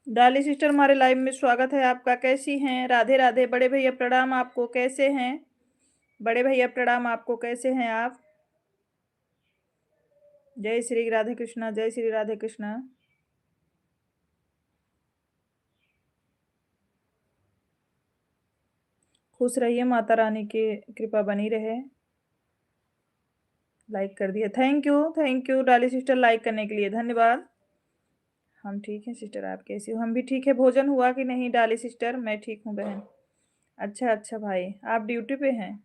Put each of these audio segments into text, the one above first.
डाली सिस्टर हमारे लाइव में स्वागत है आपका। कैसी हैं? राधे राधे। बड़े भैया प्रणाम आपको। कैसे हैं? बड़े भैया प्रणाम आपको। कैसे हैं आप? जय श्री राधे कृष्णा। जय श्री राधे कृष्णा। खुश रहिए, माता रानी की कृपा बनी रहे। लाइक कर दिया, thank you Dali sister, like करने के लिए धन्यवाद। हम ठीक हैं सिस्टर, आप कैसी हो? हम भी ठीक है। भोजन हुआ कि नहीं डाली सिस्टर? मैं ठीक हूँ बहन। अच्छा अच्छा भाई, आप ड्यूटी पे हैं?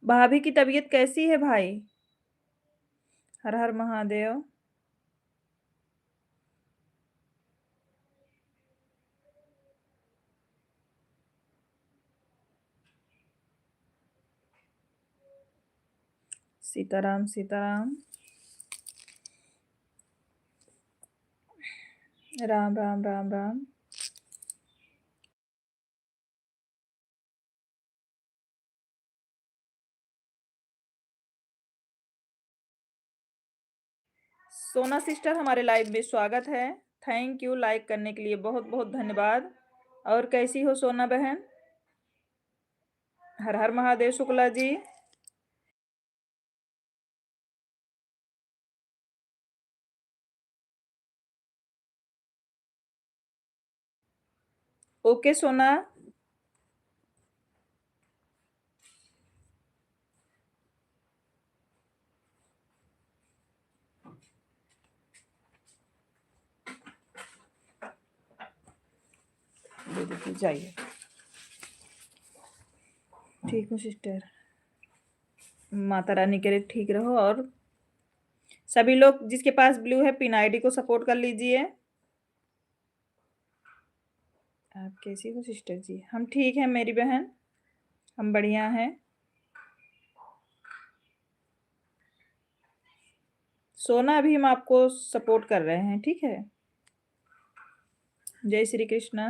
भाभी की तबीयत कैसी है भाई? हर हर महादेव। सीताराम सीताराम। राम राम राम राम। सोना सिस्टर हमारे लाइव में स्वागत है। थैंक यू लाइक करने के लिए, बहुत बहुत धन्यवाद। और कैसी हो सोना बहन? हर हर महादेव शुक्ला जी। ओके सोना। दे दीजिए, जाइए। ठीक हूँ सिस्टर, माता रानी के लिए ठीक रहो। और सभी लोग जिसके पास ब्लू है पिन आईडी को सपोर्ट कर लीजिए। आप कैसी हो सिस्टर जी? हम ठीक हैं मेरी बहन, हम बढ़िया हैं। सोना अभी हम आपको सपोर्ट कर रहे हैं, ठीक है। जय श्री कृष्णा।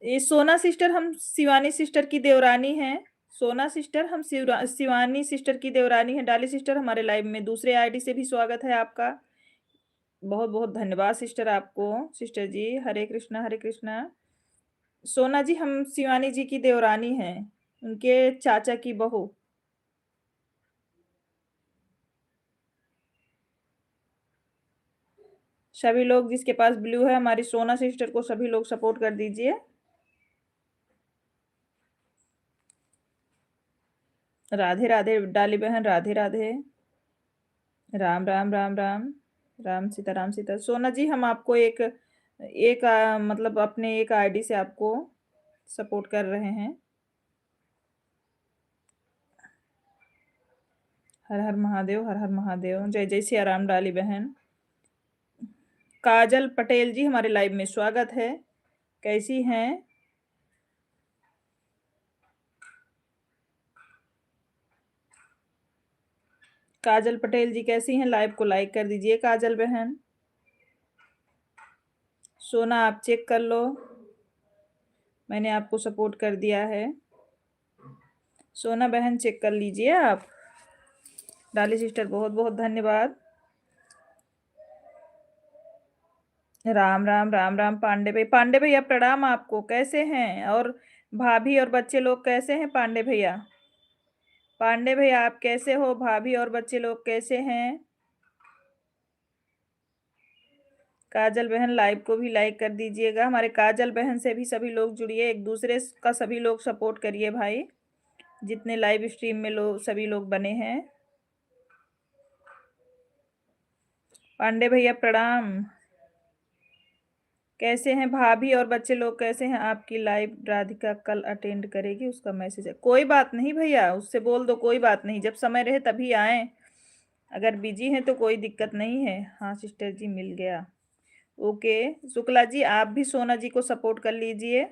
ये सोना सिस्टर हम शिवानी सिस्टर की देवरानी हैं। सोना सिस्टर हम शिवानी सिस्टर की देवरानी है। डाली सिस्टर हमारे लाइव में दूसरे आईडी से भी स्वागत है आपका। बहुत बहुत धन्यवाद सिस्टर आपको। सिस्टर जी हरे कृष्णा हरे कृष्णा। सोना जी हम शिवानी जी की देवरानी हैं, उनके चाचा की बहू। सभी लोग जिसके पास ब्लू है हमारी सोना सिस्टर को सभी लोग सपोर्ट कर दीजिए। राधे राधे डाली बहन, राधे राधे। राम राम राम राम। राम सीता राम सीता। सोना जी हम आपको एक एक मतलब अपने एक आईडी से आपको सपोर्ट कर रहे हैं। हर हर महादेव, हर हर महादेव। जय जय सिया राम डाली बहन। काजल पटेल जी हमारे लाइव में स्वागत है। कैसी हैं? काजल पटेल जी कैसी हैं? लाइव को लाइक कर दीजिए काजल बहन। सोना आप चेक कर लो, मैंने आपको सपोर्ट कर दिया है। सोना बहन चेक कर लीजिए आप। डाली सिस्टर बहुत बहुत धन्यवाद। राम राम राम राम। पांडे भाई, पांडे भैया प्रणाम आपको। कैसे हैं? और भाभी और बच्चे लोग कैसे हैं पांडे भैया? पांडे भैया आप कैसे हो? भाभी और बच्चे लोग कैसे हैं? काजल बहन लाइव को भी लाइक कर दीजिएगा। हमारे काजल बहन से भी सभी लोग जुड़िए, एक दूसरे का सभी लोग सपोर्ट करिए भाई, जितने लाइव स्ट्रीम में लोग सभी लोग बने हैं। पांडे भैया प्रणाम। कैसे हैं भाभी और बच्चे लोग कैसे हैं? आपकी लाइव राधिका कल अटेंड करेगी, उसका मैसेज है। कोई बात नहीं भैया, उससे बोल दो, कोई बात नहीं, जब समय रहे तभी आए। अगर बिजी हैं तो कोई दिक्कत नहीं है। हाँ सिस्टर जी मिल गया। ओके शुक्ला जी आप भी सोना जी को सपोर्ट कर लीजिए।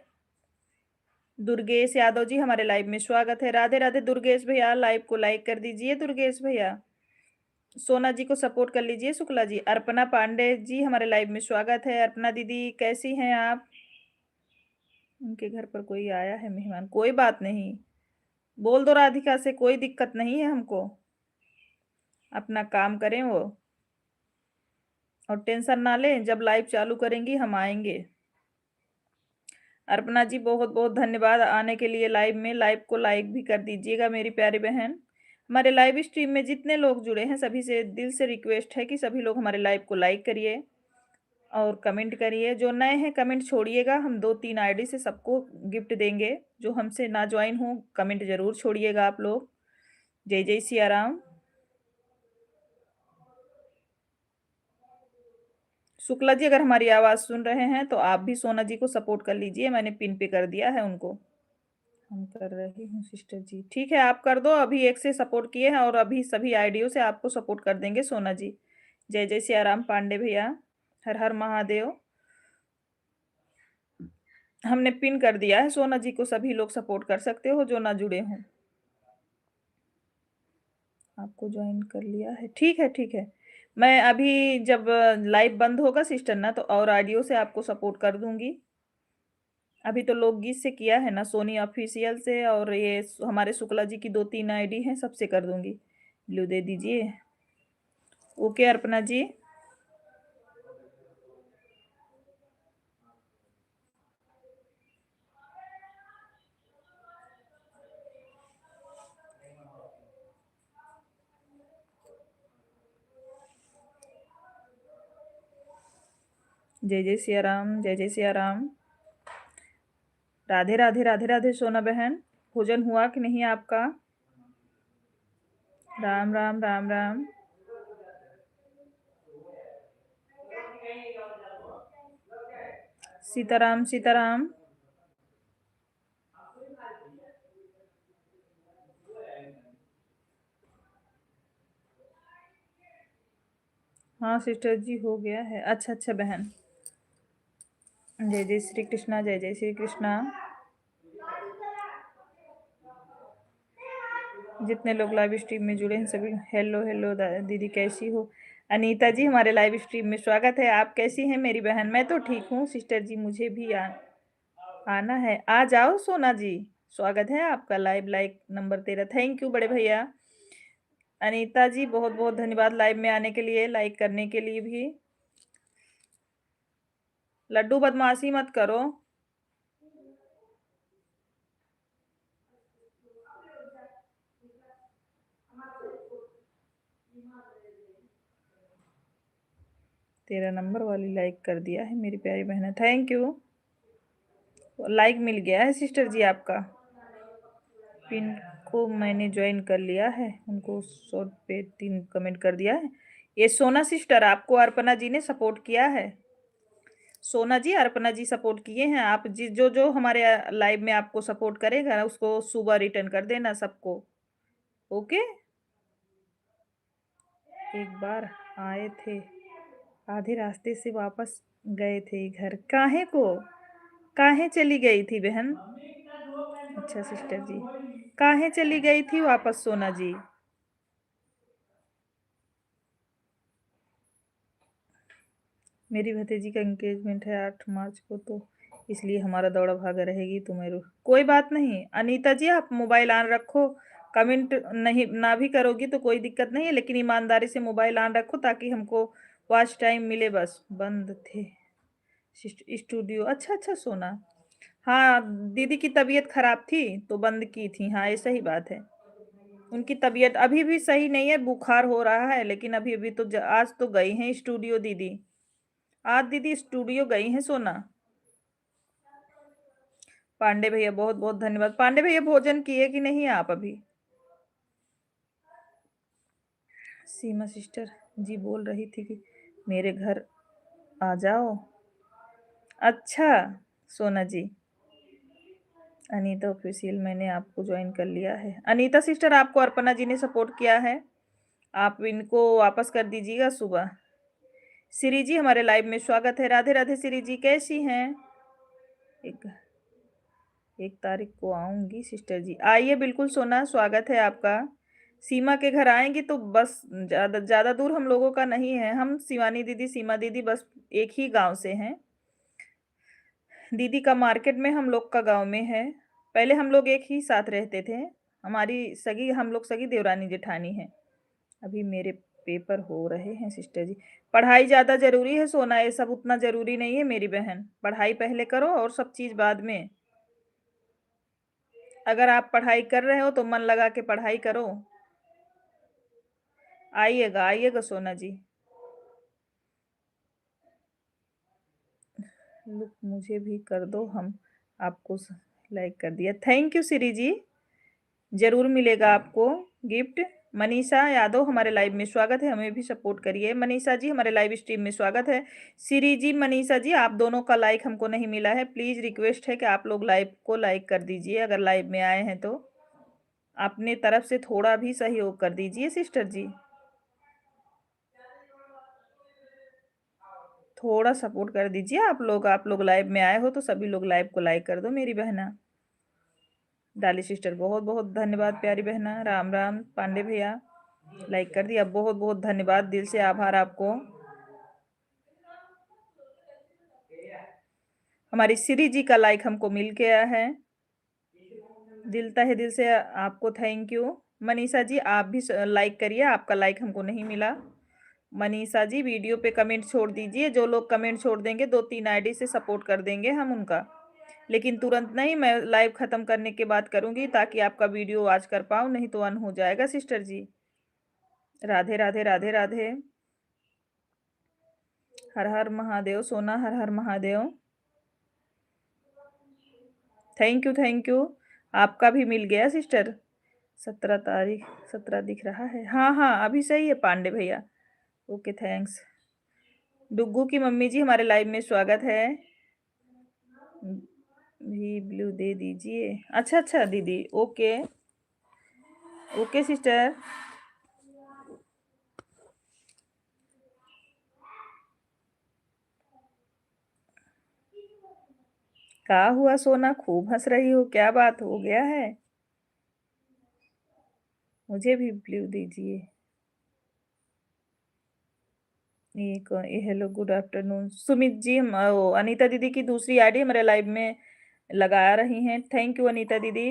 दुर्गेश यादव जी हमारे लाइव में स्वागत है। राधे राधे दुर्गेश भैया, लाइव को लाइक कर दीजिए दुर्गेश भैया। सोना जी को सपोर्ट कर लीजिए शुक्ला जी। अर्पणा पांडे जी हमारे लाइव में स्वागत है। अर्पणा दीदी कैसी हैं आप? उनके घर पर कोई आया है मेहमान, कोई बात नहीं, बोल दो राधिका से, कोई दिक्कत नहीं है हमको। अपना काम करें वो, और टेंशन ना लें, जब लाइव चालू करेंगी हम आएंगे। अर्पणा जी बहुत बहुत धन्यवाद आने के लिए लाइव में। लाइव को लाइक भी कर दीजिएगा मेरी प्यारी बहन। हमारे लाइव स्ट्रीम में जितने लोग जुड़े हैं सभी से दिल से रिक्वेस्ट है कि सभी लोग हमारे लाइव को लाइक करिए और कमेंट करिए। जो नए हैं कमेंट छोड़िएगा, हम 2-3 आईडी से सबको गिफ्ट देंगे। जो हमसे ना ज्वाइन हो कमेंट जरूर छोड़िएगा आप लोग। जय जय सिया राम। शुक्ला जी अगर हमारी आवाज सुन रहे हैं तो आप भी सोना जी को सपोर्ट कर लीजिए, मैंने पिन पे कर दिया है उनको। हम कर रही हूँ सिस्टर जी, ठीक है आप कर दो। अभी एक से सपोर्ट किए हैं और अभी सभी आईडियो से आपको सपोर्ट कर देंगे सोना जी। जय जय सिया राम पांडे भैया, हर हर महादेव। हमने पिन कर दिया है सोना जी को, सभी लोग सपोर्ट कर सकते हो जो ना जुड़े हों। आपको ज्वाइन कर लिया है, ठीक है ठीक है। मैं अभी जब लाइव बंद होगा सिस्टर ना तो और ऑडियो से आपको सपोर्ट कर दूंगी। अभी तो लोकगीत से किया है ना, सोनी ऑफिशियल से और ये हमारे शुक्ला जी की 2-3 आईडी हैं सबसे कर दूंगी। ब्लू दे दीजिए। ओके अर्पणा जी। जय जय सिया राम, जय जय सिया राम। राधे राधे राधे राधे सोना बहन। भोजन हुआ कि नहीं आपका? राम राम राम राम। सीताराम सीताराम। हाँ सिस्टर जी हो गया है। अच्छा अच्छा बहन। जय जय श्री कृष्णा, जय जय श्री कृष्णा। जितने लोग लाइव स्ट्रीम में जुड़े हैं सभी हेलो हेलो दीदी कैसी हो? अनीता जी हमारे लाइव स्ट्रीम में स्वागत है। आप कैसी हैं मेरी बहन? मैं तो ठीक हूँ सिस्टर जी, मुझे भी आना है। आ जाओ सोना जी, स्वागत है आपका। Live like number 13, thank you बड़े भैया। अनीता जी बहुत बहुत धन्यवाद लाइव में आने के लिए, लाइक करने के लिए भी। लड्डू बदमाशी मत करो। तेरा नंबर वाली लाइक कर दिया है मेरी प्यारी बहन, थैंक यू। लाइक मिल गया है सिस्टर जी आपका। पिन को मैंने ज्वाइन कर लिया है, उनको शॉर्ट पे 3 कमेंट कर दिया है। ये सोना सिस्टर आपको अर्पणा जी ने सपोर्ट किया है। सोना जी अर्पणा जी सपोर्ट किए हैं। आप जी जो जो हमारे लाइव में आपको सपोर्ट करेगा उसको सुबह रिटर्न कर देना सबको। ओके। एक बार आए थे, आधे रास्ते से वापस गए थे घर, काहे को? काहे चली गई थी बहन? अच्छा सिस्टर जी, काहे चली गई थी वापस सोना जी? मेरी भतीजी का एंगेजमेंट है 8 मार्च को, तो इसलिए हमारा दौड़ा भागा रहेगी। तो मैं कोई बात नहीं अनीता जी, आप मोबाइल ऑन रखो। कमेंट नहीं ना भी करोगी तो कोई दिक्कत नहीं है, लेकिन ईमानदारी से मोबाइल ऑन रखो ताकि हमको वॉच टाइम मिले। बस बंद थे स्टूडियो। अच्छा अच्छा सोना, हाँ दीदी की तबीयत खराब थी तो बंद की थी। हाँ ये सही बात है। उनकी तबीयत अभी भी सही नहीं है, बुखार हो रहा है, लेकिन अभी अभी तो आज तो गई हैं स्टूडियो दीदी। आज दीदी स्टूडियो गई हैं सोना। पांडे भैया बहुत बहुत धन्यवाद। पांडे भैया भोजन किए कि नहीं आप अभी? सीमा सिस्टर जी बोल रही थी कि मेरे घर आ जाओ। अच्छा सोना जी। अनीता ऑफिशियल मैंने आपको ज्वाइन कर लिया है। अनीता सिस्टर आपको अर्पणा जी ने सपोर्ट किया है, आप इनको वापस कर दीजिएगा सुबह। श्री जी हमारे लाइव में स्वागत है। राधे राधे श्री जी, कैसी हैं? एक 1 तारीख को आऊंगी सिस्टर जी, आइए बिल्कुल सोना, स्वागत है आपका। सीमा के घर आएंगी तो बस ज्यादा ज्यादा दूर हम लोगों का नहीं है। हम शिवानी दीदी सीमा दीदी बस एक ही गांव से हैं। दीदी का मार्केट में, हम लोग का गांव में है। पहले हम लोग एक ही साथ रहते थे। हमारी सगी हम लोग सगी देवरानी जेठानी है। अभी मेरे पेपर हो रहे हैं सिस्टर जी। पढ़ाई ज़्यादा ज़रूरी है सोना, ये सब उतना ज़रूरी नहीं है मेरी बहन। पढ़ाई पहले करो और सब चीज़ बाद में। अगर आप पढ़ाई कर रहे हो तो मन लगा के पढ़ाई करो। आइएगा आइएगा सोना जी। लुक मुझे भी कर दो, हम आपको लाइक कर दिया। थैंक यू श्री जी, जरूर मिलेगा आपको गिफ्ट। मनीषा यादव हमारे लाइव में स्वागत है, हमें भी सपोर्ट करिए। मनीषा जी हमारे लाइव स्ट्रीम में स्वागत है। श्री जी मनीषा जी आप दोनों का लाइक हमको नहीं मिला है, प्लीज रिक्वेस्ट है कि आप लोग लाइव को लाइक कर दीजिए अगर लाइव में आए हैं तो। अपने तरफ से थोड़ा भी सहयोग कर दीजिए सिस्टर जी, थोड़ा सपोर्ट कर दीजिए आप लोग लाइव में आए हो तो सभी लोग लाइव को लाइक कर दो मेरी बहना। डाली सिस्टर बहुत बहुत धन्यवाद प्यारी बहना। राम राम पांडे भैया लाइक कर दिया, बहुत बहुत धन्यवाद, दिल से आभार आपको। हमारी श्री जी का लाइक हमको मिल गया है, दिल तहे दिल से आपको थैंक यू। मनीषा जी आप भी लाइक करिए, आपका लाइक हमको नहीं मिला। मनीषा जी वीडियो पे कमेंट छोड़ दीजिए, जो लोग कमेंट छोड़ देंगे 2-3 आईडी से सपोर्ट कर देंगे हम उनका, लेकिन तुरंत नहीं, मैं लाइव खत्म करने के बाद करूंगी ताकि आपका वीडियो आज कर पाऊँ, नहीं तो अन हो जाएगा सिस्टर जी। राधे राधे राधे राधे। हर हर महादेव सोना, हर हर महादेव। थैंक यू, आपका भी मिल गया सिस्टर। 17 तारीख 17 दिख रहा है, हाँ हाँ अभी सही है पांडे भैया। Okay thanks. डुग्गू की मम्मी जी हमारे लाइव में स्वागत है। भी ब्लू दे दीजिए। अच्छा अच्छा दीदी, ओके ओके सिस्टर। क्या हुआ सोना, खूब हंस रही हो, क्या बात हो गया है? मुझे भी ब्लू दीजिए। ये hello good afternoon Sumit ji, हम अनीता दीदी की दूसरी आईडी हमारे लाइव में लगा रही हैं, थैंक यू अनीता दीदी।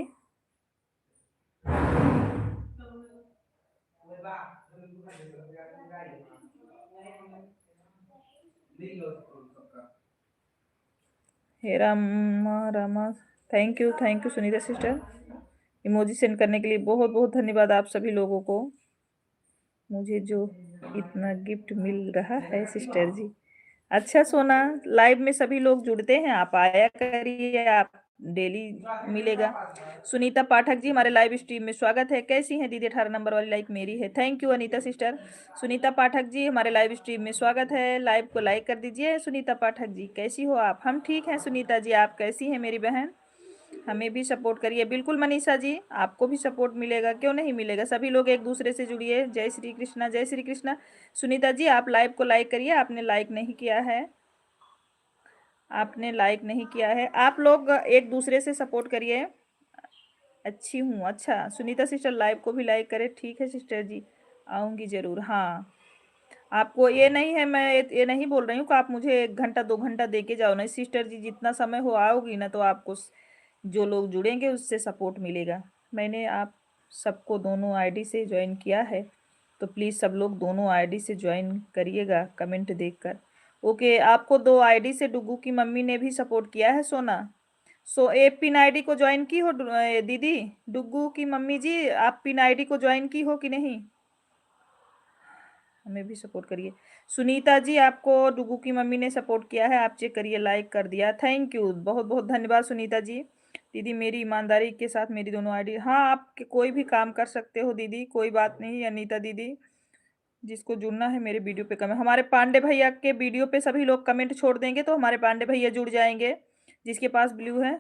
हे रामा रामा, thank you Sunita sister, emoji send करने के लिए बहुत बहुत धन्यवाद आप सभी लोगों को। मुझे जो इतना गिफ्ट मिल रहा है सिस्टर जी। अच्छा सोना, लाइव में सभी लोग जुड़ते हैं, आप आया करिए, आप डेली मिलेगा। सुनीता पाठक जी हमारे लाइव स्ट्रीम में स्वागत है। कैसी हैं दीदी? 18 नंबर वाली लाइक मेरी है, thank you Anita sister. Sunita Pathak ji हमारे लाइव स्ट्रीम में स्वागत है, लाइव को लाइक कर दीजिए। सुनीता पाठक जी कैसी हो आप? हम ठीक हैं सुनीता जी, आप कैसी हैं मेरी बहन? हमें भी सपोर्ट करिए, बिल्कुल मनीषा जी आपको भी सपोर्ट मिलेगा, क्यों नहीं मिलेगा, सभी लोग एक दूसरे से जुड़िए। जय श्री कृष्णा जय श्री कृष्णा। सुनीता जी आप लाइव को लाइक करिए, आपने लाइक नहीं किया है, आपने लाइक नहीं किया है, आप लोग एक दूसरे से सपोर्ट करिए। अच्छी हूँ, अच्छा सुनीता सिस्टर लाइव को भी लाइक करे, ठीक है सिस्टर जी, आऊँगी ज़रूर। हाँ आपको ये नहीं है, मैं ये नहीं बोल रही हूँ कि आप मुझे 1 घंटा 2 घंटा दे के जाओ, नहीं सिस्टर जी, जितना समय हो आओगी ना तो आपको जो लोग जुड़ेंगे उससे सपोर्ट मिलेगा। मैंने आप सबको दोनों आईडी से ज्वाइन किया है, तो प्लीज़ सब लोग दोनों आईडी से ज्वाइन करिएगा कमेंट देखकर। ओके आपको 2 आईडी से डुगू की मम्मी ने भी सपोर्ट किया है सोना। सो ए पिन आईडी को ज्वाइन की हो दीदी? डुगू की मम्मी जी आप पिन आईडी को ज्वाइन की हो कि नहीं? हमें भी सपोर्ट करिए। सुनीता जी आपको डुगू की मम्मी ने सपोर्ट किया है, आप चेक करिए, लाइक कर दिया, थैंक यू, बहुत बहुत धन्यवाद सुनीता जी। दीदी मेरी ईमानदारी के साथ मेरी दोनों आईडी, हाँ आप कोई भी काम कर सकते हो दीदी, कोई बात नहीं अनीता दीदी। जिसको जुड़ना है मेरे वीडियो पे कमेंट, हमारे पांडे भैया के वीडियो पे सभी लोग कमेंट छोड़ देंगे तो हमारे पांडे भैया जुड़ जाएंगे, जिसके पास ब्लू है।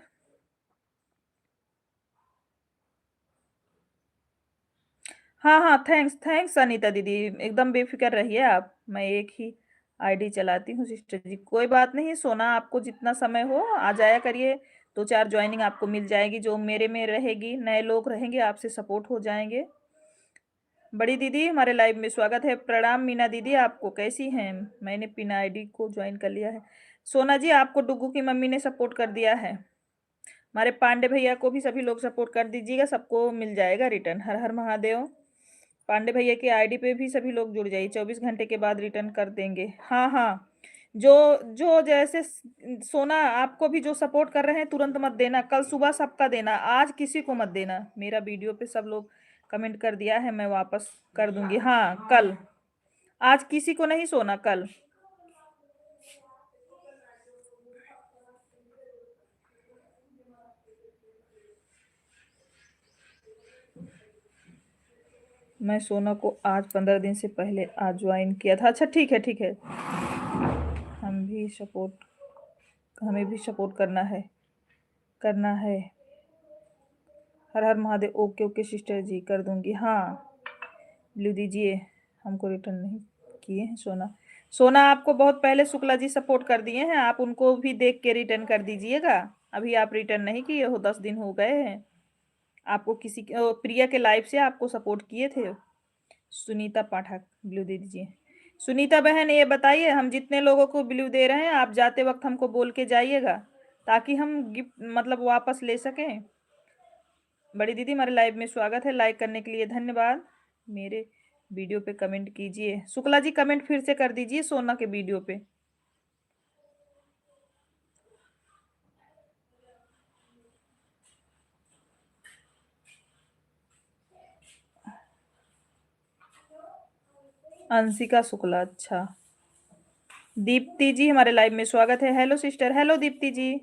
हाँ हाँ थैंक्स थैंक्स अनीता दीदी, एकदम बेफिक्र रहिए आप, मैं एक ही आईडी चलाती हूँ सिस्टर जी, कोई बात नहीं सोना, आपको जितना समय हो आ जाया करिए, 2-4 ज्वाइनिंग आपको मिल जाएगी, जो मेरे में रहेगी, नए लोग रहेंगे आपसे सपोर्ट हो जाएंगे। बड़ी दीदी हमारे लाइव में स्वागत है, प्रणाम मीना दीदी आपको, कैसी हैं? मैंने पिन आईडी को ज्वाइन कर लिया है। सोना जी आपको डुगू की मम्मी ने सपोर्ट कर दिया है, हमारे पांडे भैया को भी सभी लोग सपोर्ट कर दीजिएगा, सबको मिल जाएगा रिटर्न। हर हर महादेव। पांडे भैया की आईडी पे भी सभी लोग जुड़ जाइए, 24 घंटे के बाद रिटर्न कर देंगे। हाँ, हाँ। जो जो जैसे सोना आपको भी जो सपोर्ट कर रहे हैं तुरंत मत देना, कल सुबह सबका देना, आज किसी को मत देना। मेरा वीडियो पे सब लोग कमेंट कर दिया है, मैं वापस कर दूंगी। हाँ, कल, आज किसी को नहीं सोना, कल। मैं सोना को आज 15 दिन से पहले आज ज्वाइन किया था। अच्छा, ठीक है, ठीक है। हम भी सपोर्ट हमें भी सपोर्ट करना है। हर हर महादेव। ओके ओके सिस्टर जी, कर दूंगी। हाँ, ब्लू दीजिए, हमको रिटर्न नहीं किए हैं सोना। सोना आपको बहुत पहले शुक्ला जी सपोर्ट कर दिए हैं, आप उनको भी देख के रिटर्न कर दीजिएगा। अभी आप रिटर्न नहीं किए हो, 10 दिन हो गए हैं। आपको प्रिया के लाइव से आपको सपोर्ट किए थे। सुनीता पाठक, ब्लू दे दीजिए। सुनीता बहन, ये बताइए, हम जितने लोगों को ब्लू दे रहे हैं, आप जाते वक्त हमको बोल के जाइएगा, ताकि हम गिफ्ट मतलब वापस ले सकें। बड़ी दीदी, हमारे लाइव में स्वागत है, लाइक करने के लिए धन्यवाद। मेरे वीडियो पे कमेंट कीजिए। शुक्ला जी, कमेंट फिर से कर दीजिए सोना के वीडियो पे। अंशिका शुक्ला, अच्छा। दीप्ति जी, हमारे लाइव में स्वागत है। हेलो सिस्टर, हेलो दीप्ति जी।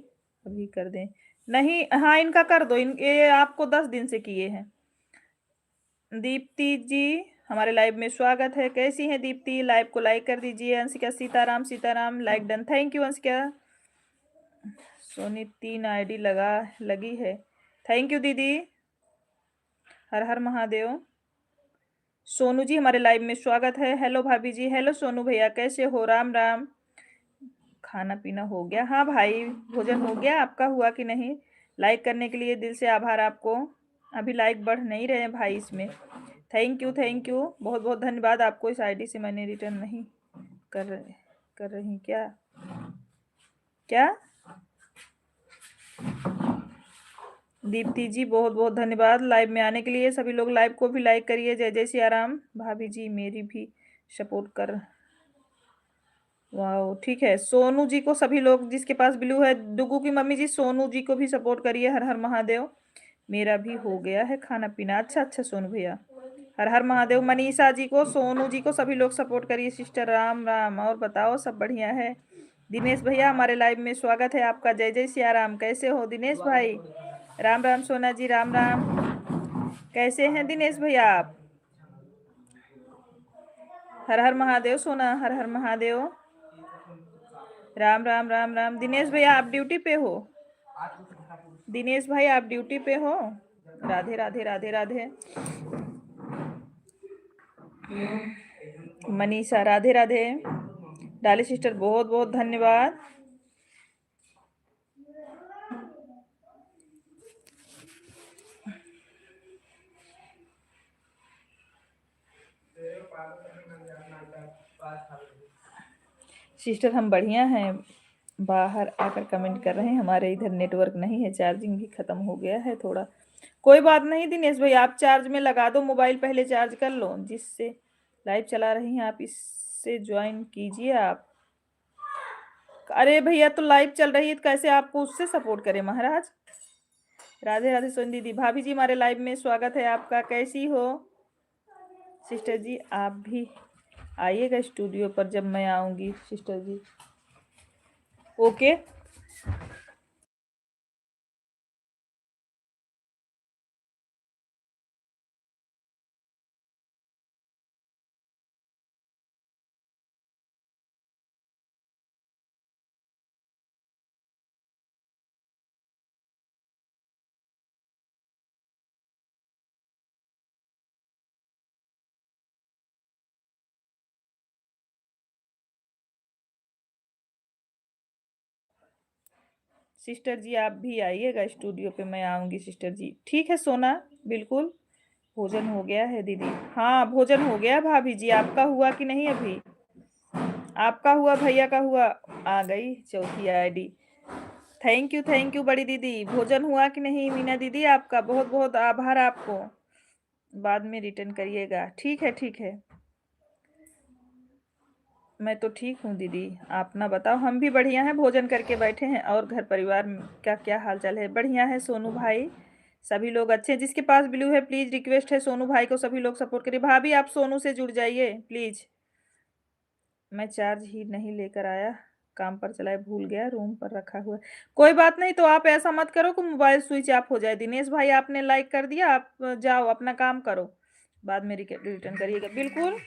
अभी कर दें? नहीं, हाँ, इनका कर दो, ये आपको 10 दिन से किए हैं। दीप्ति जी, हमारे लाइव में स्वागत है। कैसी हैं दीप्ति? लाइव को लाइक कर दीजिए। Anshika, Sitaram Sitaram, like done, thank you Anshika. Soni 3 ID लगी है, थैंक यू दीदी। हर हर महादेव। सोनू जी, हमारे लाइव में स्वागत है। हेलो भाभी जी, हेलो सोनू भैया, कैसे हो? राम राम। खाना पीना हो गया? हाँ भाई, भोजन हो गया, आपका हुआ कि नहीं? लाइक करने के लिए दिल से आभार आपको। अभी लाइक बढ़ नहीं रहे हैं भाई इसमें। थैंक यू, थैंक यू, बहुत बहुत धन्यवाद आपको। इस आईडी से मैंने रिटर्न नहीं कर रही क्या? क्या? दीप्ति जी, बहुत बहुत धन्यवाद लाइव में आने के लिए। सभी लोग लाइव को भी लाइक करिए। जय जय सिया राम। भाभी जी, मेरी भी सपोर्ट कर। वाह, ठीक है। सोनू जी को सभी लोग जिसके पास ब्लू है, डुगू की मम्मी जी, सोनू जी को भी सपोर्ट करिए। हर हर महादेव। मेरा भी हो गया है खाना पीना। अच्छा अच्छा सोनू भैया, हर हर महादेव। मनीषा जी को, सोनू जी को सभी लोग सपोर्ट करिए। सिस्टर, राम राम। और बताओ, सब बढ़िया है? दिनेश भैया, हमारे लाइव में स्वागत है आपका। जय जय सिया राम। कैसे हो दिनेश भाई? राम राम सोना जी, राम राम। कैसे हैं दिनेश भैया आप? हर हर महादेव सोना, हर हर महादेव। राम राम राम राम। दिनेश भैया, आप ड्यूटी पे हो? दिनेश भाई, आप ड्यूटी पे हो? राधे राधे राधे राधे। मनीषा, राधे राधे। डाली सिस्टर, बहुत बहुत धन्यवाद। सिस्टर, हम बढ़िया हैं। बाहर आकर कमेंट कर रहे हैं, हमारे इधर नेटवर्क नहीं है, चार्जिंग भी खत्म हो गया है थोड़ा। कोई बात नहीं दिनेश भाई, आप चार्ज में लगा दो मोबाइल, पहले चार्ज कर लो। जिससे लाइव चला रही हैं आप, इससे ज्वाइन कीजिए आप। अरे भैया, तो लाइव चल रही है तो कैसे आपको उससे सपोर्ट करें महाराज? राधे राधे सोनी दीदी। भाभी जी, हमारे लाइव में स्वागत है आपका। कैसी हो सिस्टर जी? आप भी आइएगा स्टूडियो पर जब मैं आऊँगी सिस्टर जी। ओके। सिस्टर जी, आप भी आइएगा स्टूडियो पे, मैं आऊँगी सिस्टर जी। ठीक है सोना, बिल्कुल। भोजन हो गया है दीदी? हाँ, भोजन हो गया भाभी जी। आपका हुआ कि नहीं अभी? आपका हुआ, भैया का हुआ? आ गई चौथी आईडी। थैंक यू बड़ी दीदी। भोजन हुआ कि नहीं मीना दीदी? आपका बहुत बहुत आभार आपको। बाद में रिटर्न करिएगा। ठीक है, ठीक है। मैं तो ठीक हूँ दीदी, आप ना बताओ। हम भी बढ़िया हैं, भोजन करके बैठे हैं। और घर परिवार में का क्या हाल चाल है? बढ़िया है सोनू भाई, सभी लोग अच्छे हैं। जिसके पास ब्लू है प्लीज रिक्वेस्ट है सोनू भाई को सभी लोग सपोर्ट करिए। भाभी आप सोनू से जुड़ जाइए प्लीज। मैं चार्ज ही नहीं लेकर आया, काम पर चलाए भूल गया, रूम पर रखा हुआ है। कोई बात नहीं, तो आप ऐसा मत करो कि मोबाइल स्विच ऑफ हो जाए। दिनेश भाई आपने लाइक कर दिया, आप जाओ अपना काम करो, बाद में रिटर्न करिएगा। बिल्कुल।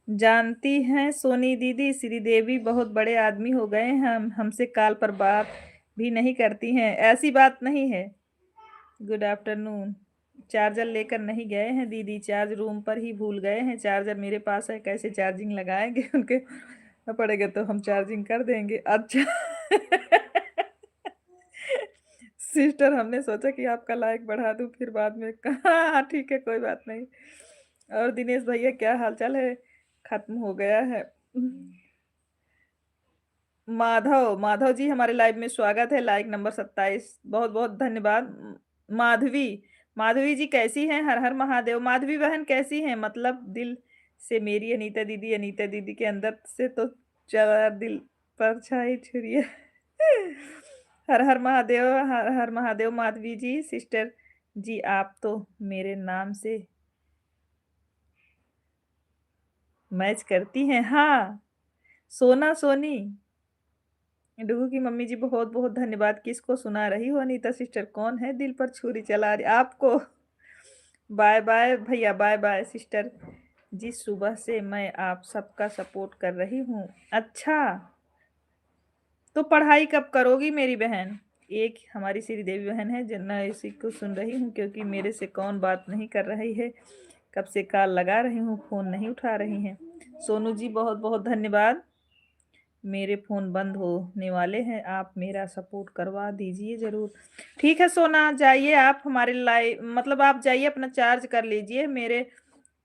जानती हैं सोनी दीदी, श्रीदेवी बहुत बड़े आदमी हो गए हैं, हम हमसे कॉल पर बात भी नहीं करती हैं। ऐसी बात नहीं है। Good afternoon. चार्जर लेकर नहीं गए हैं दीदी, चार्ज रूम पर ही भूल गए हैं। चार्जर मेरे पास है, कैसे चार्जिंग लगाएंगे? उनके पड़ेगा तो हम चार्जिंग कर देंगे। अच्छा। सिस्टर, हमने सोचा कि आपका लाइक बढ़ा दूं, फिर बाद में कहा हाँ ठीक है कोई बात नहीं। और दिनेश भैया क्या हालचाल है? खत्म हो गया है। माधव, माधव जी हमारे लाइव में स्वागत है। लाइक नंबर 27, बहुत बहुत धन्यवाद। माधवी, माधवी जी कैसी हैं? हर हर महादेव। माधवी बहन कैसी हैं? मतलब दिल से मेरी अनीता दीदी, अनीता दीदी के अंदर से तो चार दिल पर छाई छुरी है। हर हर महादेव, हर हर महादेव। माधवी जी सिस्टर जी, आप तो मेरे नाम से मैच करती हैं। हाँ, सोना सोनी। डुगू की मम्मी जी बहुत बहुत धन्यवाद। किसको सुना रही हो अनीता सिस्टर? कौन है दिल पर छुरी चला रही? आपको। बाय बाय भैया, बाय बाय सिस्टर जी। सुबह से मैं आप सबका सपोर्ट कर रही हूँ। अच्छा, तो पढ़ाई कब करोगी मेरी बहन? एक हमारी श्रीदेवी बहन है जिन्ना, इसी को सुन रही हूँ क्योंकि मेरे से कौन बात नहीं कर रही है। कब से कॉल लगा रही हूँ, फोन नहीं उठा रही हैं। सोनू जी बहुत बहुत धन्यवाद। मेरे फ़ोन बंद होने वाले हैं, आप मेरा सपोर्ट करवा दीजिए ज़रूर। ठीक है सोना, जाइए आप हमारे लाइव, मतलब आप जाइए अपना चार्ज कर लीजिए। मेरे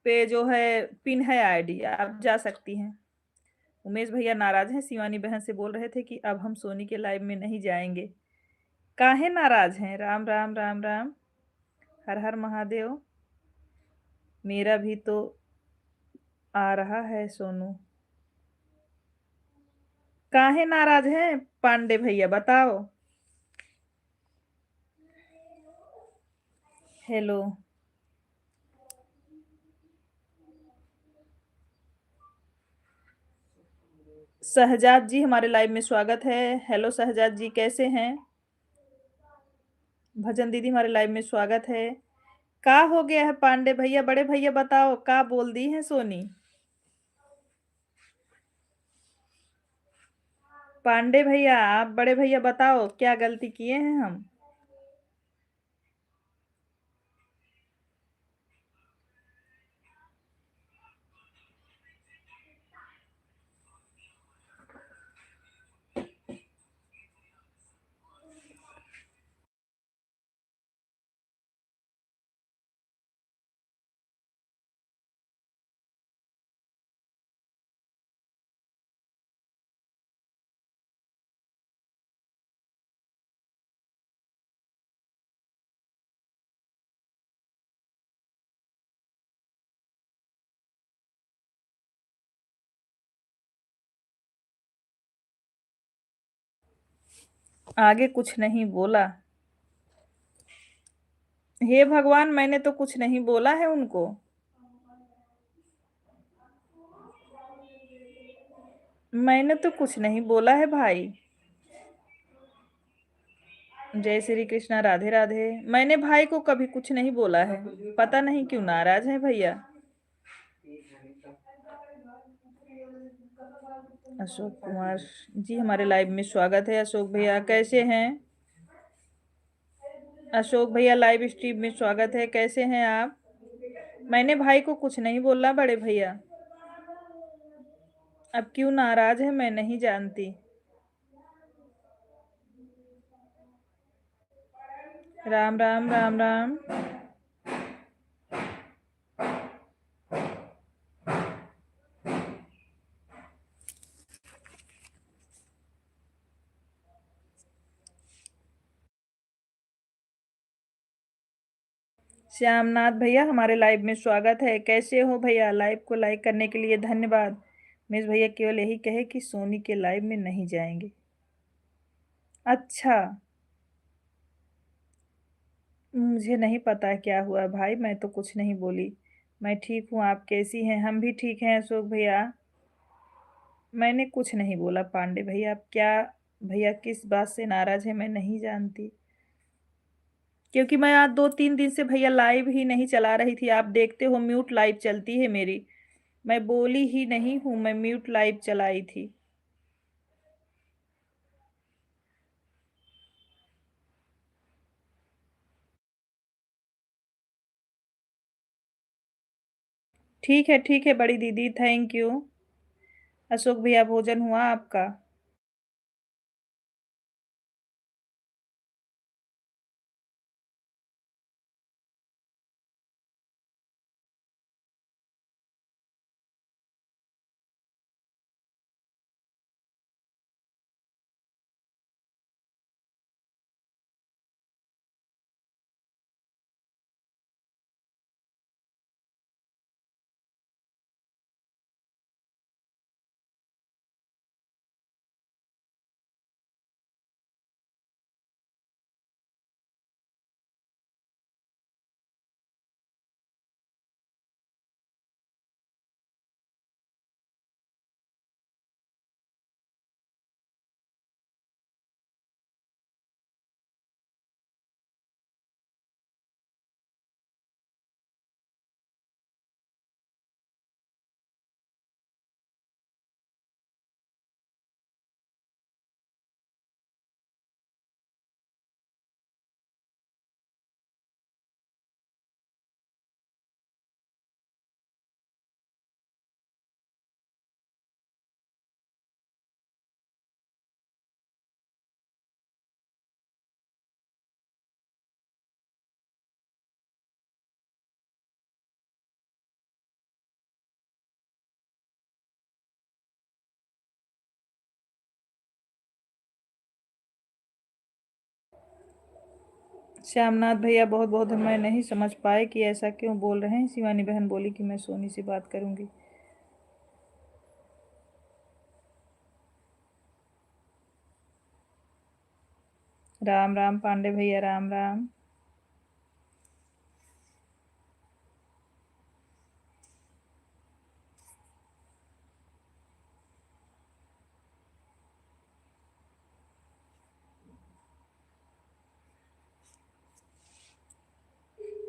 पे जो है पिन है आईडी, आप जा सकती हैं। उमेश भैया नाराज़ हैं, शिवानी बहन से बोल रहे थे कि अब हम सोनी के लाइव में नहीं जाएँगे। काहे नाराज़ हैं? राम, राम, राम, राम। हर हर महादेव। मेरा भी तो आ रहा है सोनू। काहे नाराज़ हैं पांडे भैया बताओ? हेलो। शहजाद जी हमारे लाइव में स्वागत है। हेलो शहजाद जी, कैसे हैं? भजन दीदी हमारे लाइव में स्वागत है। का हो गया है पांडे भैया, बड़े भैया बताओ का बोल दी है सोनी? पांडे भैया, आप बड़े भैया बताओ क्या गलती किए हैं हम? आगे कुछ नहीं बोला? हे भगवान, मैंने तो कुछ नहीं बोला है उनको। मैंने तो कुछ नहीं बोला है भाई। जय श्री कृष्णा, राधे राधे। मैंने भाई को कभी कुछ नहीं बोला है, पता नहीं क्यों नाराज है भैया। अशोक कुमार जी हमारे लाइव में स्वागत है। अशोक भैया कैसे हैं? अशोक भैया लाइव स्ट्रीम में स्वागत है, कैसे हैं आप? मैंने भाई को कुछ नहीं बोला बड़े भैया। अब क्यों नाराज है मैं नहीं जानती। राम राम राम राम। श्यामनाथ भैया हमारे लाइव में स्वागत है, कैसे हो भैया? लाइव को लाइक करने के लिए धन्यवाद। मिस भैया केवल यही कहे कि सोनी के लाइव में नहीं जाएंगे। अच्छा, मुझे नहीं पता क्या हुआ भाई, मैं तो कुछ नहीं बोली। मैं ठीक हूँ, आप कैसी हैं? हम भी ठीक हैं अशोक भैया। मैंने कुछ नहीं बोला पांडे भैया, आप क्या भैया किस बात से नाराज है मैं नहीं जानती। क्योंकि मैं आज 2-3 दिन से भैया लाइव ही नहीं चला रही थी, आप देखते हो म्यूट लाइव चलती है मेरी। मैं बोली ही नहीं हूँ, मैं म्यूट लाइव चलाई थी। ठीक है बड़ी दीदी, थैंक यू। अशोक भैया भोजन हुआ आपका? श्यामनाथ भैया बहुत बहुत मैं नहीं समझ पाए कि ऐसा क्यों बोल रहे हैं। शिवानी बहन बोली कि मैं सोनी से बात करूंगी। राम राम पांडे भैया, राम राम।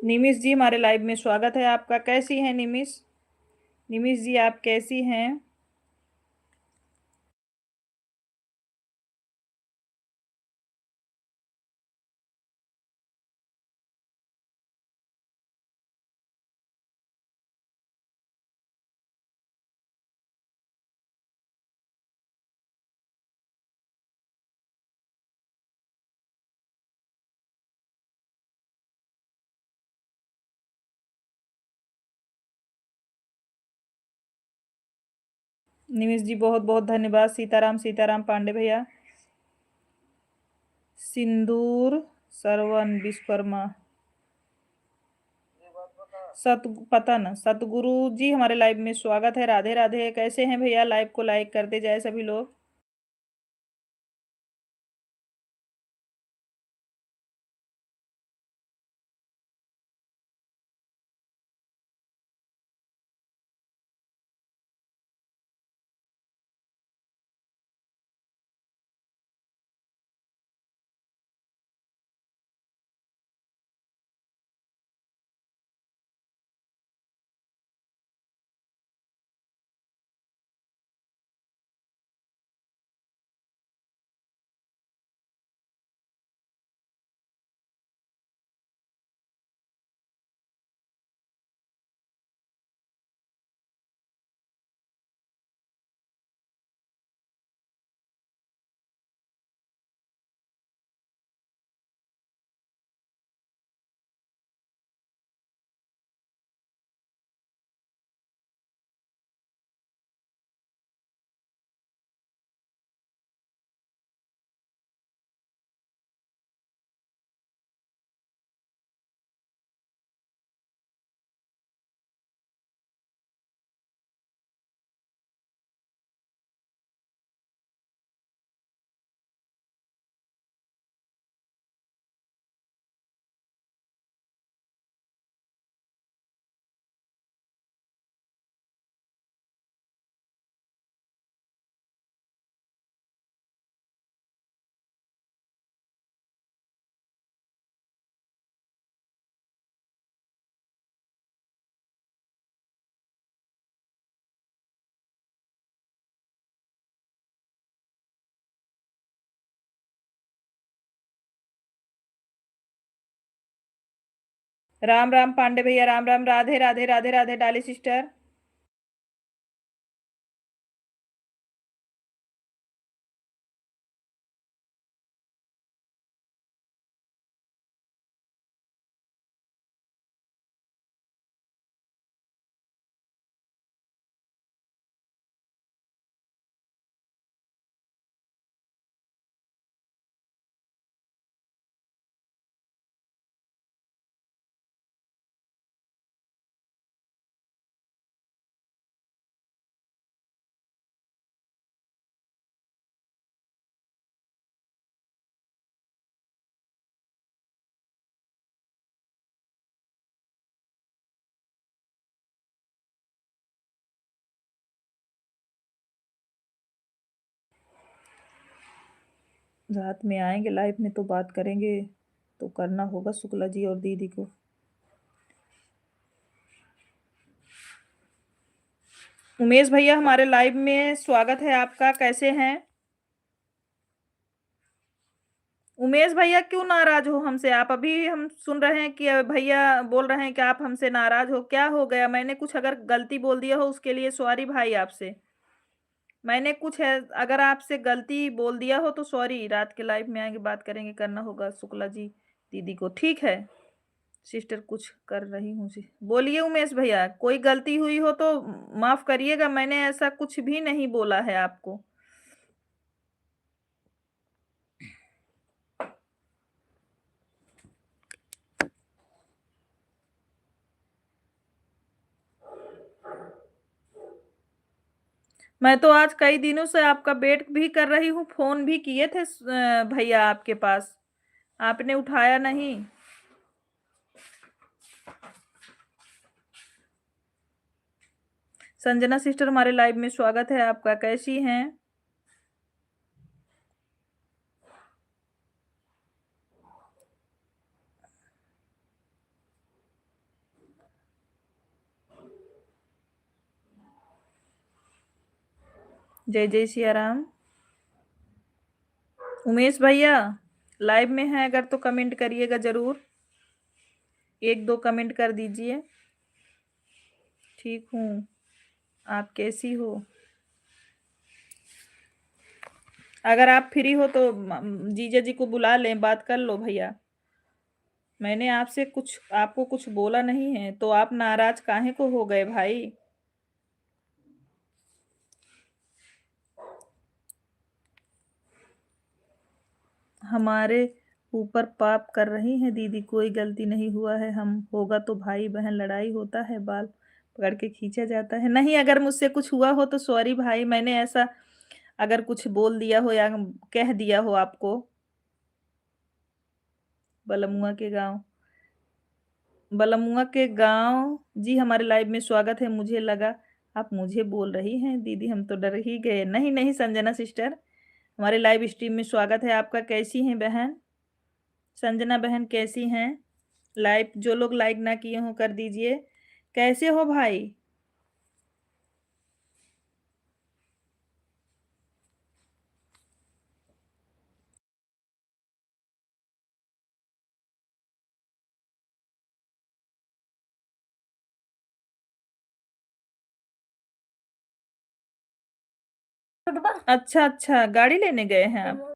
निमिष जी हमारे लाइव में स्वागत है आपका। कैसी हैं निमिष? निमिष जी आप कैसी हैं? निमिष जी बहुत बहुत धन्यवाद। सीताराम सीताराम पांडे भैया। सिंदूर सरवन विश्वकर्मा पता ना। सतगुरु जी हमारे लाइव में स्वागत है। राधे राधे। कैसे हैं भैया? लाइव को लाइक करते जाए सभी लोग। राम राम पांडे भैया। राम राम। राधे राधे राधे राधे डाली सिस्टर। रात में आएंगे लाइव में तो बात करेंगे। तो करना होगा शुक्ला जी और दीदी को। उमेश भैया हमारे लाइव में स्वागत है आपका। कैसे हैं उमेश भैया? क्यों नाराज हो हमसे आप? अभी हम सुन रहे हैं कि भैया बोल रहे हैं कि आप हमसे नाराज हो। क्या हो गया? मैंने कुछ अगर गलती बोल दिया हो उसके लिए सॉरी भाई आपसे। मैंने कुछ है अगर आपसे गलती बोल दिया हो तो सॉरी। रात के लाइव में आएंगे बात करेंगे। करना होगा शुक्ला जी दीदी को। ठीक है सिस्टर कुछ कर रही हूँ जी। बोलिए उमेश भैया। कोई गलती हुई हो तो माफ करिएगा। मैंने ऐसा कुछ भी नहीं बोला है आपको। मैं तो आज कई दिनों से आपका वेट भी कर रही हूँ। फोन भी किए थे भैया आपके पास। आपने उठाया नहीं। संजना सिस्टर हमारे लाइव में स्वागत है आपका। कैसी हैं? जय जय सिया राम। उमेश भैया लाइव में है, अगर तो कमेंट करिएगा जरूर, एक दो कमेंट कर दीजिए। ठीक हूँ, आप कैसी हो? अगर आप फ्री हो तो जीजा जी को बुला लें, बात कर लो भैया। मैंने आपसे कुछ, आपको कुछ बोला नहीं है तो आप नाराज काहे को हो गए भाई? हमारे ऊपर पाप कर रही हैं दीदी, कोई गलती नहीं हुआ है। हम होगा तो भाई बहन लड़ाई होता है, बाल पकड़ के खींचा जाता है। नहीं, अगर मुझसे कुछ हुआ हो तो सॉरी भाई, मैंने ऐसा अगर कुछ बोल दिया हो या कह दिया हो आपको। बलमुआ के गांव, बलमुआ के गांव जी, हमारे लाइव में स्वागत है। मुझे लगा आप मुझे बोल रही हैं दीदी, हम तो डर ही गए। नहीं नहीं संजना सिस्टर, हमारे लाइव स्ट्रीम में स्वागत है आपका। कैसी हैं बहन? संजना बहन कैसी हैं? लाइव जो लोग लाइक ना किए हो कर दीजिए। कैसे हो भाई? अच्छा अच्छा, गाड़ी लेने गए हैं आप?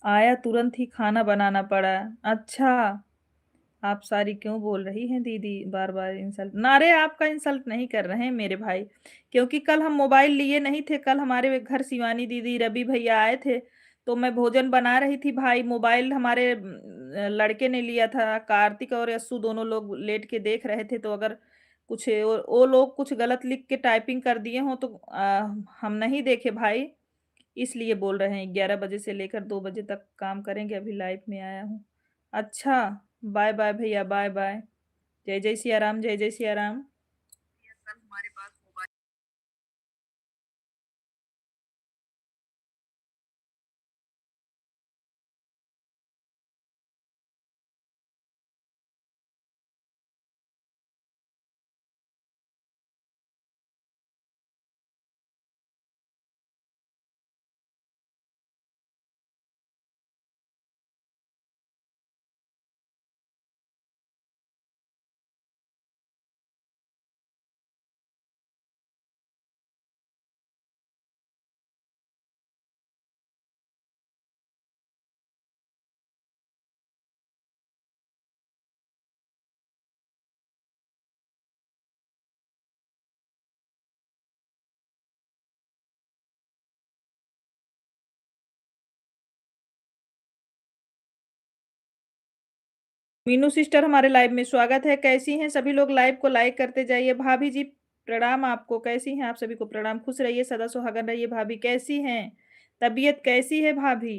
आया तुरंत ही खाना बनाना पड़ा। अच्छा, आप सारी क्यों बोल रही हैं दीदी, बार बार इंसल्ट? नारे, आपका इंसल्ट नहीं कर रहे हैं मेरे भाई, क्योंकि कल हम मोबाइल लिए नहीं थे। कल हमारे घर शिवानी दीदी, रवि भैया आए थे, तो मैं भोजन बना रही थी भाई। मोबाइल हमारे लड़के ने लिया था, कार्तिक और यस्सु दोनों लोग लेट के देख रहे थे। तो अगर कुछ वो लोग कुछ गलत लिख के टाइपिंग कर दिए हो तो हम नहीं देखे भाई, इसलिए बोल रहे हैं। 11 बजे से लेकर 2 बजे तक काम करेंगे, अभी लाइव में आया हूँ। अच्छा, बाय बाय भैया, बाय बाय। जय जय सिया राम, जय जय सिया राम। मीनू सिस्टर हमारे लाइव में स्वागत है। कैसी हैं सभी लोग? लाइव को लाइक करते जाइए। भाभी जी प्रणाम आपको, कैसी हैं? आप सभी को प्रणाम। खुश रहिए, सदा सुहागन रहिए। भाभी कैसी हैं? तबीयत कैसी है भाभी?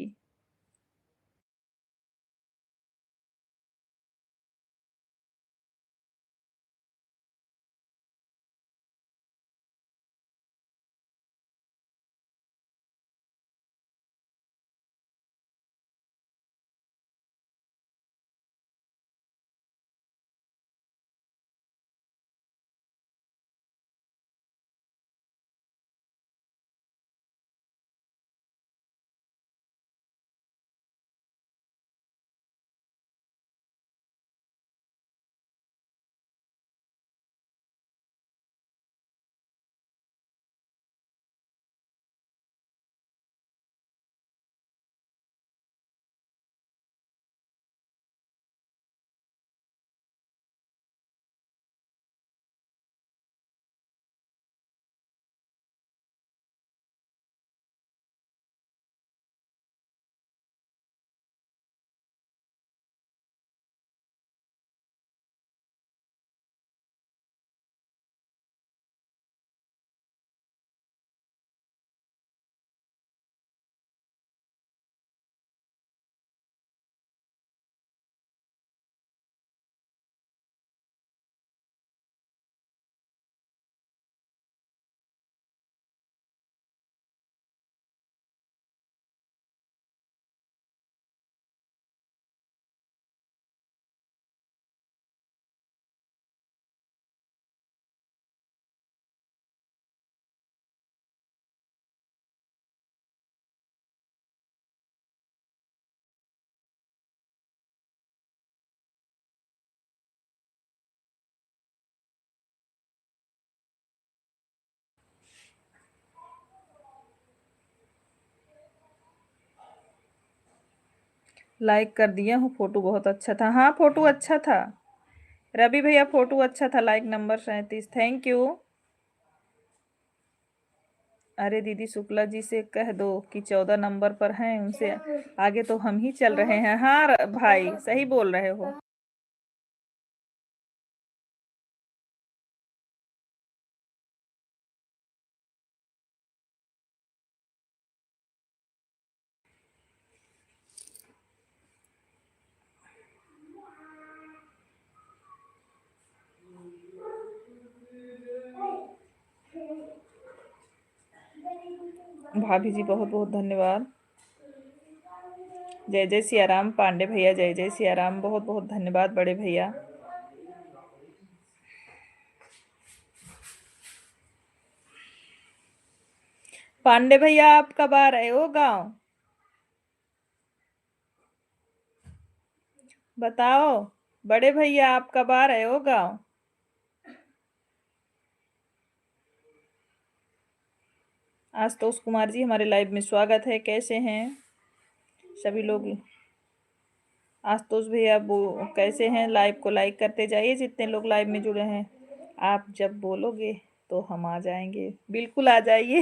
लाइक कर दिया हूँ। फोटो बहुत अच्छा था। हाँ, फोटो अच्छा था रवि भैया, फोटो अच्छा था। Like number 37, thank you. अरे दीदी शुक्ला जी से कह दो कि 14 नंबर पर हैं, उनसे आगे तो हम ही चल रहे हैं। हाँ भाई, सही बोल रहे हो। भाभी जी बहुत बहुत धन्यवाद। जय जय सिया राम पांडे भैया, जय जय सिया राम, बहुत बहुत धन्यवाद बड़े भैया। पांडे भैया आप कब आ रहे हो गांव? बताओ। बड़े भैया आप कब आ रहे हो गांव? आशुतोष कुमार जी हमारे लाइव में स्वागत है, कैसे हैं सभी लोग? आशुतोष भैया वो कैसे हैं? लाइव को लाइक करते जाइए जितने लोग लाइव में जुड़े हैं। आप जब बोलोगे तो हम आ जाएंगे, बिल्कुल आ जाइए।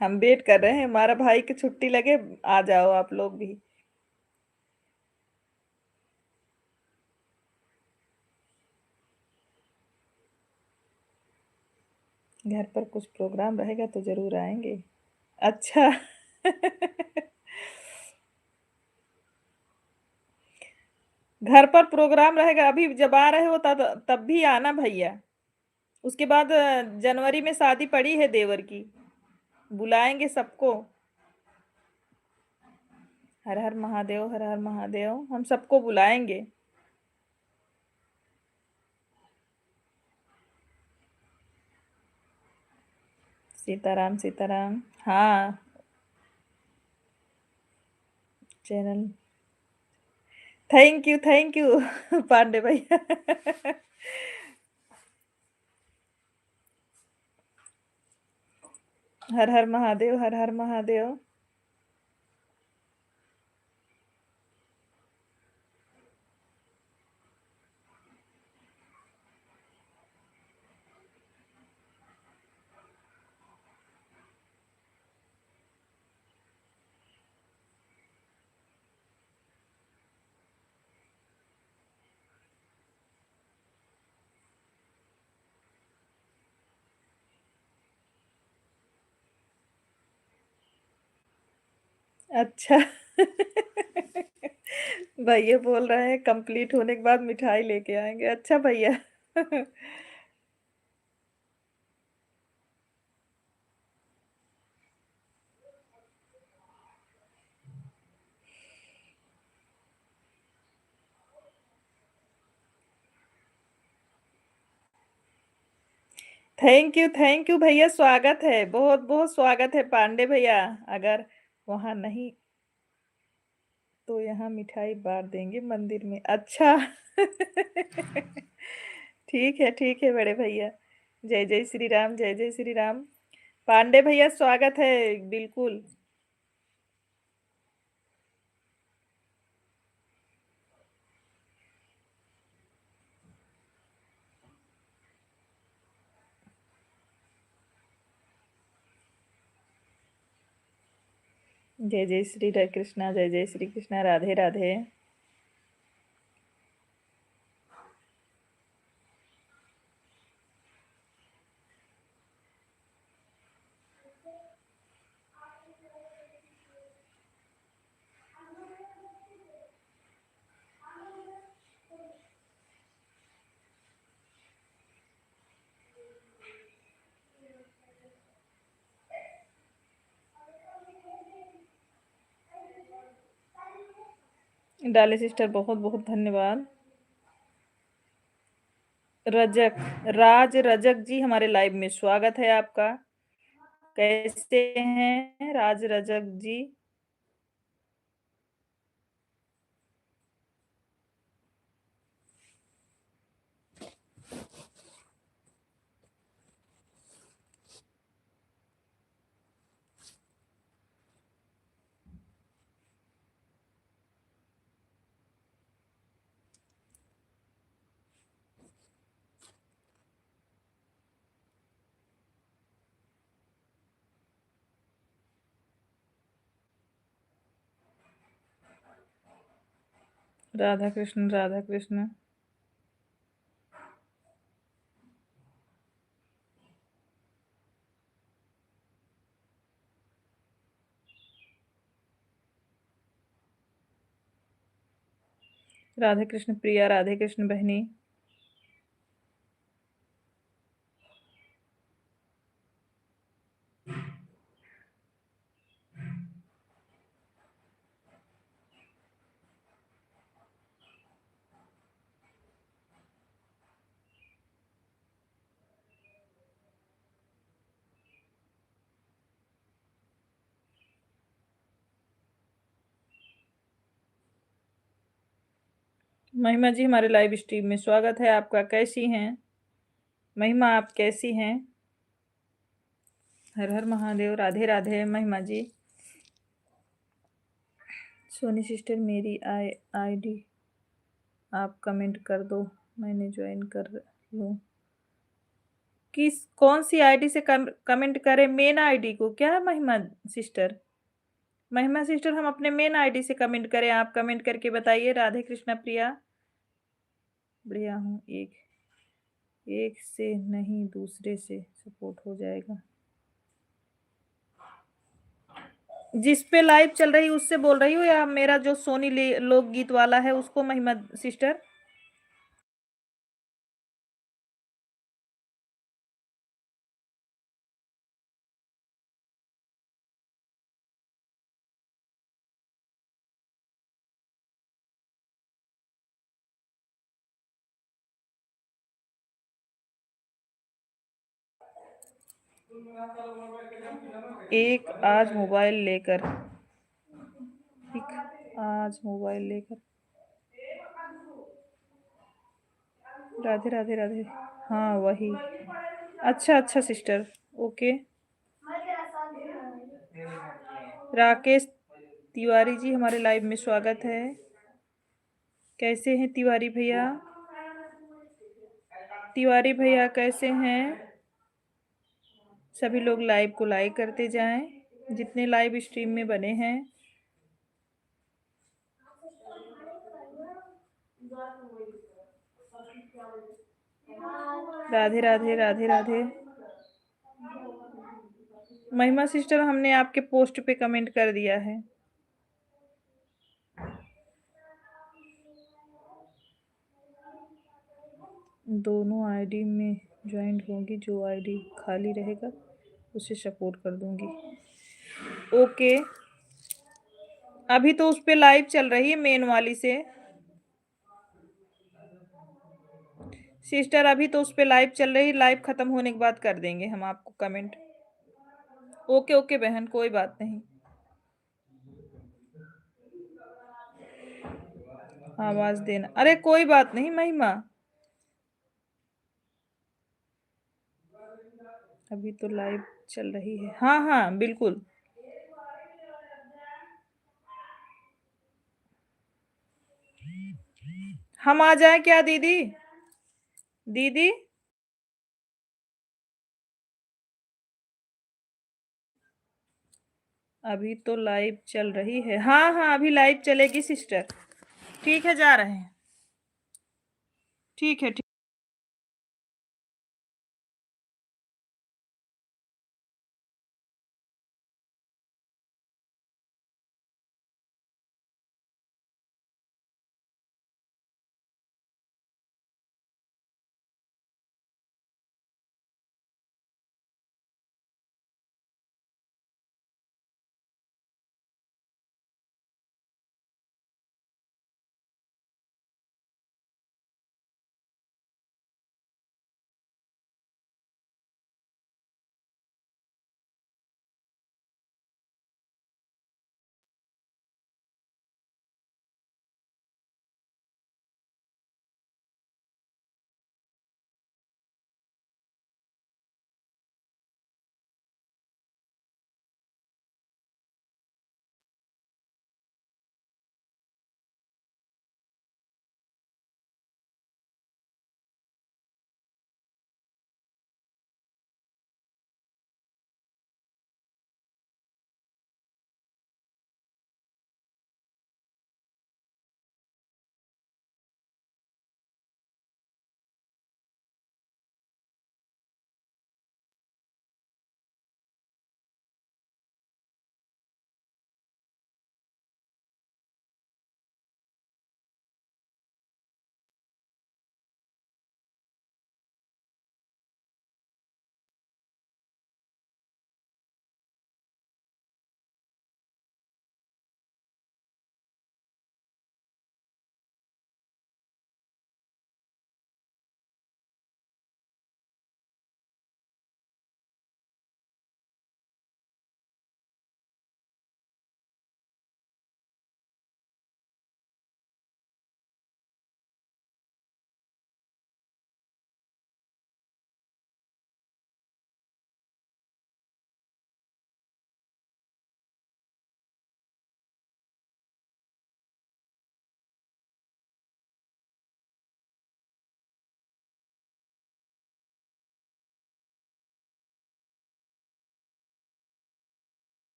हम वेट कर रहे हैं, हमारा भाई की छुट्टी लगे, आ जाओ आप लोग भी। घर पर कुछ प्रोग्राम रहेगा तो जरूर आएंगे। अच्छा। घर पर प्रोग्राम रहेगा, अभी जब आ रहे हो तब तब भी आना भैया। उसके बाद जनवरी में शादी पड़ी है देवर की, बुलाएंगे सबको। हर हर महादेव, हर हर महादेव, हम सबको बुलाएंगे। सीताराम सीताराम। हाँ, चैनल। थैंक यू पांडे भैया। हर हर महादेव, हर हर महादेव। अच्छा। भैया बोल रहे हैं कंप्लीट होने के बाद मिठाई लेके आएंगे। अच्छा भैया। थैंक यू भैया, स्वागत है, बहुत बहुत स्वागत है पांडे भैया। अगर वहां नहीं तो यहाँ मिठाई बांट देंगे मंदिर में। अच्छा। ठीक है बड़े भैया। जय जय श्री राम, जय जय श्री राम। पांडे भैया स्वागत है, बिल्कुल। जय जय श्री कृष्णा, जय जय श्री कृष्णा, राधे राधे। डाले सिस्टर बहुत बहुत धन्यवाद। रजक, राज रजक जी हमारे लाइव में स्वागत है आपका। कैसे हैं राज रजक जी? राधा कृष्ण राधा कृष्ण। राधे कृष्ण प्रिया, राधे कृष्ण बहनी। महिमा जी हमारे लाइव स्ट्रीम में स्वागत है आपका। कैसी हैं महिमा, आप कैसी हैं? हर हर महादेव, राधे राधे महिमा जी। सोनी सिस्टर मेरी आईडी आप कमेंट कर दो, मैंने ज्वाइन कर लूँ। किस कौन सी आईडी से कमेंट करें? मेन आईडी को क्या महिमा सिस्टर? महिमा सिस्टर हम अपने मेन आईडी से कमेंट करें? आप कमेंट करके बताइए। राधे कृष्णा प्रिया, बढ़िया हूँ। एक एक से नहीं दूसरे से सपोर्ट हो जाएगा। जिस पे लाइव चल रही उससे बोल रही हो या मेरा जो सोनी लोकगीत वाला है उसको महिमा सिस्टर? एक आज मोबाइल लेकर, एक आज मोबाइल लेकर। राधे राधे राधे। हाँ वही। अच्छा अच्छा सिस्टर, ओके। राकेश तिवारी जी हमारे लाइव में स्वागत है। कैसे हैं तिवारी भैया? तिवारी भैया कैसे हैं? सभी लोग लाइव को लाइक करते जाएं जितने लाइव स्ट्रीम में बने हैं। राधे राधे राधे राधे। महिमा सिस्टर हमने आपके पोस्ट पे कमेंट कर दिया है। दोनों आईडी में ज्वाइन होंगी, जो आईडी खाली रहेगा उसे सपोर्ट कर दूंगी। ओके। अभी तो उस पे लाइव चल रही है मेन वाली से सिस्टर, अभी तो उस पे लाइव चल रही, लाइव खत्म होने के बाद कर देंगे हम आपको कमेंट। ओके ओके बहन, कोई बात नहीं। आवाज देना, अरे कोई बात नहीं महिमा, अभी तो लाइव चल रही है। हाँ हाँ बिल्कुल। हम आ जाए क्या दीदी? दीदी अभी तो लाइव चल रही है। हाँ हाँ अभी लाइव चलेगी सिस्टर। ठीक है, जा रहे हैं। ठीक है, ठीक।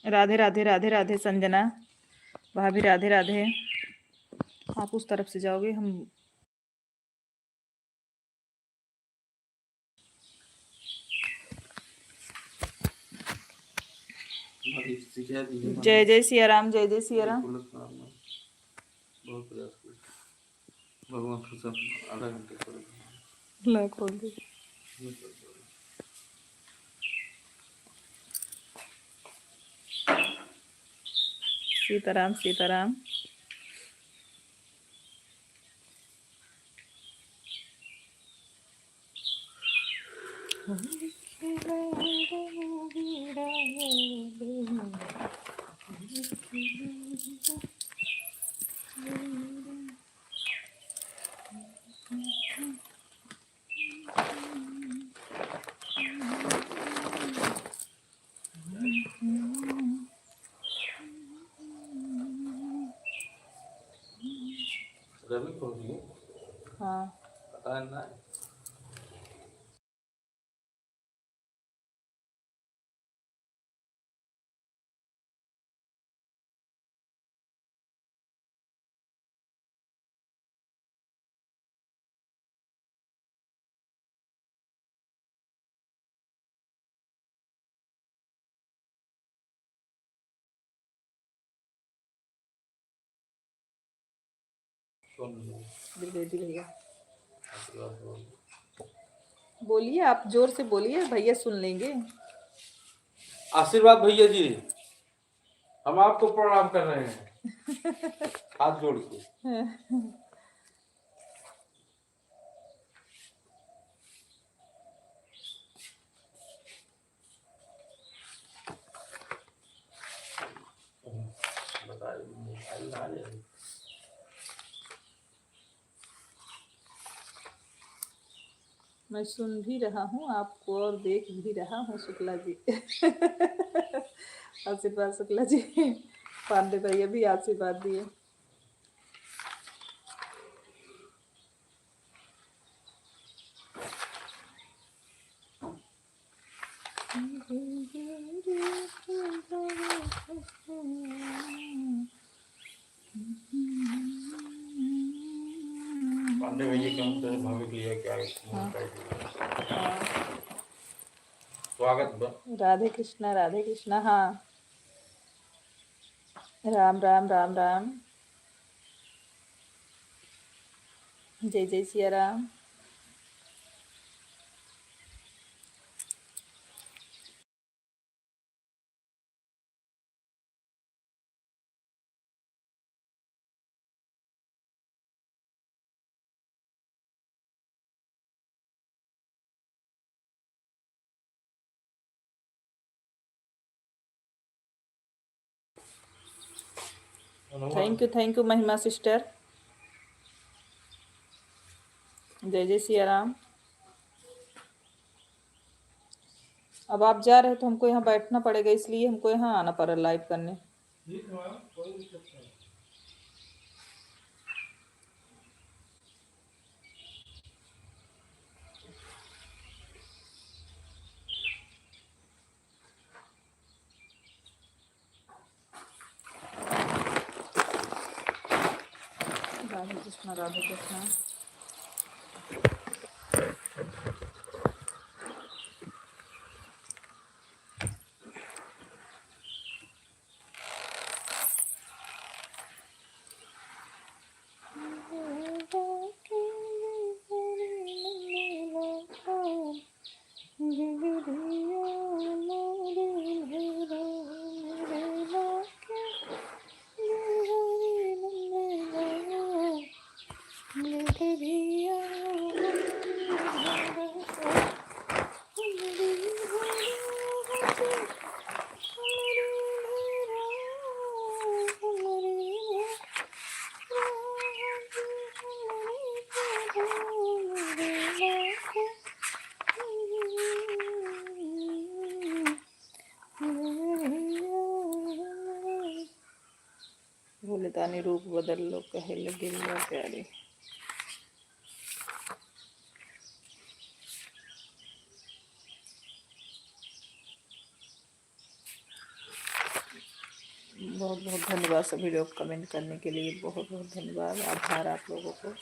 राधे राधे राधे राधे संजना भाभी, राधे राधे। आप उस तरफ से जाओगे, हम जय जय सिया राम, जय जय सिया राम। ला खोल दे। सीताराम सीताराम। हाँ दे दी भैया। बोलिए, आप जोर से बोलिए, भैया सुन लेंगे। आशीर्वाद भैया जी, हम आपको प्रणाम कर रहे हैं हाथ जोड़ के। मैं सुन भी रहा हूँ आपको और देख भी रहा हूँ शुक्ला जी। आशीर्वाद शुक्ला जी, पांडे भैया भी आशीर्वाद दिए। पांडे भैया के हम तो भाभी के लिए क्या स्वागत बा। राधे कृष्णा। हाँ, राम राम राम राम। जय जय सिया राम। थैंक यू महिमा सिस्टर। जय जय सिया राम। अब आप जा रहे हो तो हमको यहाँ बैठना पड़ेगा, इसलिए हमको यहाँ आना पड़ा लाइव करने। राधे कृष्णा राधे कृष्णा। भोले तानी रूप बदल लो, कहे लगे प्यारे। बहुत बहुत धन्यवाद सभी लोग कमेंट करने के लिए, बहुत बहुत धन्यवाद, आभार आप लोगों को।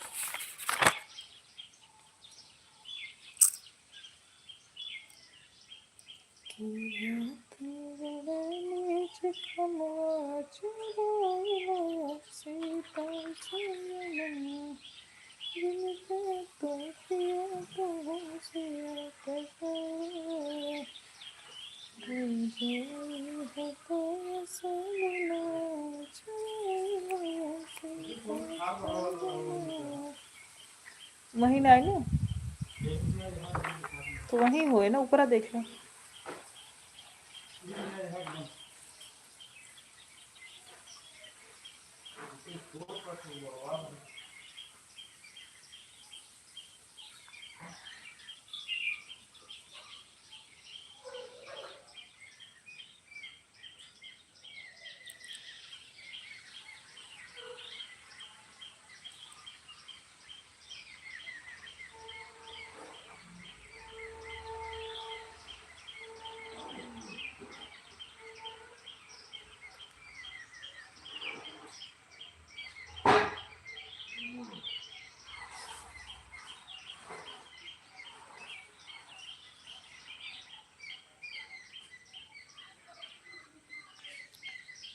वहीं ना आए तो वहीं होए ना, ऊपर देख लो।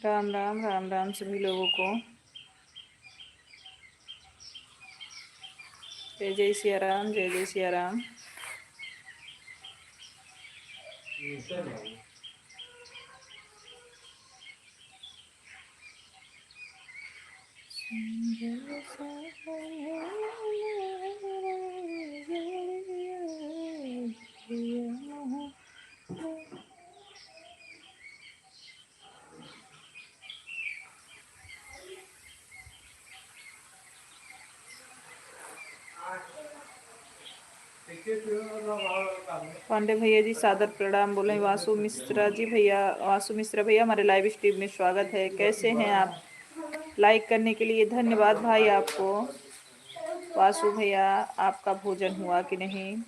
राम राम राम राम सभी लोगों को। जय जय सिया राम, जय जय सिया राम। पांडे भैया जी सादर प्रणाम, बोले वासु मिश्रा जी भैया, वासु मिश्रा भैया हमारे लाइव स्ट्रीम में स्वागत है, कैसे हैं आप? लाइक करने के लिए धन्यवाद भाई आपको। वासु भैया आपका भोजन हुआ कि नहीं?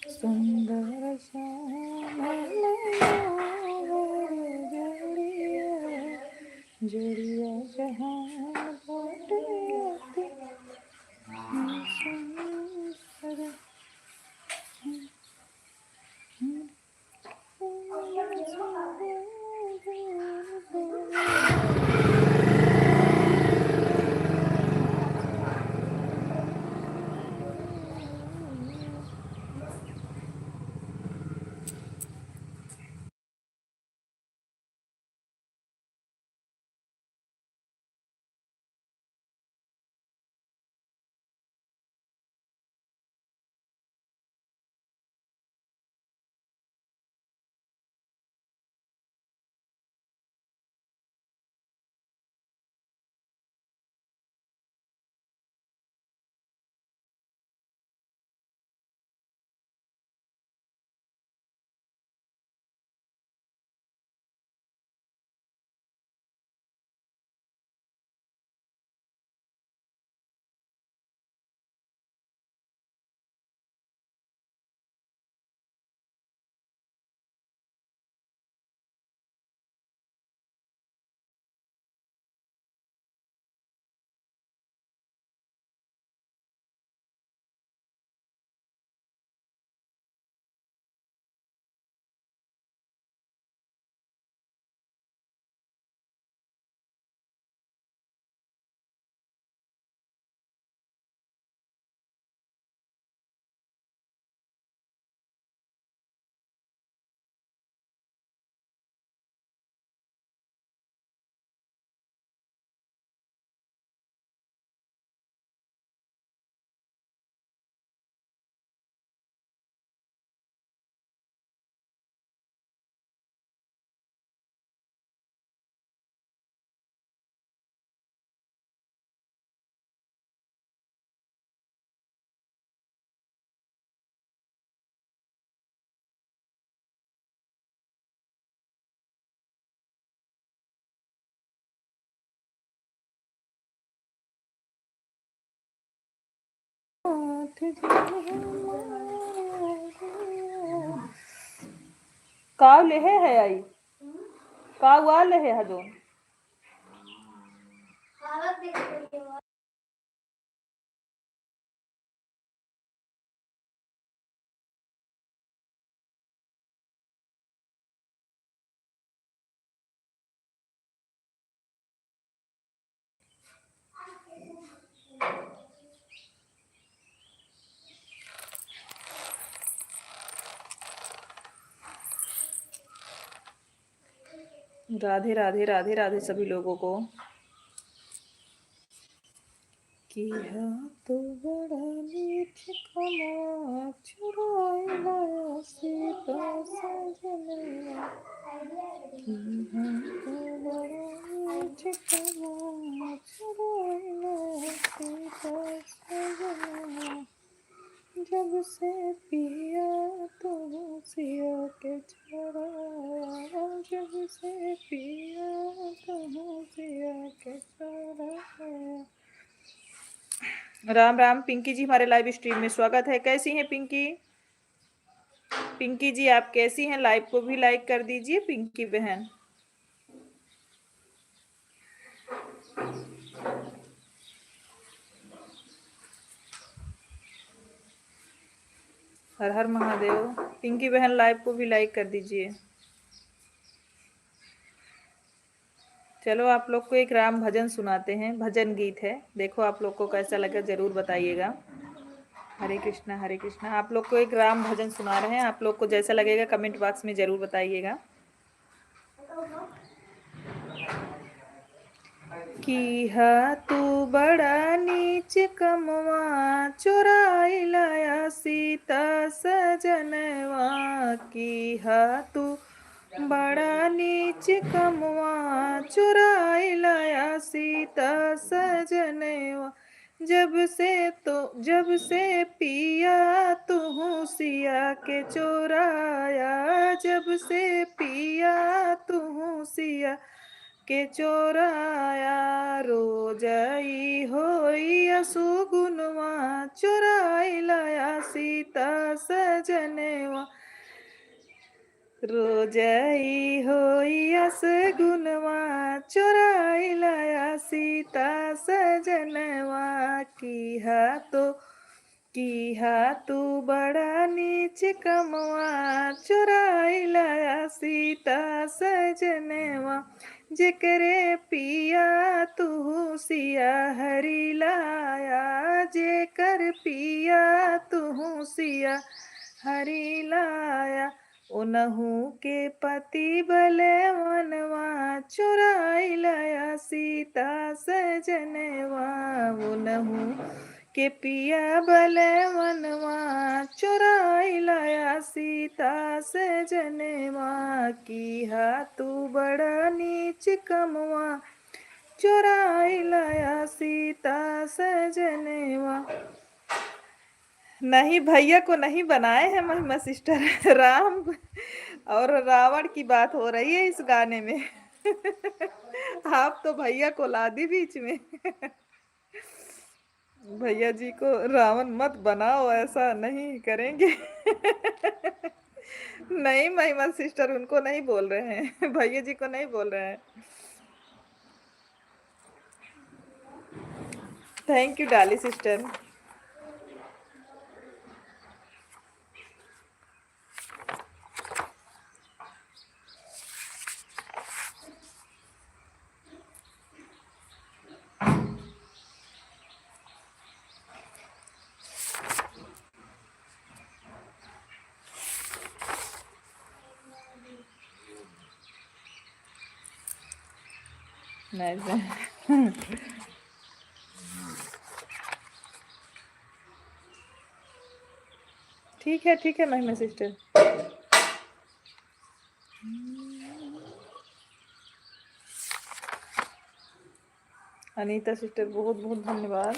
सुंदर जुड़िया जहान काव लेहे है आई काव आ लेहे हजोन राधे राधे राधे राधे सभी लोगों को। किया तो बड़ा मीठ कमा चुराए लाया सीता सजनवा किया तो बड़ा मीठ कमा चुराए लाया सीता सजनवा जब से पिया तो सिया के चराया जब से पिया तो सिया के चराया। राम राम पिंकी जी हमारे लाइव स्ट्रीम में स्वागत है। कैसी हैं पिंकी? पिंकी जी आप कैसी हैं? लाइव को भी लाइक कर दीजिए पिंकी बहन। हर हर महादेव। पिंकी बहन लाइव को भी लाइक कर दीजिए। चलो आप लोग को एक राम भजन सुनाते हैं, भजन गीत है, देखो आप लोग को कैसा लगा जरूर बताइएगा। हरे कृष्णा आप लोग को एक राम भजन सुना रहे हैं, आप लोग को जैसा लगेगा कमेंट बॉक्स में जरूर बताइएगा। किहा तू बड़ा नीच कमवा चुराई लाया सीता सजनवा किहा तू बड़ा नीच कमवा चुराई लाया सीता सजनवा जब से पिया तू सिया के चोराया जब से पिया तू सिया के चोराया रोजई होई असुगुनवा चोराई लाया सीता सजनवा रोजई होई असगुनवा चोराई लाया सीता सजनवा किहा तू बड़ा नीच कमवा चोराई लाया सीता सजनवा जेकरे पिया तू सिया हरि लाया जेकर पिया तू सिया हरि लाया उनहु के पति बलवनवा चुराई लाया सीता सजनवा उनहु के पिया बलवनवा चुराई लाया सीता सजनवा किहा तू बड़ा नीच कमवा चुराई लाया सीता सजनवा। नहीं भैया को नहीं बनाए हैं महिमा सिस्टर, राम और रावण की बात हो रही है इस गाने में। आप तो भैया को ला दी बीच में। भैया जी को रावण मत बनाओ, ऐसा नहीं करेंगे। नहीं महिमा सिस्टर उनको नहीं बोल रहे हैं, भैया जी को नहीं बोल रहे हैं। Thank you Dali sister. ठीक है महिमा सिस्टर। अनीता सिस्टर बहुत बहुत धन्यवाद।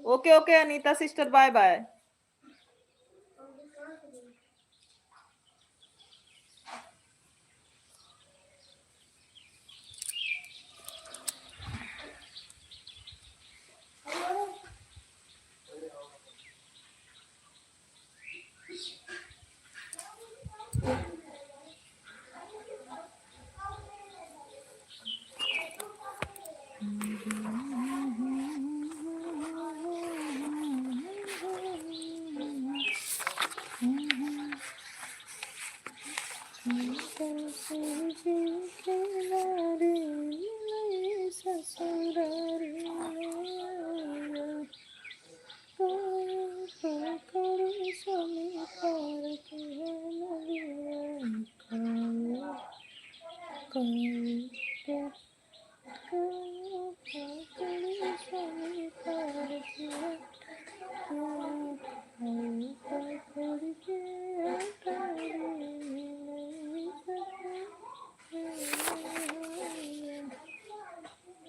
Okay okay Anita sister, bye bye.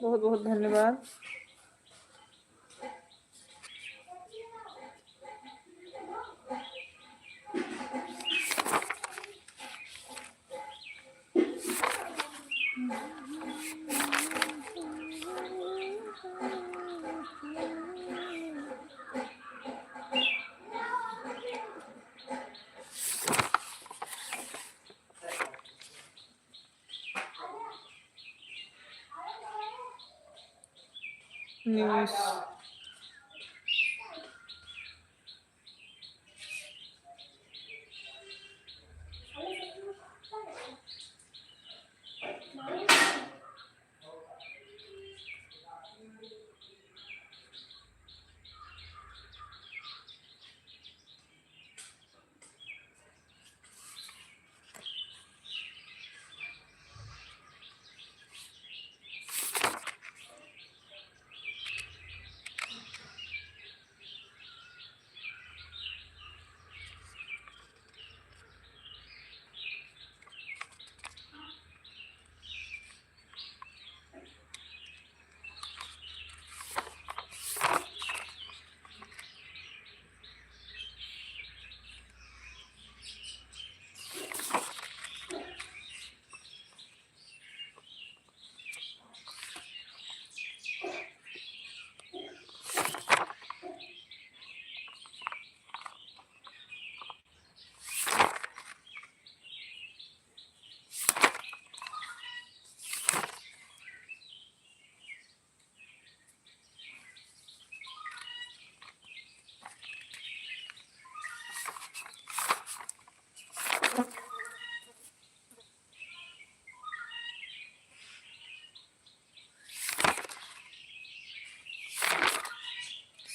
बहुत बहुत धन्यवाद। न्यूज़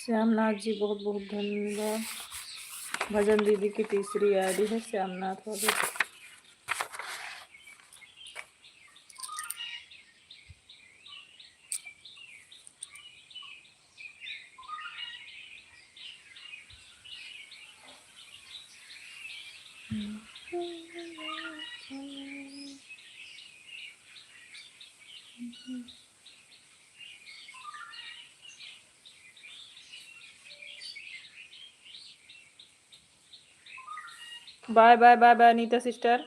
श्यामनाथ जी बहुत बहुत धन्यवाद। भजन दीदी की तीसरी आईडी है श्यामनाथ वाली। Bye bye bye bye Anita sister.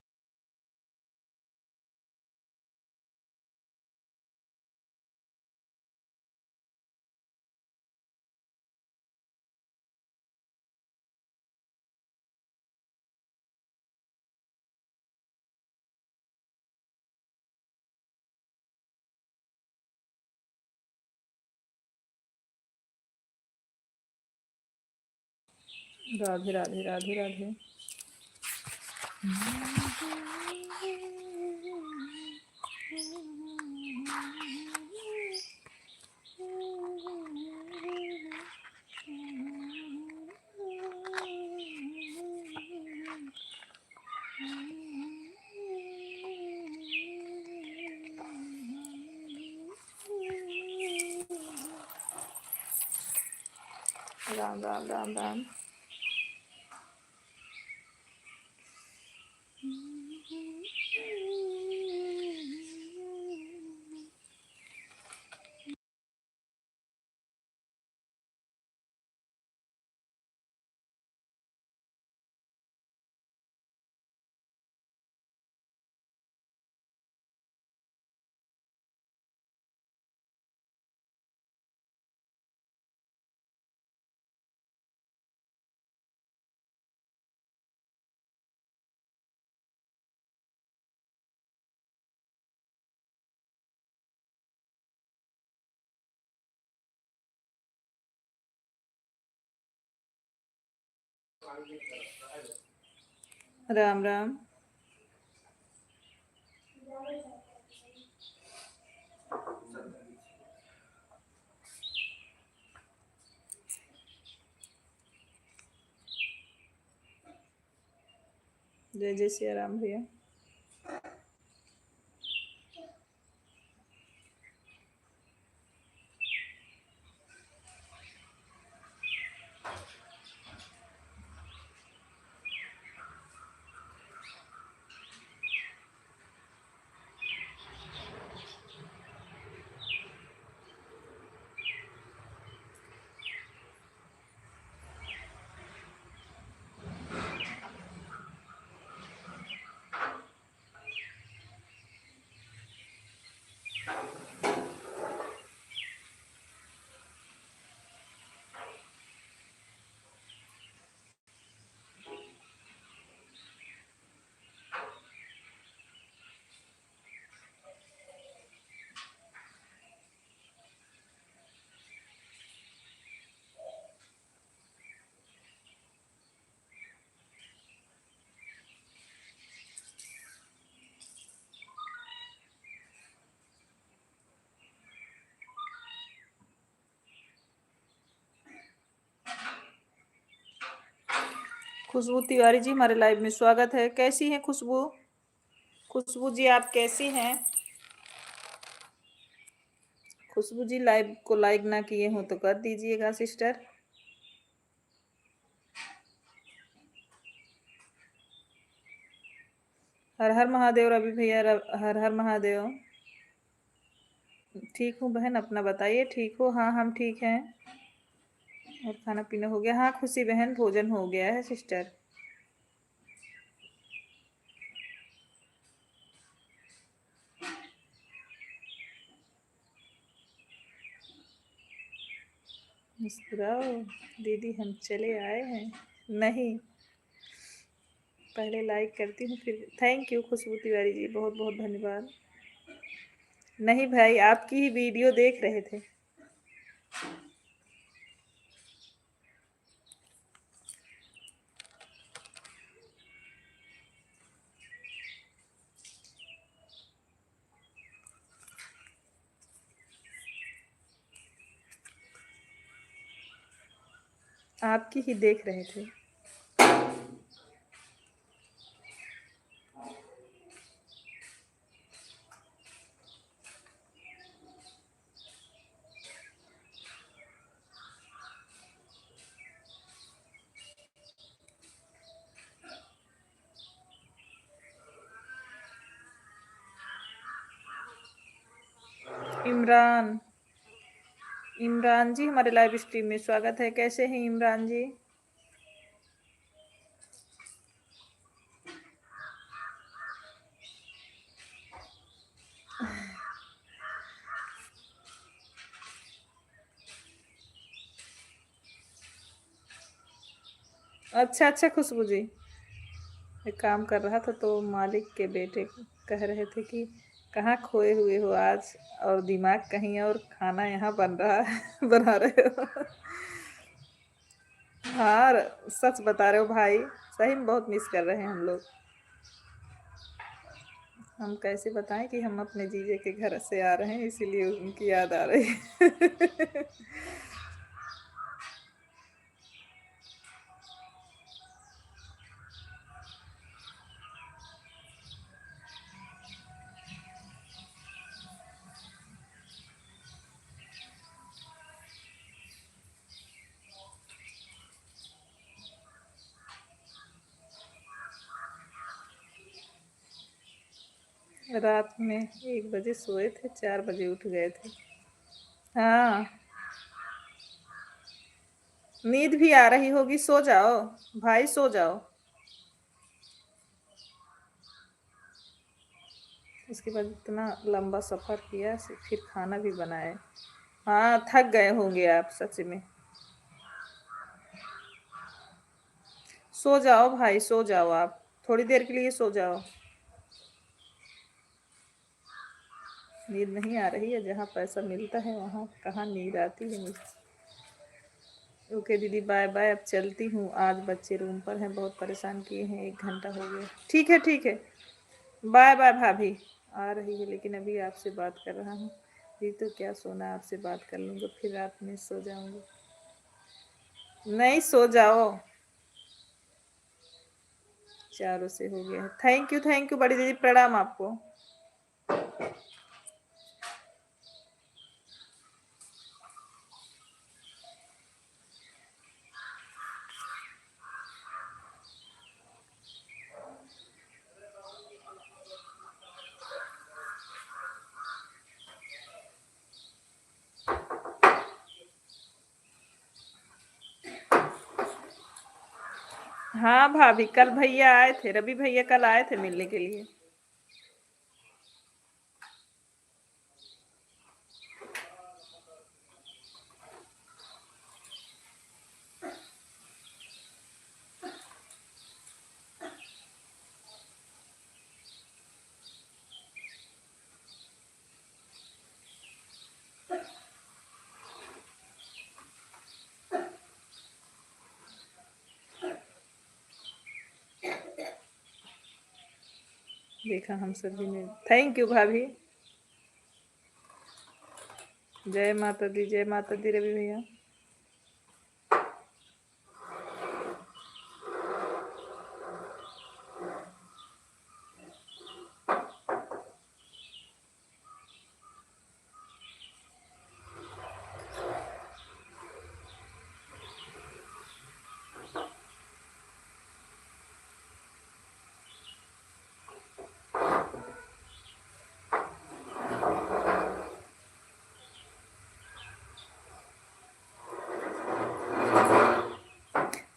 Radhe Radhe Radhe Radhe. Ram Ram Ram Ram. Ram Ram. जय जय सिया राम भैया। खुशबू तिवारी जी हमारे लाइव में स्वागत है। कैसी हैं खुशबू? खुशबू जी आप कैसी हैं? खुशबू जी लाइव को लाइक ना किए हो तो कर दीजिएगा सिस्टर। हर हर महादेव रवि भैया, हर हर महादेव। ठीक हूँ बहन, अपना बताइए। ठीक हो? हाँ हम ठीक हैं। और खाना पीना हो गया? हाँ खुशी बहन भोजन हो गया है सिस्टर। मुस्कुराओ दीदी, हम चले आए हैं। नहीं, पहले लाइक करती हूँ फिर। थैंक यू खुशबू तिवारी जी, बहुत बहुत धन्यवाद। नहीं भाई, आपकी ही वीडियो देख रहे थे। आपकी ही देख रहे थे। इमरान, इमरान जी हमारे लाइव स्ट्रीम में स्वागत है। कैसे हैं इमरान जी? अच्छा अच्छा खुशबू जी, एक काम कर रहा था तो मालिक के बेटे कह रहे थे कि कहाँ खोए हुए हो आज, और दिमाग कहीं और, खाना यहाँ बन रहा है बना रहे हो। हाँ सच बता रहे हो भाई, सही में बहुत मिस कर रहे हैं हम लोग। हम कैसे बताएं कि हम अपने जीजे के घर से आ रहे हैं, इसीलिए उनकी याद आ रही है। रात में 1 बजे सोए थे, 4 बजे उठ गए थे। हाँ, नींद भी आ रही होगी, सो जाओ भाई, सो जाओ। उसके बाद इतना लंबा सफ़र किया, फिर खाना भी बनाए। हाँ, थक गए होंगे आप सच में। सो जाओ भाई, सो जाओ आप, थोड़ी देर के लिए सो जाओ। नींद नहीं आ रही है? जहाँ पैसा मिलता है वहाँ कहाँ नींद आती है मुझे। ओके दीदी, बाय बाय, अब चलती हूँ। आज बच्चे रूम पर हैं, बहुत परेशान किए हैं, 1 घंटा हो गया। ठीक है ठीक है, बाय बाय भाभी। आ रही है लेकिन अभी आपसे बात कर रहा हूँ। ये तो क्या सोना, आपसे बात कर लूँगा फिर रात में सो जाऊँगी। नहीं, सो जाओ। 4 से हो गया है। थैंक यू बड़ी दीदी, प्रणाम आपको। हाँ भाभी, कल भैया आए थे, रवि भैया कल आए थे मिलने के लिए। देखा हम सभी ने। थैंक यू भाभी। जय माता दी, जय माता दी रवि भैया।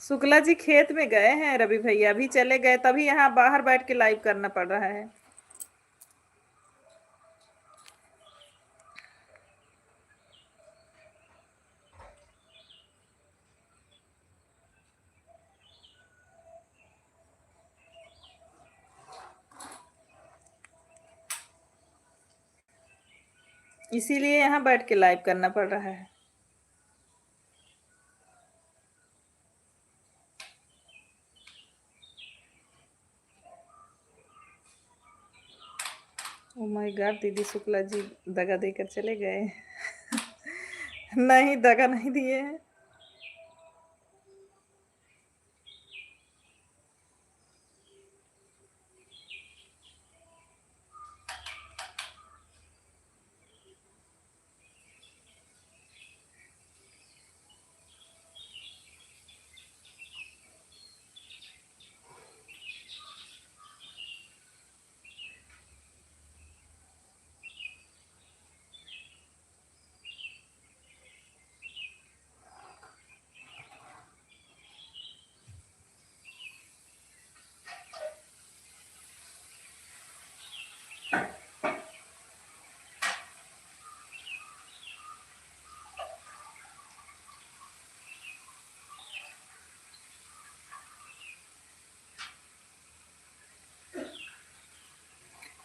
शुक्ला जी खेत में गए हैं, रवि भैया अभी चले गए, तभी यहाँ बाहर बैठ के लाइव करना पड़ रहा है। इसीलिए यहाँ बैठ के लाइव करना पड़ रहा है। ओ माय गॉड, दीदी शुक्ला जी दगा देकर चले गए। नहीं, दगा नहीं दिए हैं।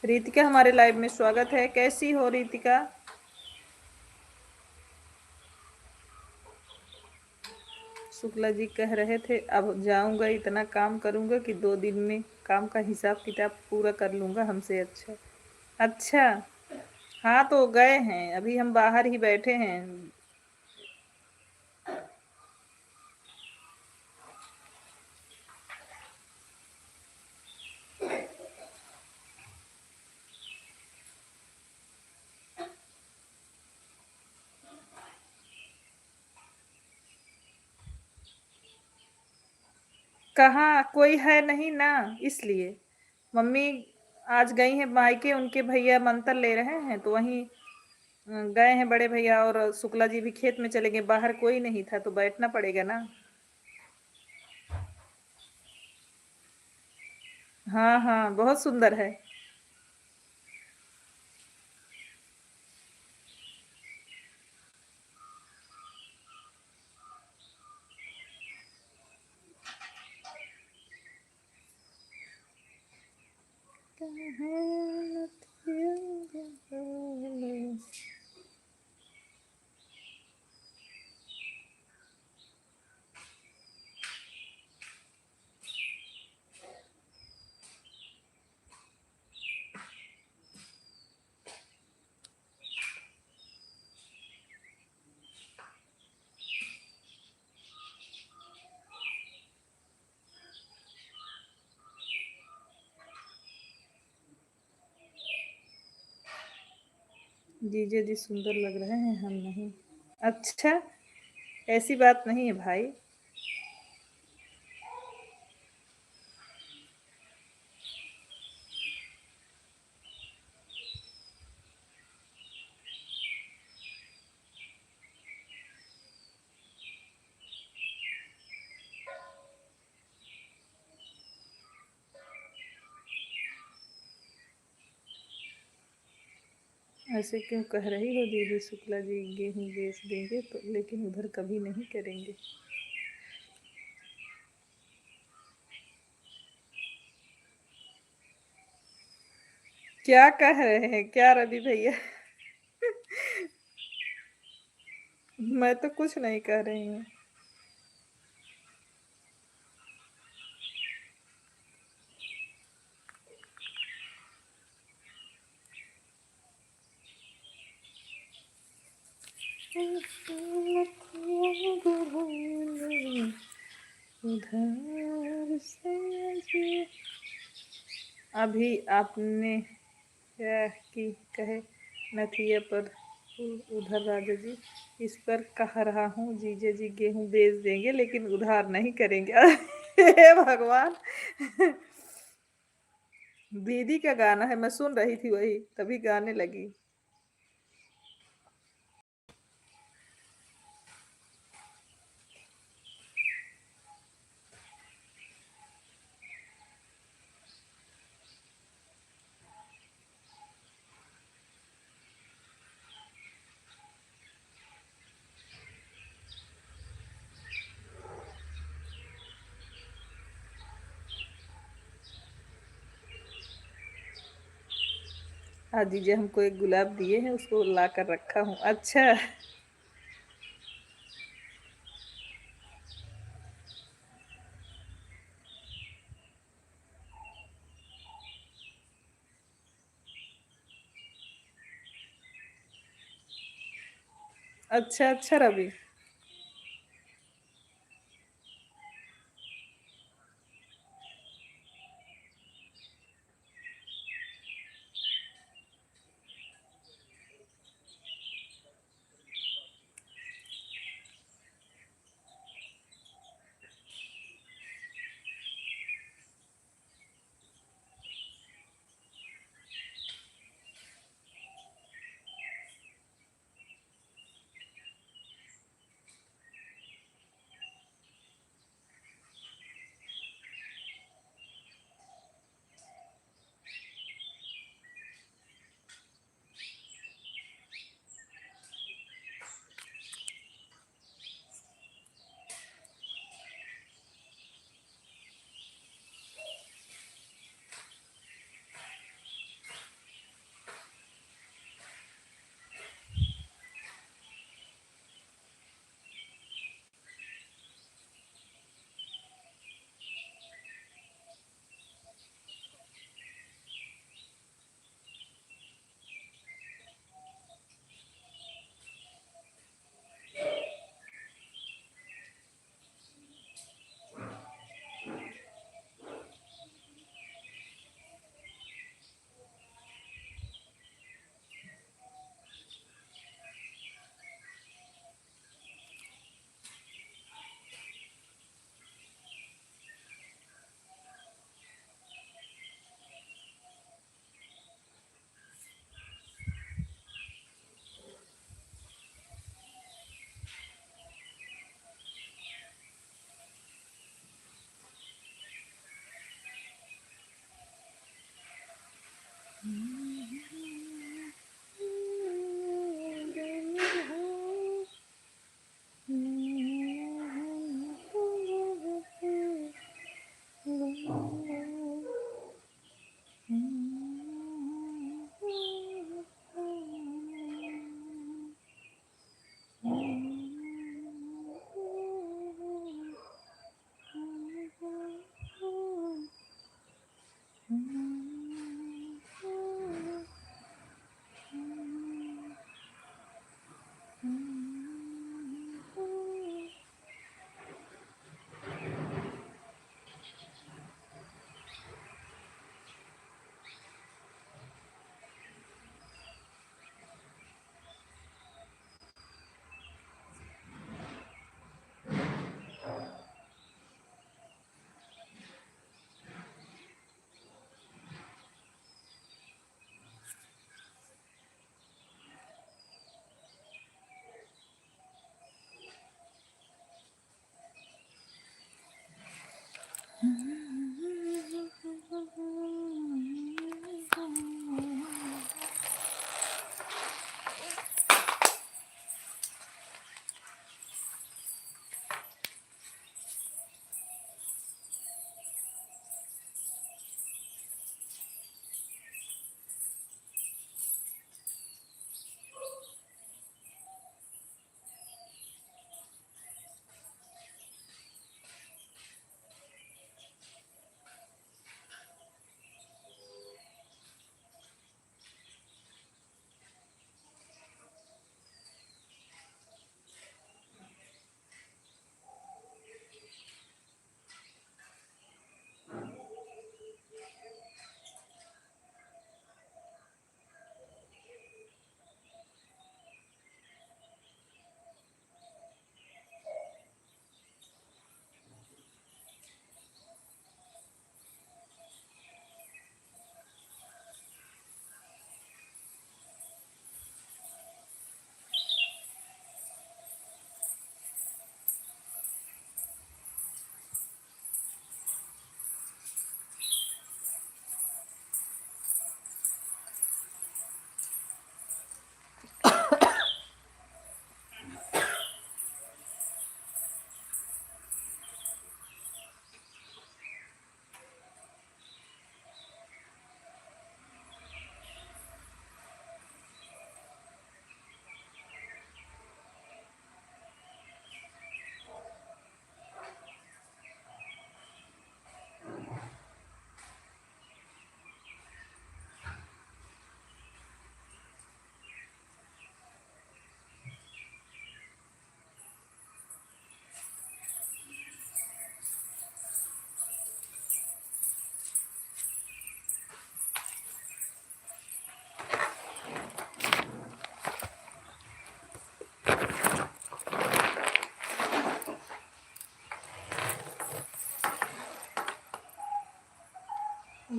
रितिका हमारे लाइव में स्वागत है। कैसी हो रितिका? शुक्ला जी कह रहे थे अब जाऊंगा, इतना काम करूंगा कि 2 दिन में काम का हिसाब किताब पूरा कर लूंगा हमसे। अच्छा अच्छा, हाँ तो गए हैं, अभी हम बाहर ही बैठे हैं। कहाँ कोई है नहीं ना, इसलिए। मम्मी आज गई हैं मायके, उनके भैया मंतर ले रहे हैं तो वहीं गए हैं बड़े भैया, और शुक्ला जी भी खेत में चले गए, बाहर कोई नहीं था तो बैठना पड़ेगा ना। हाँ हाँ, बहुत सुंदर है। जीजे जी सुंदर लग रहे हैं, हम नहीं। अच्छा, ऐसी बात नहीं है भाई। ऐसे क्यों कह रही हो दीदी? शुक्ला जी गेहूं बेच देंगे तो, लेकिन उधर कभी नहीं करेंगे। क्या कह रहे हैं क्या रवि भैया? मैं तो कुछ नहीं कह रही हूँ। उधर से जी। अभी आपने क्या की कहे नथिया पर उधर राजा जी, इस पर कह रहा हूँ जीजे जी गेहूं बेच देंगे लेकिन उधार नहीं करेंगे। हे भगवान! दीदी का गाना है, मैं सुन रही थी वही, तभी गाने लगी। आज जीजे हमको एक गुलाब दिए हैं, उसको ला कर रखा हूँ। अच्छा। अच्छा अच्छा Ravi.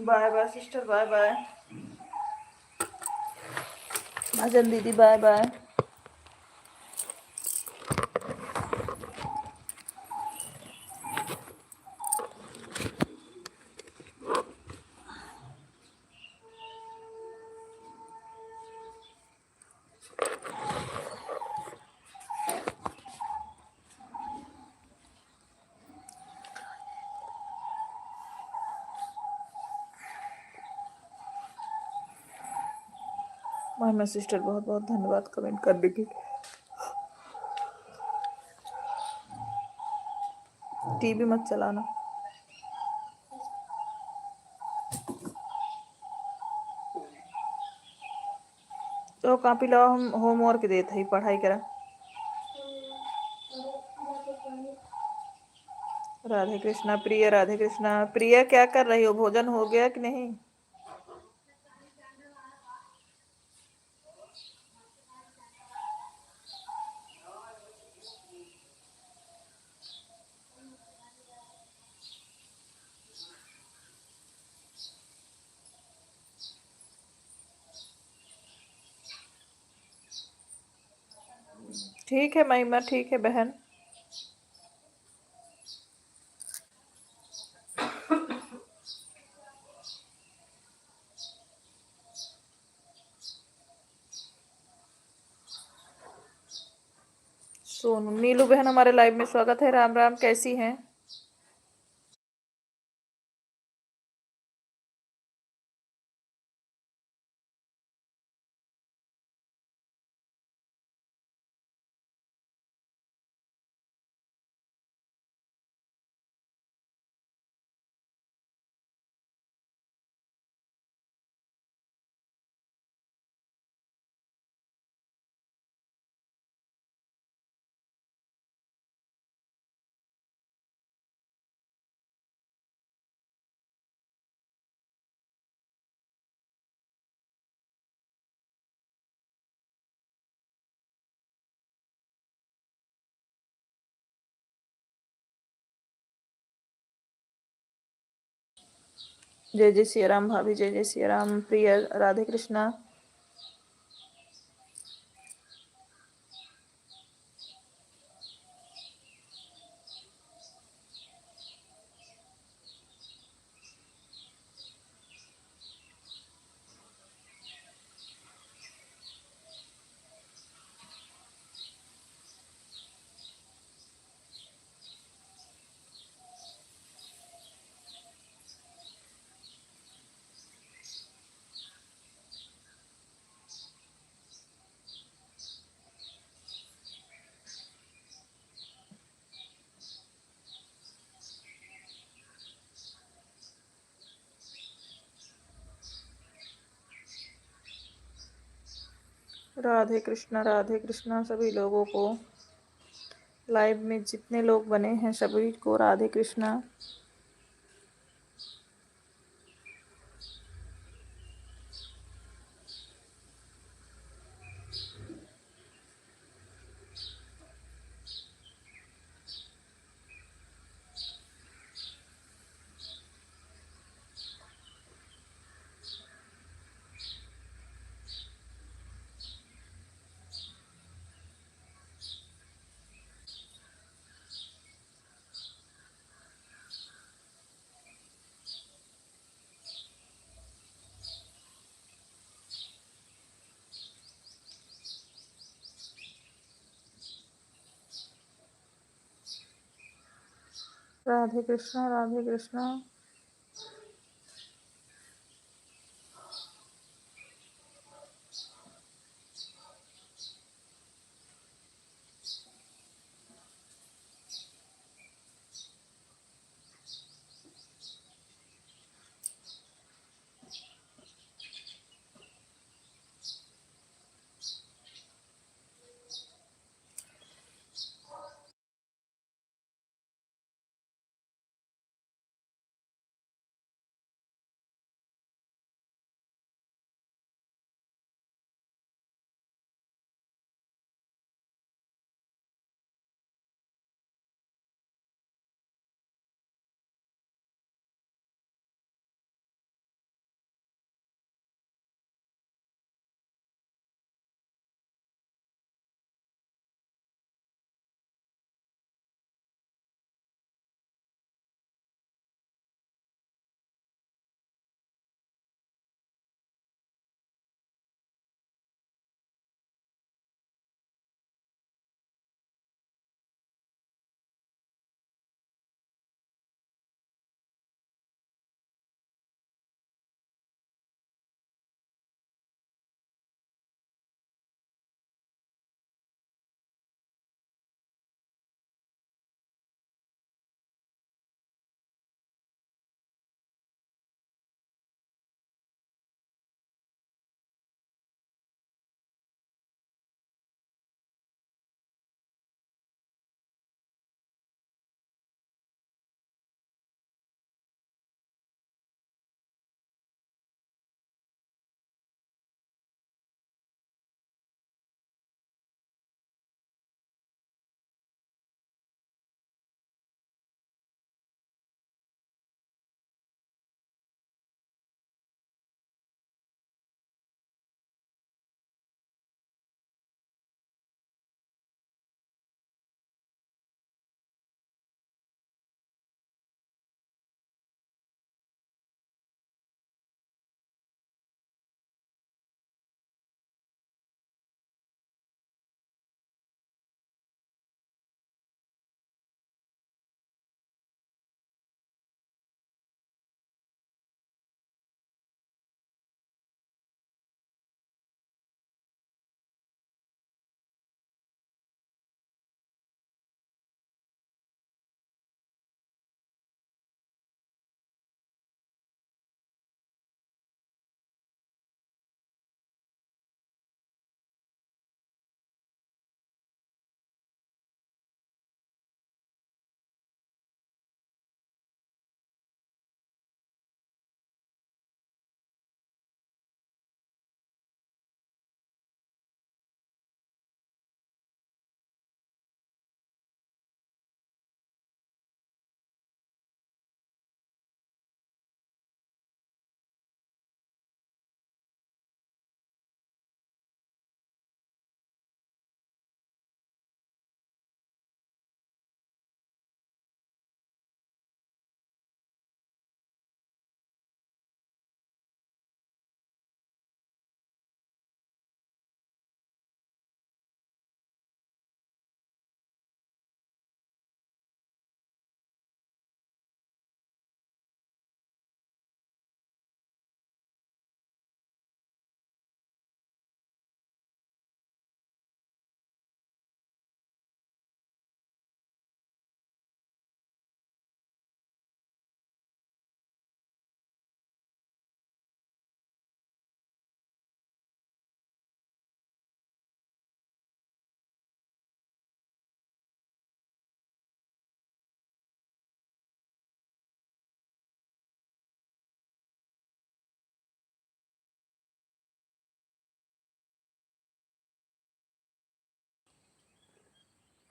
Bye bye sister, bye bye भजन दीदी, बाय बाय। महिमा सिस्टर बहुत बहुत धन्यवाद कमेंट करने के। टीवी मत चलाना। तो कॉपी लाओ, हम होमवर्क देते ही पढ़ाई करा। राधे कृष्णा प्रिया, राधे कृष्णा प्रिया, क्या कर रही हो? भोजन हो गया कि नहीं? ठीक है महिमा, ठीक है बहन। सोनू, नीलू बहन हमारे लाइव में स्वागत है। राम राम, कैसी हैं? जय जय सिया राम भाभी, जय जय सिया राम प्रिया, राधे कृष्णा। राधे कृष्णा सभी लोगों को, लाइव में जितने लोग बने हैं सभी को राधे कृष्णा। राधे कृष्णा, राधे कृष्णा।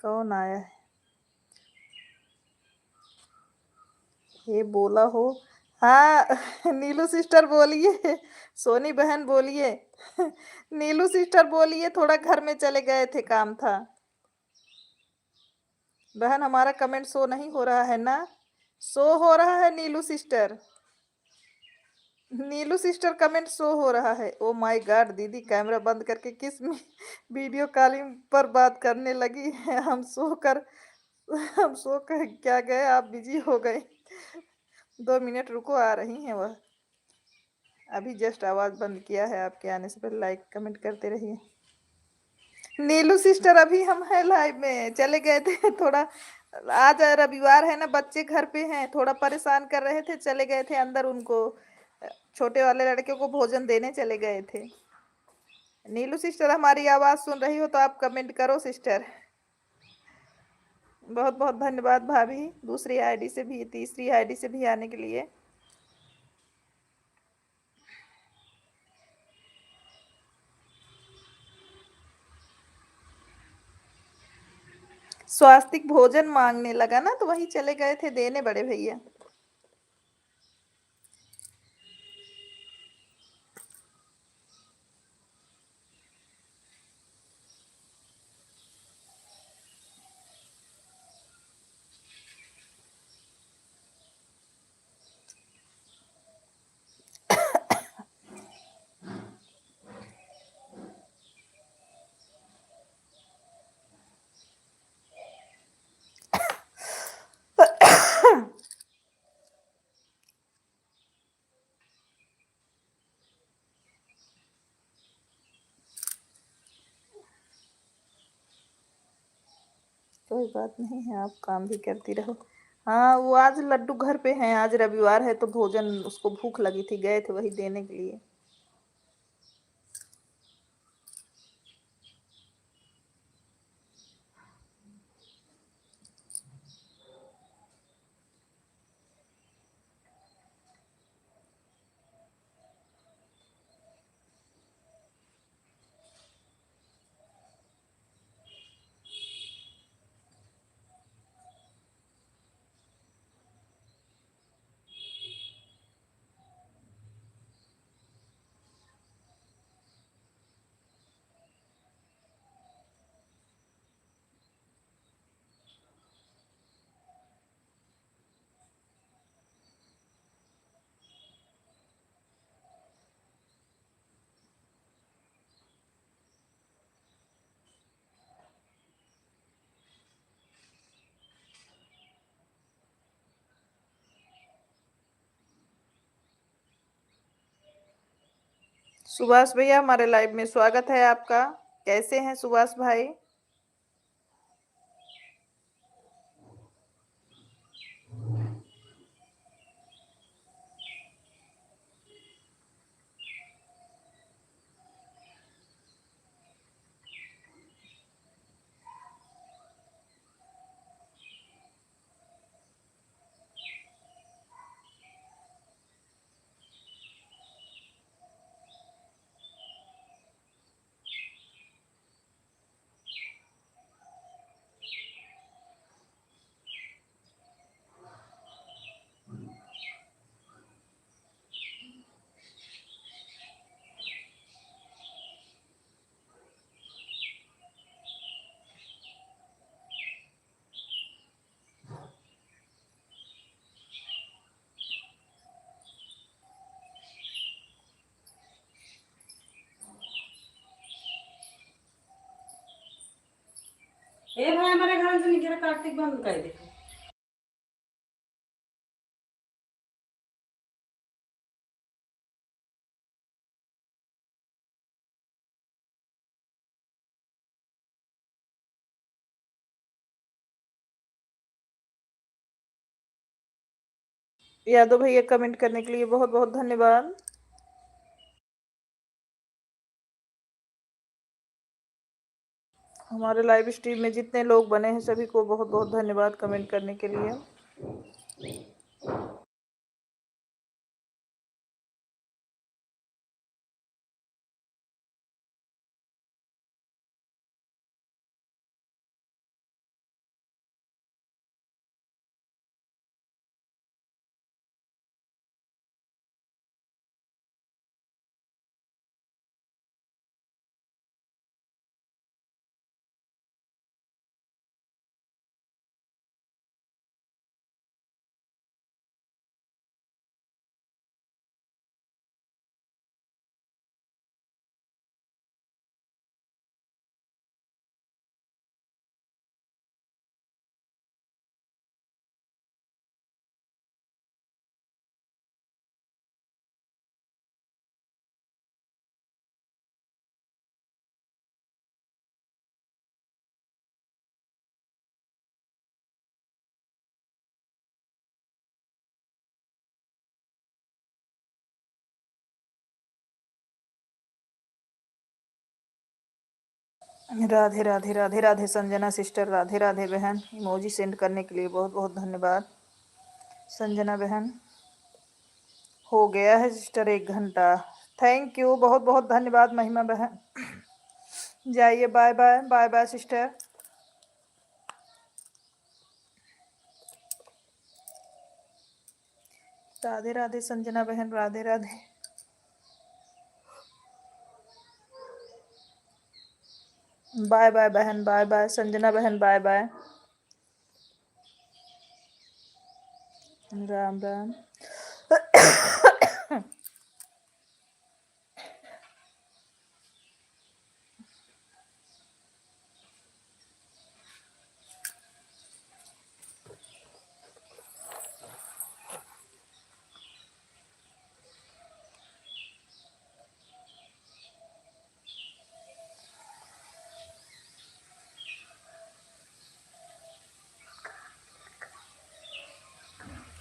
कौन आया है? ये बोला हो। हाँ नीलू सिस्टर बोलिए। सोनी बहन बोलिए। नीलू सिस्टर बोलिए, थोड़ा घर में चले गए थे, काम था। बहन हमारा कमेंट शो नहीं हो रहा है ना? शो हो रहा है नीलू सिस्टर। नीलू सिस्टर कमेंट शो हो रहा है। ओ माय गॉड, दीदी कैमरा बंद करके किस वीडियो कॉलिंग पर बात करने लगी है? हम सो कर क्या गए, आप बिजी हो गए? 2 मिनट रुको, आ रही हैं वह। अभी जस्ट आवाज बंद किया है, आपके आने से पहले लाइक कमेंट करते रहिए। नीलू सिस्टर अभी हम है लाइव में, चले गए थे थोड़ा। आज रविवार है ना, बच्चे घर पे हैं, थोड़ा परेशान कर रहे थे, चले गए थे अंदर उनको छोटे वाले लड़के को भोजन देने चले गए थे। नीलू सिस्टर हमारी आवाज सुन रही हो तो आप कमेंट करो सिस्टर। बहुत बहुत धन्यवाद भाभी, दूसरी आईडी से भी, तीसरी आईडी से भी आने के लिए। स्वास्तिक भोजन मांगने लगा ना, तो वही चले गए थे देने बड़े भैया। कोई बात नहीं है, आप काम भी करती रहो। हाँ वो आज लड्डू घर पे हैं, आज रविवार है तो भोजन उसको भूख लगी थी, गए थे वही देने के लिए। सुभाष भैया हमारे लाइव में स्वागत है आपका। कैसे हैं सुभाष भाई? ए भाई हमारे घर से निकल कार्तिक बंद कर दे। यादव भैया कमेंट करने के लिए बहुत बहुत धन्यवाद। हमारे लाइव स्ट्रीम में जितने लोग बने हैं सभी को बहुत बहुत धन्यवाद कमेंट करने के लिए। राधे राधे राधे राधे संजना सिस्टर, राधे राधे बहन। इमोजी सेंड करने के लिए बहुत बहुत धन्यवाद संजना बहन। हो गया है सिस्टर 1 घंटा। थैंक यू, बहुत बहुत धन्यवाद महिमा बहन। जाइए, bye bye bye bye sister. Radhe Radhe Sanjana बहन, राधे राधे। बाय बाय बहन, बाय बाय संजना बहन, बाय बाय। राम राम।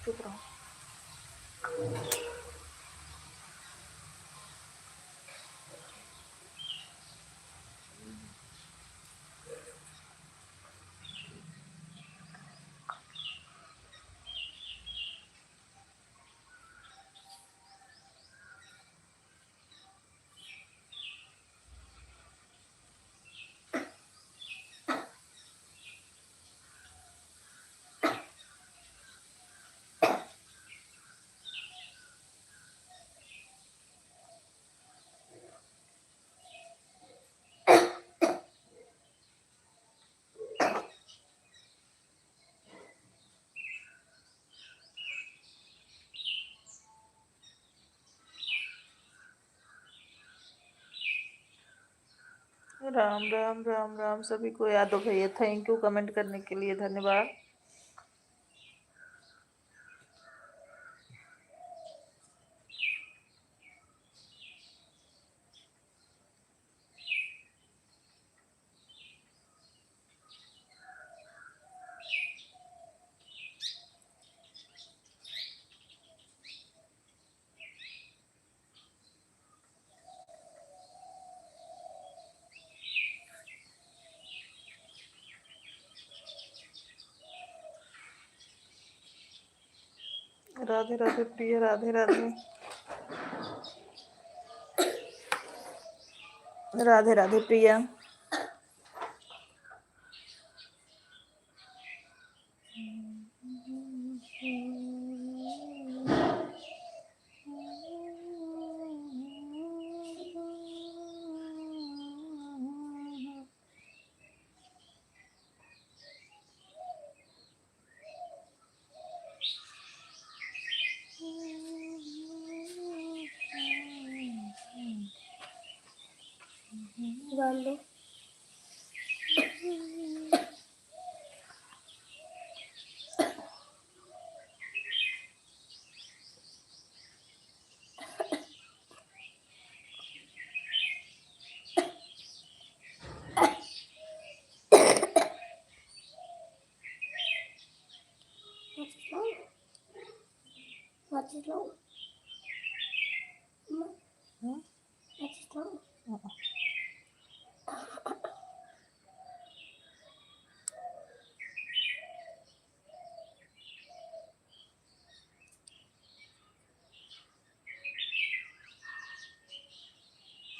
चुप रहो। राम राम राम राम सभी को। यादव भैया थैंक यू कमेंट करने के लिए, धन्यवाद। राधे राधे प्रिय, राधे राधे राधे राधे प्रिया।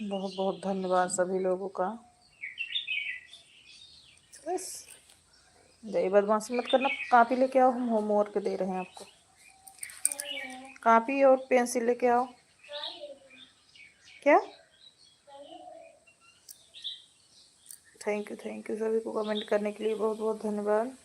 बहुत बहुत धन्यवाद सभी लोगों का। बस जय बदमाशी मत करना। कॉपी लेके आओ, हम होमवर्क दे रहे हैं आपको। कॉपी और पेंसिल लेके आओ। क्या? थैंक यू सभी को कमेंट करने के लिए, बहुत बहुत धन्यवाद।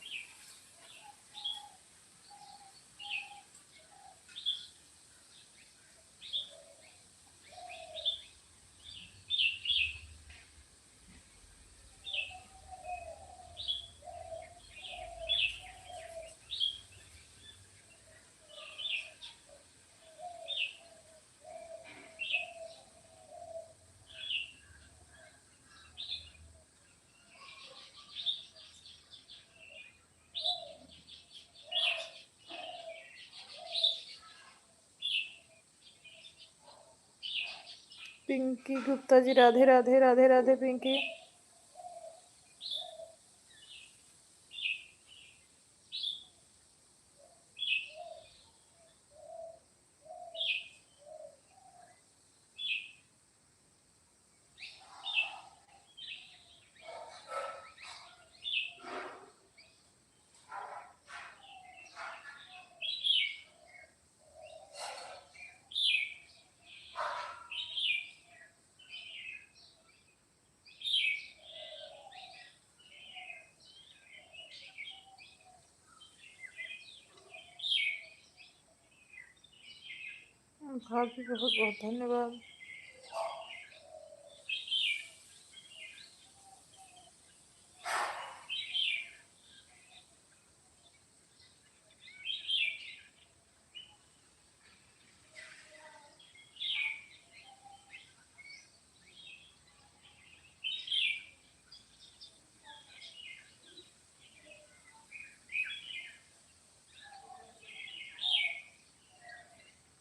पिंकी गुप्ता जी, राधे राधे राधे राधे पिंकी। भाभी बहुत बहुत धन्यवाद।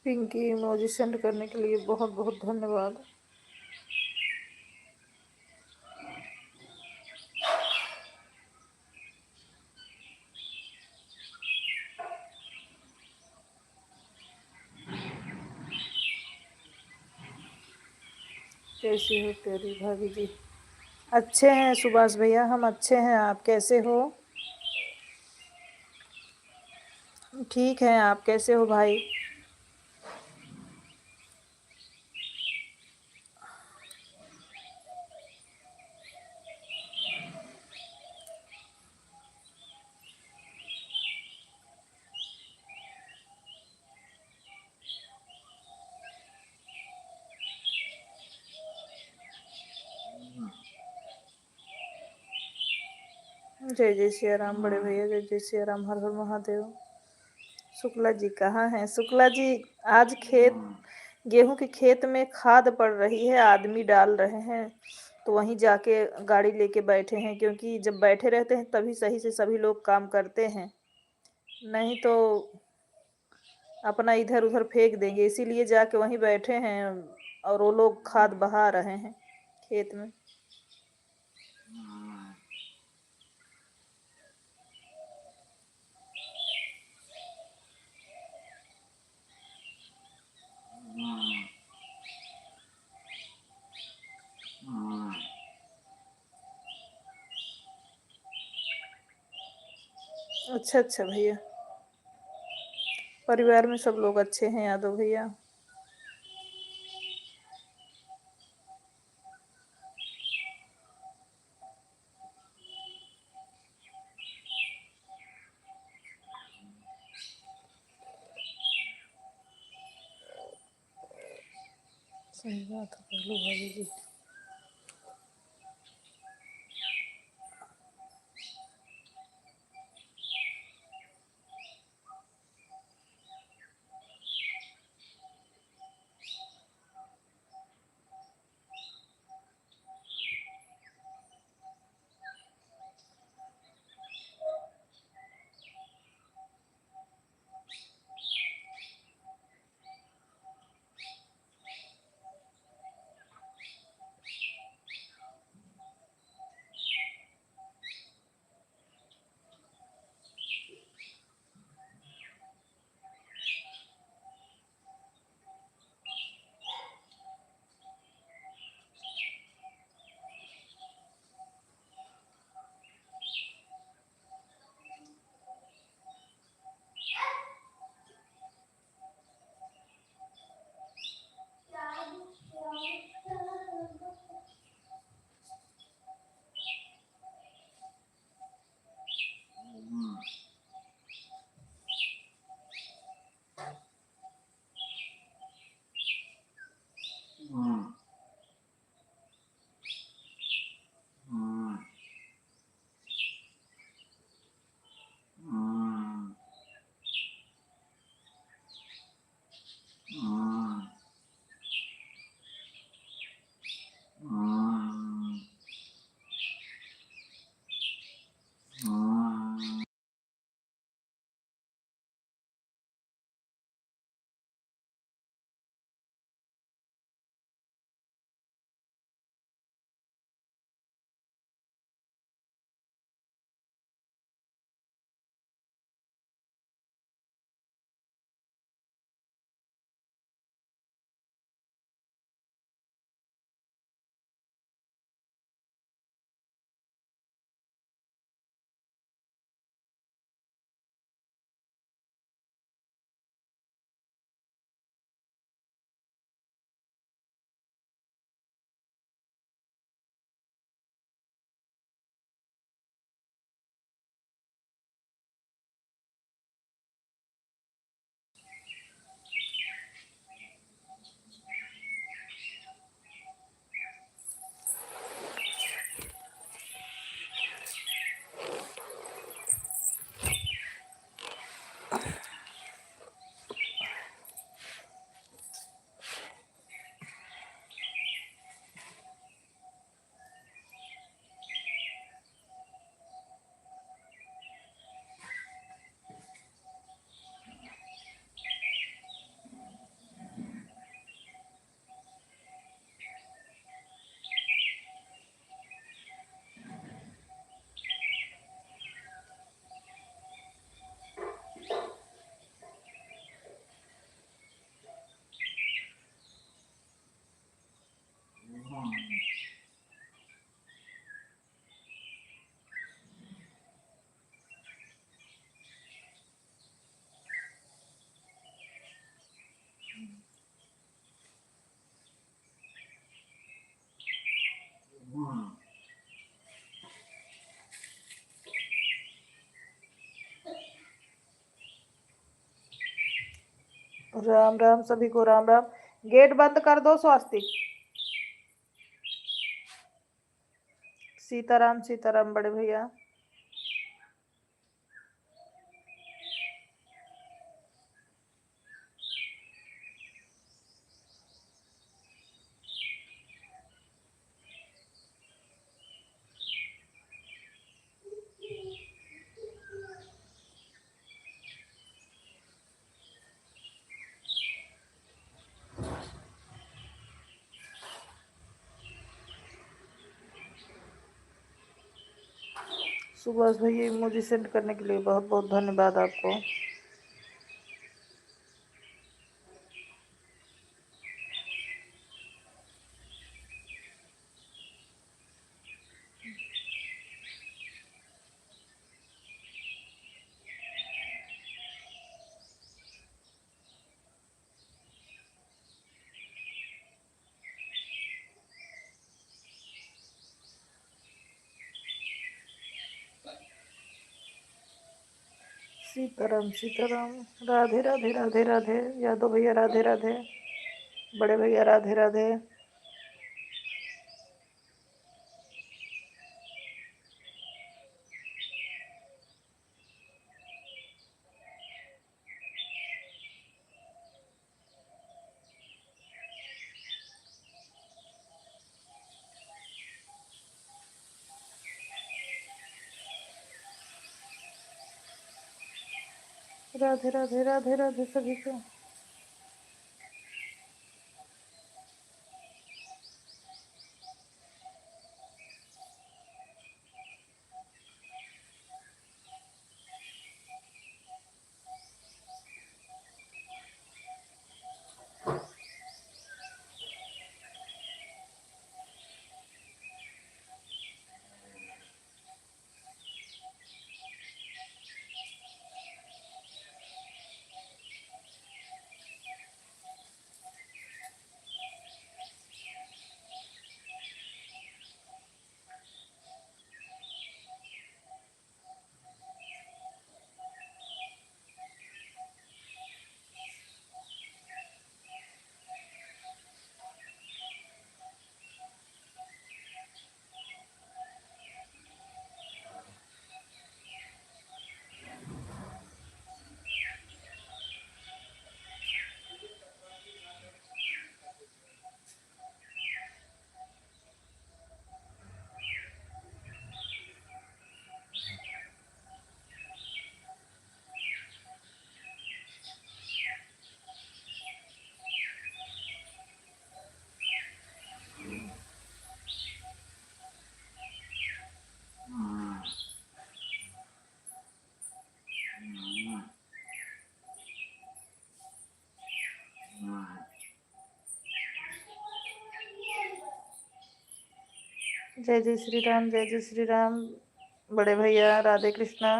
पिंकी इमोजी सेंड करने के लिए बहुत बहुत धन्यवाद। कैसी हो तेरी भाभी जी? अच्छे हैं सुभाष भैया, हम अच्छे हैं। आप कैसे हो? ठीक है। आप कैसे हो भाई? जय जय सिया राम बड़े भैया, जय जय सिया राम, हर हर महादेव। शुक्ला जी कहाँ हैं? शुक्ला जी आज गेहूं के खेत में खाद पड़ रही है, आदमी डाल रहे हैं, तो वहीं जाके गाड़ी लेके बैठे हैं, क्योंकि जब बैठे रहते हैं तभी सही से सभी लोग काम करते हैं, नहीं तो अपना इधर उधर फेंक देंगे। इसीलिए जाके वहीं बैठे हैं और वो लोग खाद बहा रहे हैं खेत में। अच्छा अच्छा भैया, परिवार में सब लोग अच्छे हैं यादव भैया। सही बात है पहलू भाभी जी। राम राम सभी को, राम राम। गेट बंद कर दो स्वास्तिक। सीताराम सीताराम बड़े भैया। सुभाष भैया इमोजी सेंड करने के लिए बहुत बहुत धन्यवाद आपको। सीताराम सीताराम। राधे राधे राधे राधे। यादव भैया राधे राधे। बड़े भैया राधे राधे। राधे राधे राधे राधे सभी को। जय जय श्री राम, जय जय श्री राम। बड़े भैया राधे कृष्णा।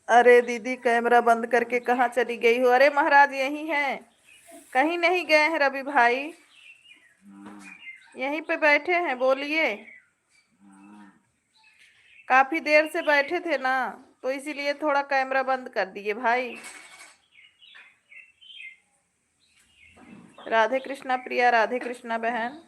अरे दीदी कैमरा बंद करके कहाँ चली गई हो? अरे महाराज यही हैं, कहीं नहीं गए हैं रवि भाई, यहीं पे बैठे हैं। बोलिए। काफी देर से बैठे थे ना, तो इसीलिए थोड़ा कैमरा बंद कर दिए भाई। राधे कृष्णा प्रिया, राधे कृष्णा बहन।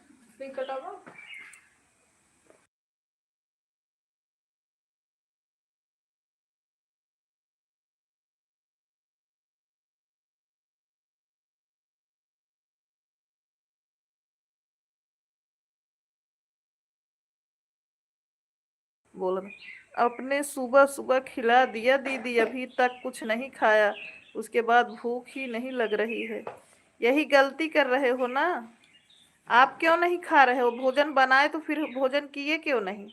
बोल रहे अपने सुबह सुबह खिला दिया दीदी, अभी तक कुछ नहीं खाया, उसके बाद भूख ही नहीं लग रही है। यही गलती कर रहे हो ना आप, क्यों नहीं खा रहे हो? भोजन बनाए तो फिर भोजन किए क्यों नहीं?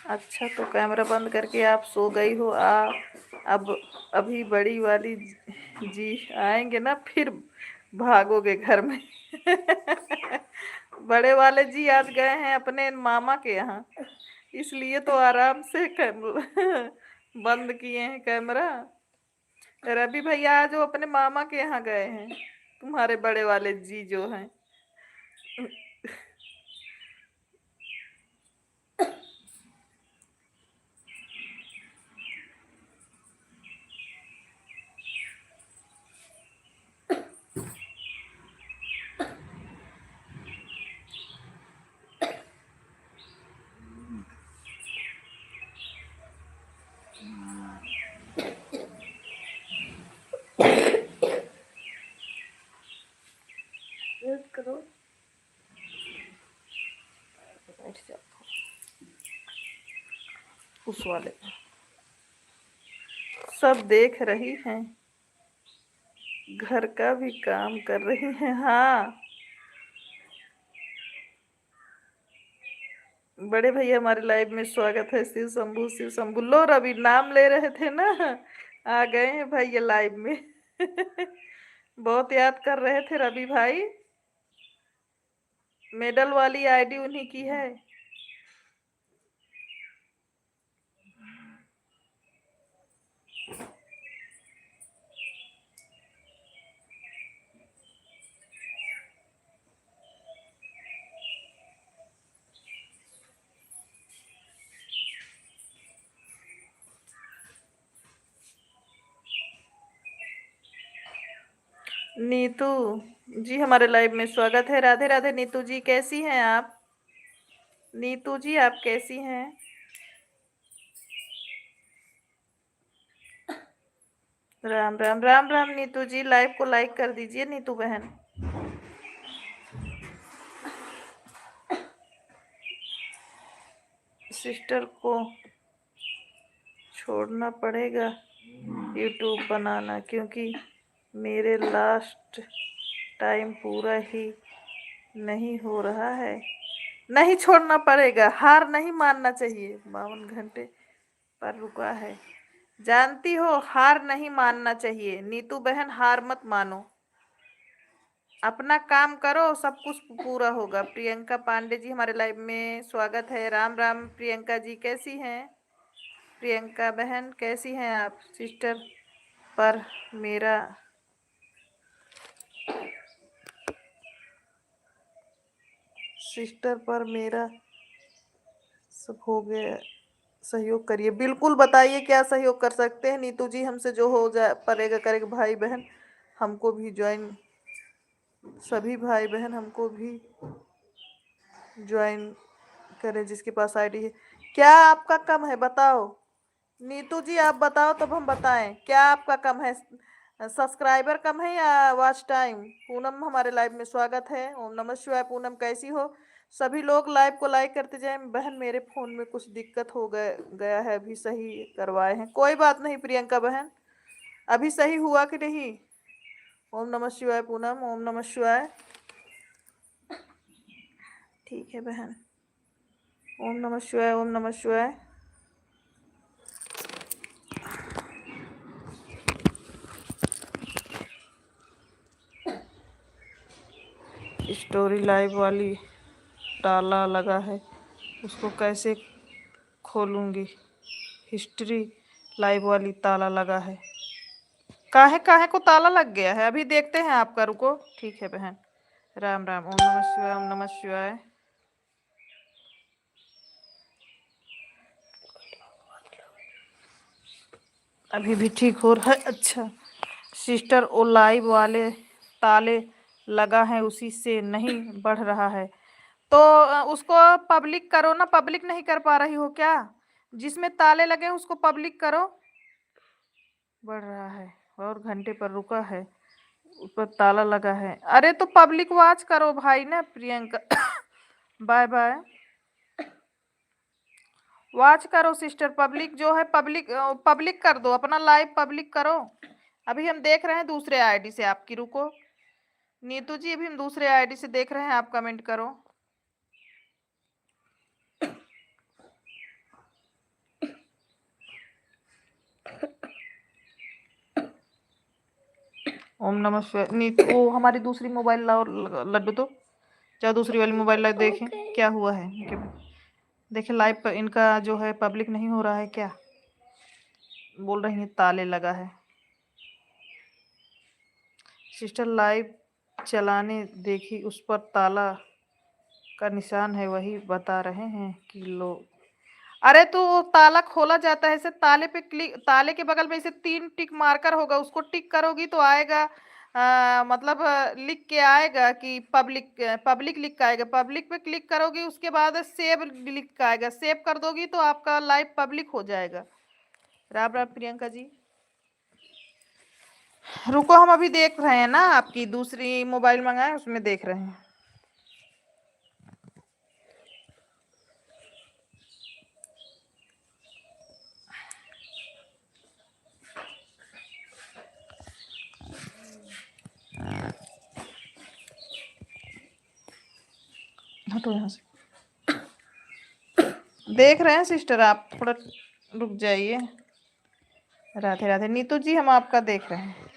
अच्छा तो कैमरा बंद करके आप सो गई हो। अब अभी बड़ी वाली जी आएंगे ना, फिर भागोगे घर में। बड़े वाले जी आज गए हैं अपने मामा के यहाँ, इसलिए तो आराम से बंद किए हैं कैमरा। रवि भैया आज वो अपने मामा के यहाँ गए हैं, तुम्हारे बड़े वाले जी जो हैं। करो उस वाले सब देख रही हैं, घर का भी काम कर रही हैं। हाँ बड़े भैया हमारे लाइव में स्वागत है। शिव शंभू शिव शंभू, लो रवि नाम ले रहे थे ना, आ गए हैं भैया लाइव में। बहुत याद कर रहे थे रवि भाई, मेडल वाली आईडी उन्हीं की है। नीतू जी हमारे लाइव में स्वागत है। राधे राधे नीतू जी, कैसी हैं आप? नीतू जी आप कैसी हैं? राम राम राम राम नीतू जी, लाइव को लाइक कर दीजिए नीतू बहन। सिस्टर को छोड़ना पड़ेगा यूट्यूब बनाना, क्योंकि मेरे लास्ट टाइम पूरा ही नहीं हो रहा है। नहीं छोड़ना पड़ेगा, हार नहीं मानना चाहिए। 52 घंटे पर रुका है, जानती हो हार नहीं मानना चाहिए। नीतू बहन हार मत मानो, अपना काम करो, सब कुछ पूरा होगा। प्रियंका पांडे जी हमारे लाइव में स्वागत है। राम राम प्रियंका जी, कैसी हैं? प्रियंका बहन कैसी हैं आप? सिस्टर पर मेरा सब हो गया, सहयोग करिए। बिल्कुल बताइए क्या सहयोग कर सकते हैं नीतू जी, हमसे जो हो जाए पड़ेगा करेगा। भाई बहन हमको भी ज्वाइन, सभी भाई बहन हमको भी ज्वाइन करें जिसके पास आईडी है। क्या आपका कम है बताओ नीतू जी, आप बताओ तब हम बताएं क्या आपका कम है। सब्सक्राइबर कम है या वॉच टाइम? पूनम हमारे लाइव में स्वागत है। ओम नमः शिवाय। पूनम कैसी हो? सभी लोग लाइव को लाइक करते जाएं। बहन मेरे फोन में कुछ दिक्कत हो गया है, अभी सही करवाए हैं। कोई बात नहीं प्रियंका बहन, अभी सही हुआ कि नहीं? ओम नमः शिवाय पूनम, ओम नमः शिवाय। ठीक है बहन, ओम नमः शिवाय, ओम नमः शिवाय। स्टोरी लाइव वाली ताला लगा है, उसको कैसे खोलूंगी? हिस्ट्री लाइव वाली ताला लगा है, काहे काहे को ताला लग गया है? अभी देखते हैं आपका, रुको। ठीक है बहन, राम राम, ओम नमः शिवाय, ओम नमः शिवाय। अभी भी ठीक हो रहा है। अच्छा सिस्टर, ओ लाइव वाले ताले लगा है उसी से नहीं बढ़ रहा है, तो उसको पब्लिक करो ना। पब्लिक नहीं कर पा रही हो क्या? जिसमें ताले लगे हैं उसको पब्लिक करो। बढ़ रहा है और घंटे पर रुका है, ऊपर ताला लगा है। अरे तो पब्लिक वॉच करो भाई ना प्रियंका। Bye bye. वॉच करो सिस्टर, पब्लिक जो है पब्लिक कर दो, अपना लाइव पब्लिक करो। अभी हम देख रहे हैं दूसरे आईडी से आपकी, रुको नीतू जी, अभी हम दूसरे आईडी से देख रहे हैं, आप कमेंट करो। ओम नमः शिवाय। नीतू, वो हमारी दूसरी मोबाइल लाओ, लड्डू तो चाहे दूसरी वाली मोबाइल लाओ, देखें क्या हुआ है इनके। देखें लाइव पर इनका जो है पब्लिक नहीं हो रहा है क्या, बोल रही है ताले लगा है। सिस्टर लाइव चलाने देखी, उस पर ताला का निशान है, वही बता रहे हैं कि लो। अरे तो वो ताला खोला जाता है ऐसे, ताले पे क्लिक, ताले के बगल में ऐसे 3 टिक मार्कर होगा, उसको टिक करोगी तो आएगा, मतलब लिख के आएगा कि पब्लिक, पब्लिक लिख के आएगा। पब्लिक पे क्लिक करोगी, उसके बाद सेव लिख के आएगा, सेव कर दोगी तो आपका लाइव पब्लिक हो जाएगा। राम राम प्रियंका जी। रुको हम अभी देख रहे हैं ना, आपकी दूसरी मोबाइल मंगाए उसमें देख रहे हैं। हटो यहाँ से, देख रहे हैं सिस्टर, आप थोड़ा रुक जाइए। राधे राधे नीतू जी, हम आपका देख रहे हैं।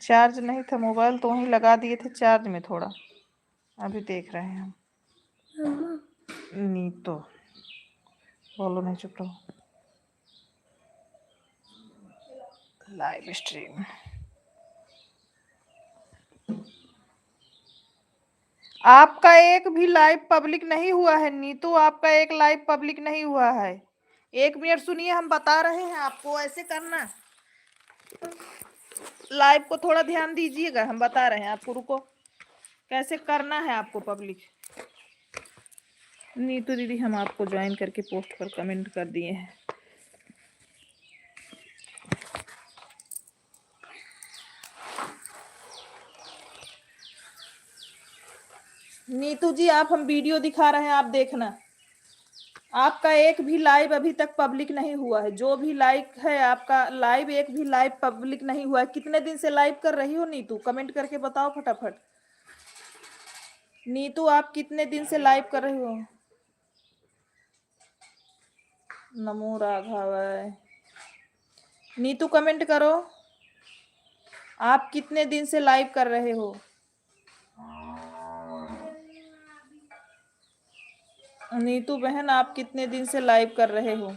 चार्ज नहीं था मोबाइल तो वहीं लगा दिए थे चार्ज में थोड़ा, अभी देख रहे हैं हम। नीतू बोलो नहीं, चुप रहो। लाइव स्ट्रीम, आपका एक भी लाइव पब्लिक नहीं हुआ है नीतू, आपका एक लाइव पब्लिक नहीं हुआ है। 1 मिनट सुनिए, हम बता रहे हैं आपको, ऐसे करना, लाइव को थोड़ा ध्यान दीजिएगा, हम बता रहे हैं आपको, रुको कैसे करना है आपको पब्लिक। नीतू दीदी, हम आपको ज्वाइन करके पोस्ट पर कमेंट कर दिए हैं। नीतू जी, आप हम वीडियो दिखा रहे हैं, आप देखना, आपका एक भी लाइव अभी तक पब्लिक नहीं हुआ है। जो भी लाइक है आपका लाइव, एक भी लाइव पब्लिक नहीं हुआ है। कितने दिन से लाइव कर रही हो नीतू, कमेंट करके बताओ फटाफट। नीतू आप कितने दिन से लाइव कर रही हो। नमो राघवाय। नीतू कमेंट करो, आप कितने दिन से लाइव कर रहे हो। नीतू बहन, आप कितने दिन से लाइव कर रहे हो।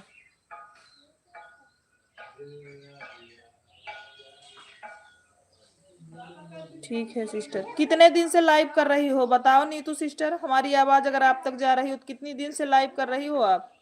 ठीक है सिस्टर, कितने दिन से लाइव कर रही हो बताओ नीतू सिस्टर, हमारी आवाज अगर आप तक जा रही हो तो कितनी दिन से लाइव कर रही हो आप।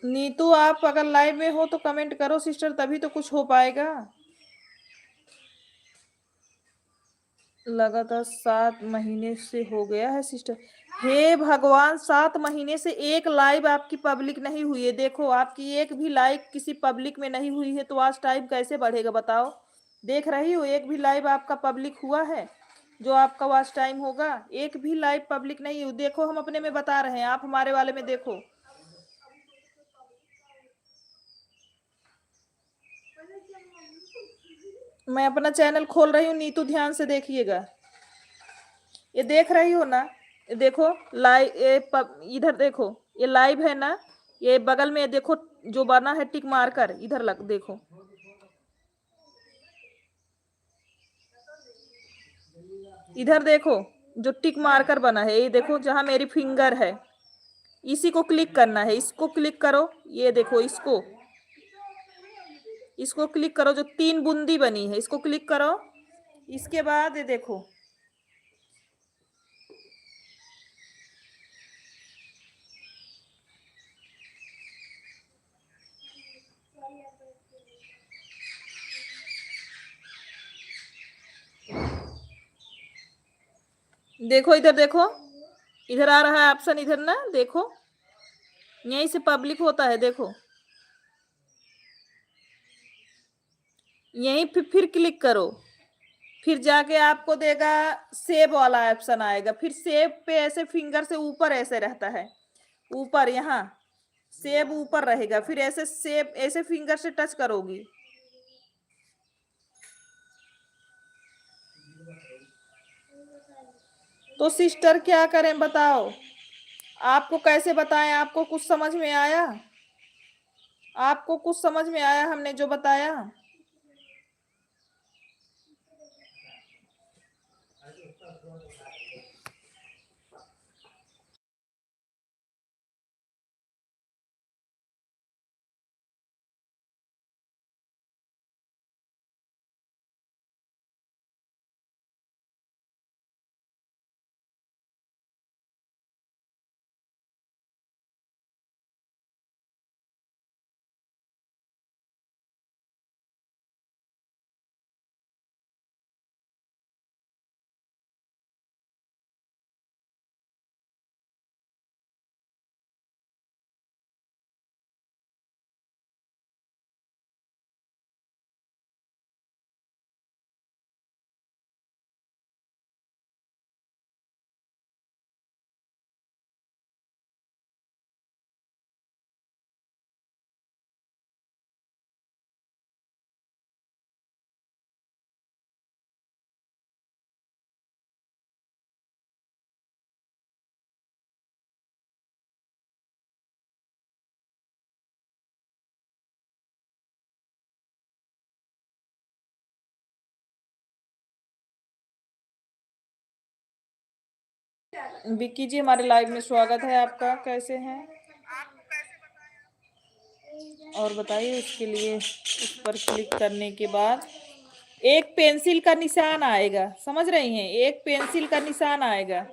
नीतू आप अगर लाइव में हो तो कमेंट करो सिस्टर, तभी तो कुछ हो पाएगा। लगातार 7 महीने से हो गया है सिस्टर। हे भगवान, 7 महीने से एक लाइव आपकी पब्लिक नहीं हुई है। देखो आपकी एक भी लाइव किसी पब्लिक में नहीं हुई है, तो आज टाइम कैसे बढ़ेगा बताओ। देख रही हो, एक भी लाइव आपका पब्लिक हुआ है जो आपका वॉच टाइम होगा, एक भी लाइव पब्लिक नहीं हुई। देखो हम अपने में बता रहे हैं, आप हमारे वाले में देखो। मैं अपना चैनल खोल रही हूँ नीतू, ध्यान से देखिएगा। ये देख रही हो ना, ये देखो लाइव, इधर देखो, ये लाइव है ना, ये बगल में देखो जो बना है टिक मारकर, इधर लग देखो, इधर देखो जो टिक मारकर बना है, ये देखो जहां मेरी फिंगर है, इसी को क्लिक करना है, इसको क्लिक करो, ये देखो इसको क्लिक करो, जो 3 बूंदी बनी है इसको क्लिक करो। इसके बाद ये देखो, देखो इधर देखो, इधर आ रहा है ऑप्शन, इधर ना देखो, यहीं से पब्लिक होता है, देखो यहीं फिर क्लिक करो, फिर जाके आपको देगा सेव वाला ऑप्शन आएगा, फिर सेव पे ऐसे फिंगर से ऊपर ऐसे रहता है, ऊपर यहाँ सेव ऊपर रहेगा, फिर ऐसे सेव ऐसे फिंगर से टच करोगी। तो सिस्टर क्या करें बताओ, आपको कैसे बताएं, आपको कुछ समझ में आया? आपको कुछ समझ में आया हमने जो बताया? विक्की जी हमारे लाइव में स्वागत है आपका, कैसे हैं? और बताइए, उसके लिए उस पर क्लिक करने के बाद एक पेंसिल का निशान आएगा, समझ रही हैं? एक पेंसिल का निशान आएगा,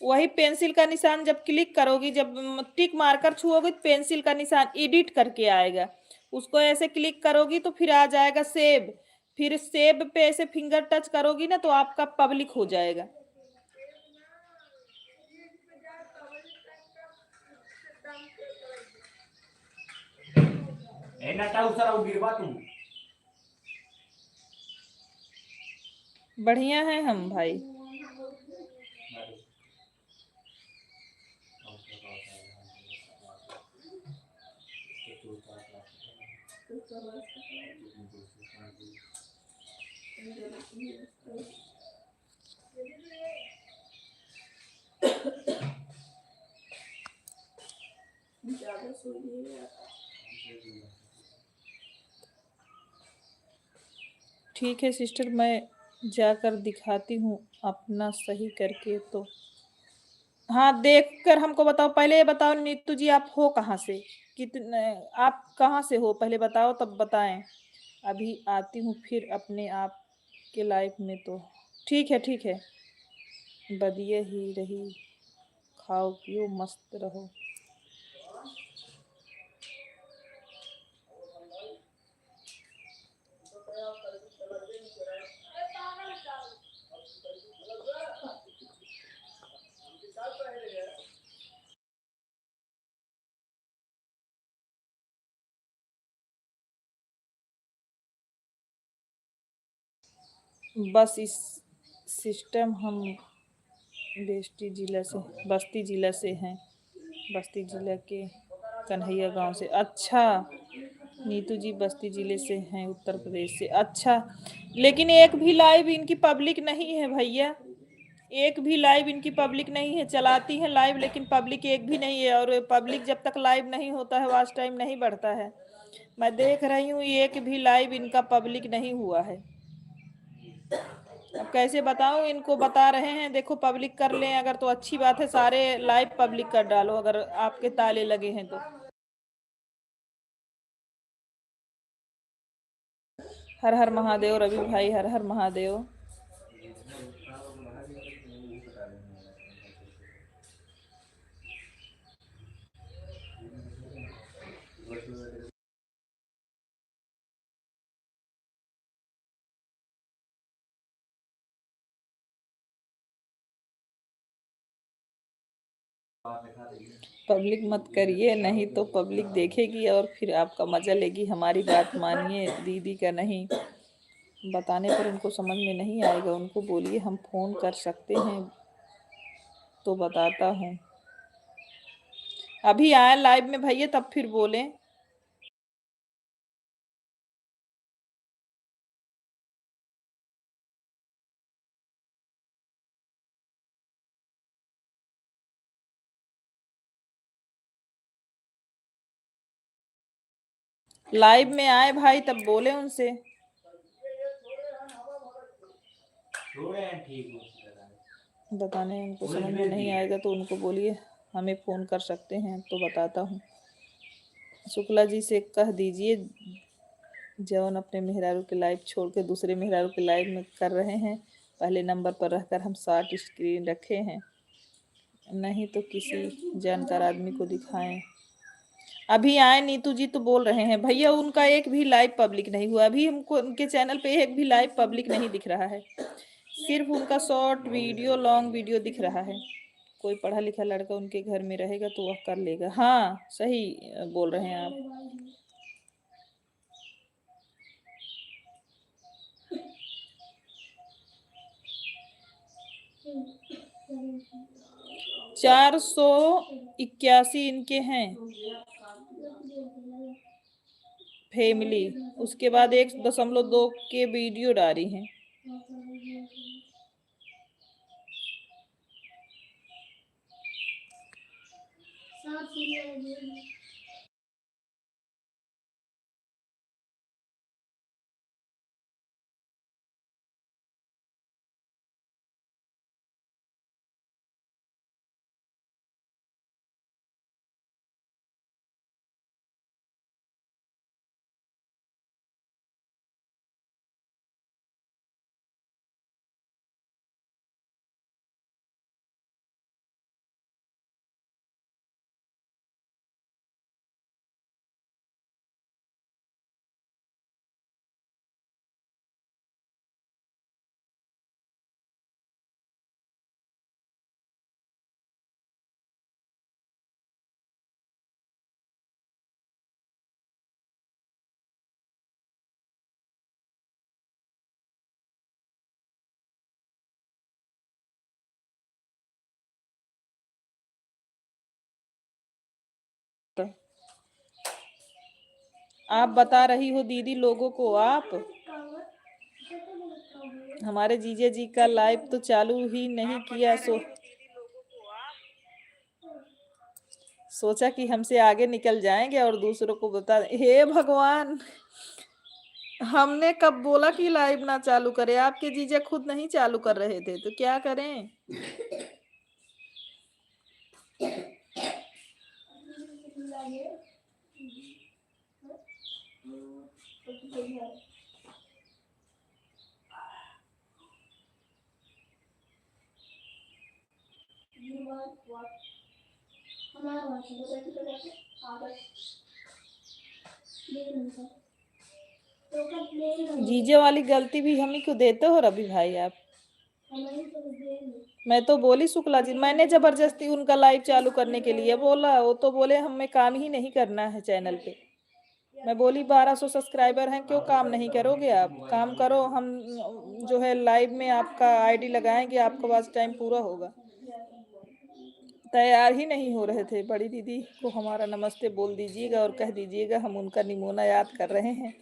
वही पेंसिल का निशान जब क्लिक करोगी, जब टिक मारकर छुओगी तो पेंसिल का निशान एडिट करके आएगा, उसको ऐसे क्लिक करोगी तो फिर आ जाएगा सेव, फिर सेव पे ऐसे फिंगर टच करोगी ना तो आपका पब्लिक हो जाएगा। बढ़िया है हम भाई। ठीक है सिस्टर, मैं जाकर दिखाती हूँ अपना सही करके। तो हाँ, देखकर हमको बताओ। पहले ये बताओ नीतू जी, आप हो कहाँ से, कितने, आप कहाँ से हो पहले बताओ तब बताएं। अभी आती हूँ फिर अपने आप के लाइफ में। तो ठीक है ठीक है, बढ़िया ही रही, खाओ पियो मस्त रहो। बस इस सिस्टम हम बस्ती जिला से हैं, बस्ती जिला के कन्हैया गांव से। अच्छा, नीतू जी बस्ती जिले से हैं, उत्तर प्रदेश से। अच्छा, लेकिन एक भी लाइव इनकी पब्लिक नहीं है भैया, एक भी लाइव इनकी पब्लिक नहीं है। चलाती है लाइव लेकिन पब्लिक एक भी नहीं है, और पब्लिक जब तक लाइव नहीं होता है वॉच टाइम नहीं बढ़ता है। मैं देख रही हूँ एक भी लाइव इनका पब्लिक नहीं हुआ है। अब कैसे बताऊं इनको, बता रहे हैं देखो पब्लिक कर लें अगर तो अच्छी बात है, सारे लाइव पब्लिक कर डालो अगर आपके ताले लगे हैं तो। हर हर महादेव रवि भाई, हर हर महादेव। पब्लिक मत करिए, नहीं तो पब्लिक देखेगी और फिर आपका मजा लेगी। हमारी बात मानिए, दीदी का नहीं। बताने पर उनको समझ में नहीं आएगा, उनको बोलिए हम फोन कर सकते हैं तो बताता हूँ। अभी आए लाइव में भैया तब फिर बोले। लाइव में आए भाई तब बोले उनसे। बताने उनको समझ में नहीं आएगा तो उनको बोलिए हमें फ़ोन कर सकते हैं तो बताता हूँ। शुक्ला जी से कह दीजिए जौन अपने मेहरारू के लाइव छोड़ के दूसरे मेहरारू के लाइव में कर रहे हैं, पहले नंबर पर रहकर हम शॉर्ट स्क्रीन रखे हैं, नहीं तो किसी जानकार आदमी को दिखाएं। अभी आए नीतू जी तो बोल रहे हैं भैया उनका एक भी लाइव पब्लिक नहीं हुआ, अभी हमको उनके चैनल पे एक भी लाइव पब्लिक नहीं दिख रहा है, सिर्फ उनका शॉर्ट वीडियो लॉन्ग वीडियो दिख रहा है। कोई पढ़ा लिखा लड़का उनके घर में रहेगा तो वह कर लेगा। हाँ सही बोल रहे हैं आप। 481 इनके हैं फैमिली, उसके बाद 1.2 के वीडियो डाली हैं। आप बता रही हो दीदी लोगों को, आप हमारे जीजे जी का लाइव तो चालू ही नहीं किया, सोचा कि हमसे आगे निकल जाएंगे और दूसरों को बता। हे भगवान, हमने कब बोला कि लाइव ना चालू करें? आपके जीजा खुद नहीं चालू कर रहे थे तो क्या करें। जीजे वाली गलती भी हम ही को देते हो रवि भाई आप। मैं तो बोली शुक्ला जी, मैंने जबरदस्ती उनका लाइव चालू करने के लिए बोला, वो तो बोले हमें काम ही नहीं करना है चैनल पे। मैं बोली 1200 सब्सक्राइबर हैं, क्यों काम नहीं करोगे आप? काम करो, हम जो है लाइव में आपका आईडी लगाएंगे, आपका वॉच टाइम पूरा होगा। तैयार ही नहीं हो रहे थे। बड़ी दीदी को हमारा नमस्ते बोल दीजिएगा और कह दीजिएगा हम उनका निमोना याद कर रहे हैं।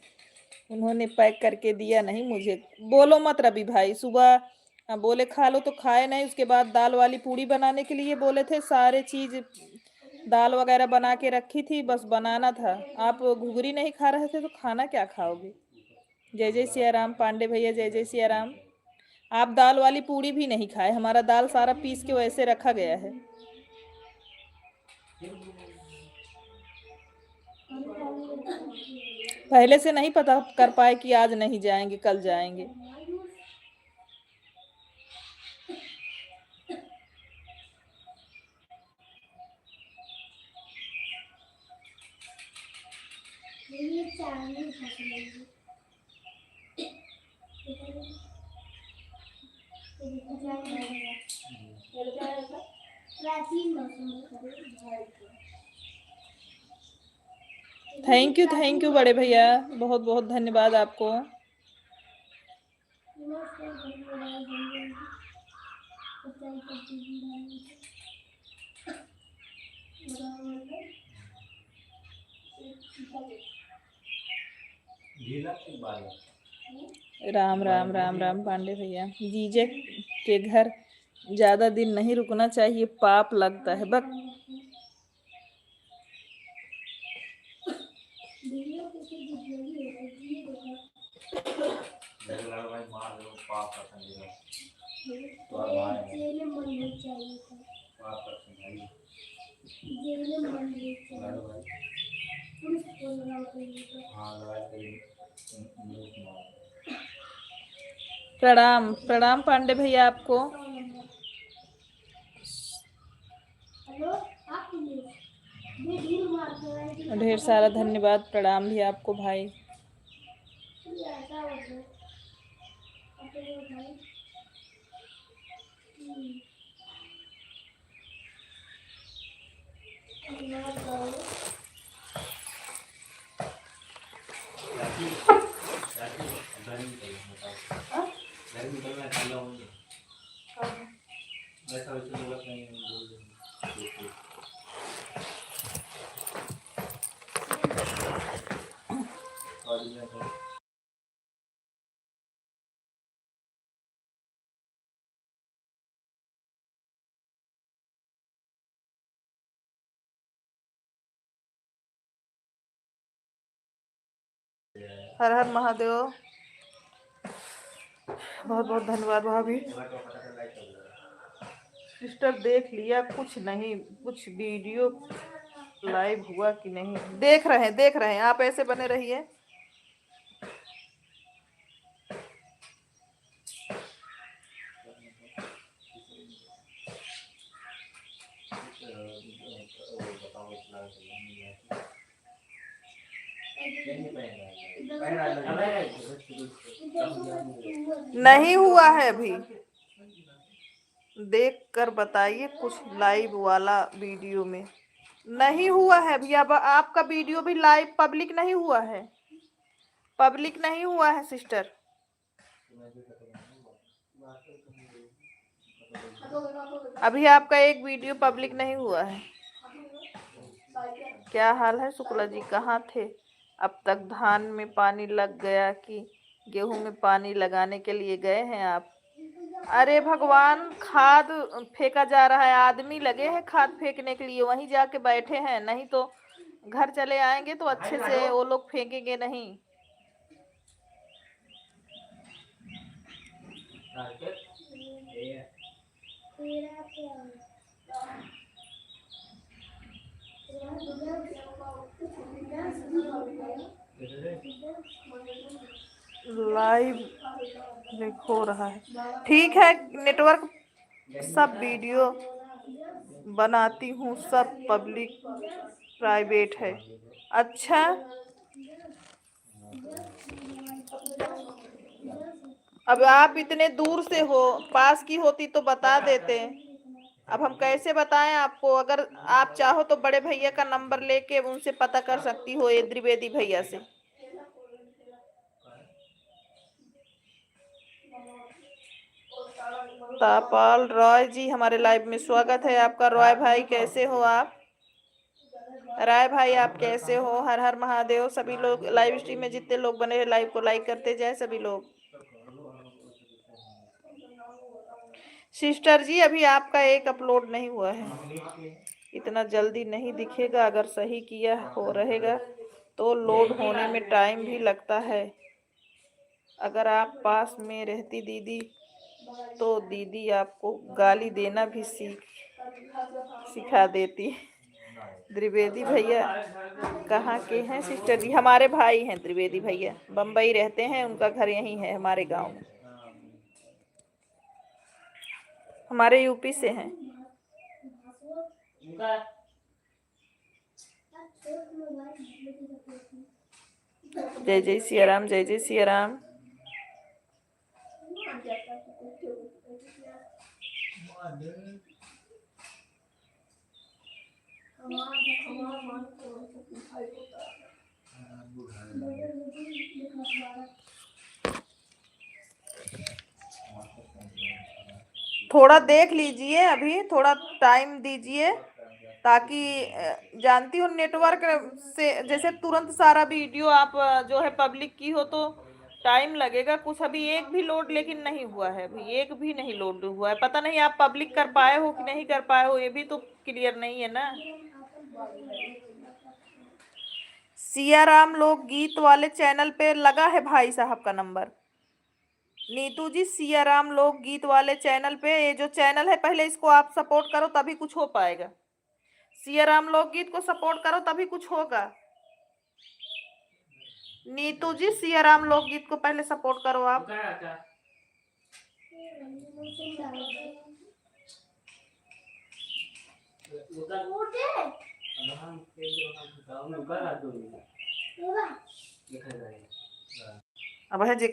उन्होंने पैक करके दिया नहीं मुझे। बोलो मत रवि भाई। सुबह बोले खा लो तो खाए नहीं, उसके बाद दाल वाली पूड़ी बनाने के लिए बोले थे। सारे चीज दाल वगैरह बना के रखी थी, बस बनाना था। आप घुघरी नहीं खा रहे थे तो खाना क्या खाओगे। जय जय सिया राम पांडे भैया, जय जय सिया राम। आप दाल वाली पूड़ी भी नहीं खाए। हमारा दाल सारा पीस के वैसे रखा गया है। पहले से नहीं पता कर पाए कि आज नहीं जाएंगे, कल जाएंगे। थैंक यू बड़े भैया, बहुत बहुत धन्यवाद आपको। राम राम राम राम पांडे भैया। जीजे के घर ज्यादा दिन नहीं रुकना चाहिए, पाप लगता है। बक प्रणाम प्रणाम पांडे भैया आपको। ढेर सारा धन्यवाद, प्रणाम भी आपको भाई। हर हर महादेव। बहुत बहुत धन्यवाद भाभी। सिस्टर देख लिया कुछ नहीं, कुछ वीडियो लाइव हुआ कि नहीं। देख रहे हैं आप ऐसे बने रहिए। नहीं हुआ है अभी, देख कर बताइए कुछ लाइव वाला वीडियो में। नहीं हुआ है अभी। अब आपका वीडियो भी लाइव पब्लिक नहीं हुआ है, पब्लिक नहीं हुआ है सिस्टर। अभी आपका एक वीडियो पब्लिक नहीं हुआ है। क्या हाल है शुक्ला जी, कहाँ थे अब तक? धान में पानी लग गया कि गेहूं में पानी लगाने के लिए गए हैं आप? अरे भगवान, खाद फेंका जा रहा है, आदमी लगे हैं खाद फेंकने के लिए, वहीं जाके बैठे हैं। नहीं तो घर चले आएंगे तो अच्छे से वो लोग फेंकेंगे नहीं। लाइव हो रहा है, ठीक है। नेटवर्क सब वीडियो बनाती हूँ, सब पब्लिक प्राइवेट है। अच्छा, अब आप इतने दूर से हो, पास की होती तो बता देते। अब हम कैसे बताएं आपको? अगर आप चाहो तो बड़े भैया का नंबर लेके उनसे पता कर सकती हो, ये द्विवेदी भैया से। तापाल रॉय जी हमारे लाइव में स्वागत है आपका। रॉय भाई कैसे हो आप? राय भाई आप कैसे हो? हर हर महादेव। सभी लोग लाइव स्ट्रीम में जितने लोग बने हैं लाइव को लाइक करते जाए सभी लोग। सिस्टर जी अभी आपका एक अपलोड नहीं हुआ है, इतना जल्दी नहीं दिखेगा। अगर सही किया हो रहेगा तो लोड होने में टाइम भी लगता है। अगर आप पास में रहती दीदी तो दीदी आपको गाली देना भी सिखा देती। त्रिवेदी भैया कहाँ के हैं सिस्टर जी? हमारे भाई हैं त्रिवेदी भैया, बम्बई रहते हैं, उनका घर यहीं है हमारे गांव में। हमारे यूपी से हैं। जय जय सिया राम, जय जय सिया राम। थोड़ा देख लीजिए, अभी थोड़ा टाइम दीजिए, ताकि जानती हो नेटवर्क से जैसे तुरंत सारा वीडियो आप जो है पब्लिक की हो तो टाइम लगेगा कुछ। अभी एक भी लोड लेकिन नहीं हुआ है, अभी एक भी नहीं लोड हुआ है। पता नहीं आप पब्लिक कर पाए हो कि नहीं कर पाए हो, ये भी तो क्लियर नहीं है ना। सियाराम लोग गीत वाले चैनल पे लगा है भाई साहब का नंबर। नीतू जी सियाराम लोग गीत वाले चैनल पे, ये जो चैनल है पहले इसको आप सपोर्ट करो तभी कुछ हो पाएगा। सियाराम लोकगीत को सपोर्ट करो तभी कुछ होगा। नीतू जी सियाराम लोकगीत को पहले सपोर्ट करो आप। अब है जी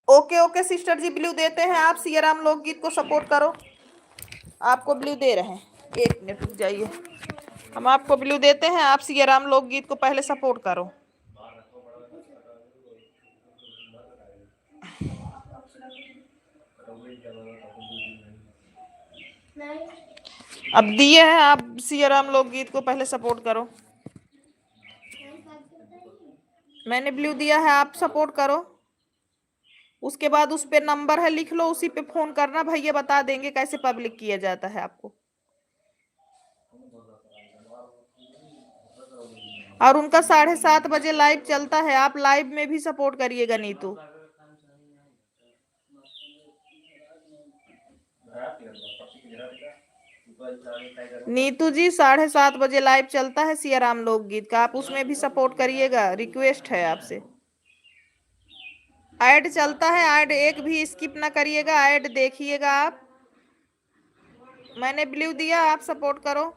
ओके ओके सिस्टर जी ब्लू देते हैं। आप सियाराम लोकगीत को सपोर्ट करो, आपको ब्लू दे रहे हैं। एक मिनट रुक जाइए, हम आपको ब्लू देते हैं, आप सियाराम लोकगीत को पहले सपोर्ट करो। अब दिए हैं, आप सियाराम लोकगीत को पहले सपोर्ट करो। मैंने ब्लू दिया है, आप सपोर्ट करो। उसके बाद उस पे नंबर है, लिख लो, उसी पे फोन करना, भैया बता देंगे कैसे पब्लिक किया जाता है आपको। और उनका 7:30 बजे लाइव चलता है, आप लाइव में भी सपोर्ट करिएगा नीतू। नीतू जी 7:30 बजे लाइव चलता है सियाराम लोकगीत का, आप उसमें भी सपोर्ट करिएगा, रिक्वेस्ट है आपसे। ऐड चलता है, ऐड एक भी स्किप ना करिएगा, ऐड देखिएगा आप। मैंने ब्लू दिया, आप सपोर्ट करो।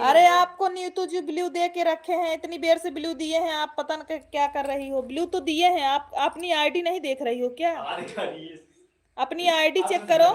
अरे आपको नीतू जी ब्लू दे के रखे हैं, इतनी देर से ब्लू दिए हैं, आप पता न क्या कर रही हो। ब्लू तो दिए हैं, आप अपनी आईडी नहीं देख रही हो क्या? अपनी आईडी चेक करो।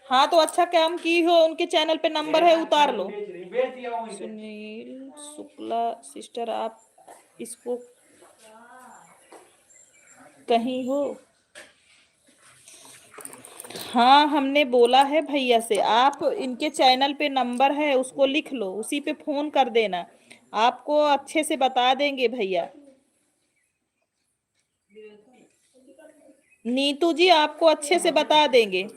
हाँ तो अच्छा काम की हो, उनके चैनल पे नंबर है, उतार लो। सुनील शुक्ला सिस्टर, आप इसको कहीं हो? हाँ हमने बोला है भैया से, आप इनके चैनल पे नंबर है उसको लिख लो, उसी पे फोन कर देना, आपको अच्छे से बता देंगे भैया। नीतू जी आपको अच्छे से बता देंगे।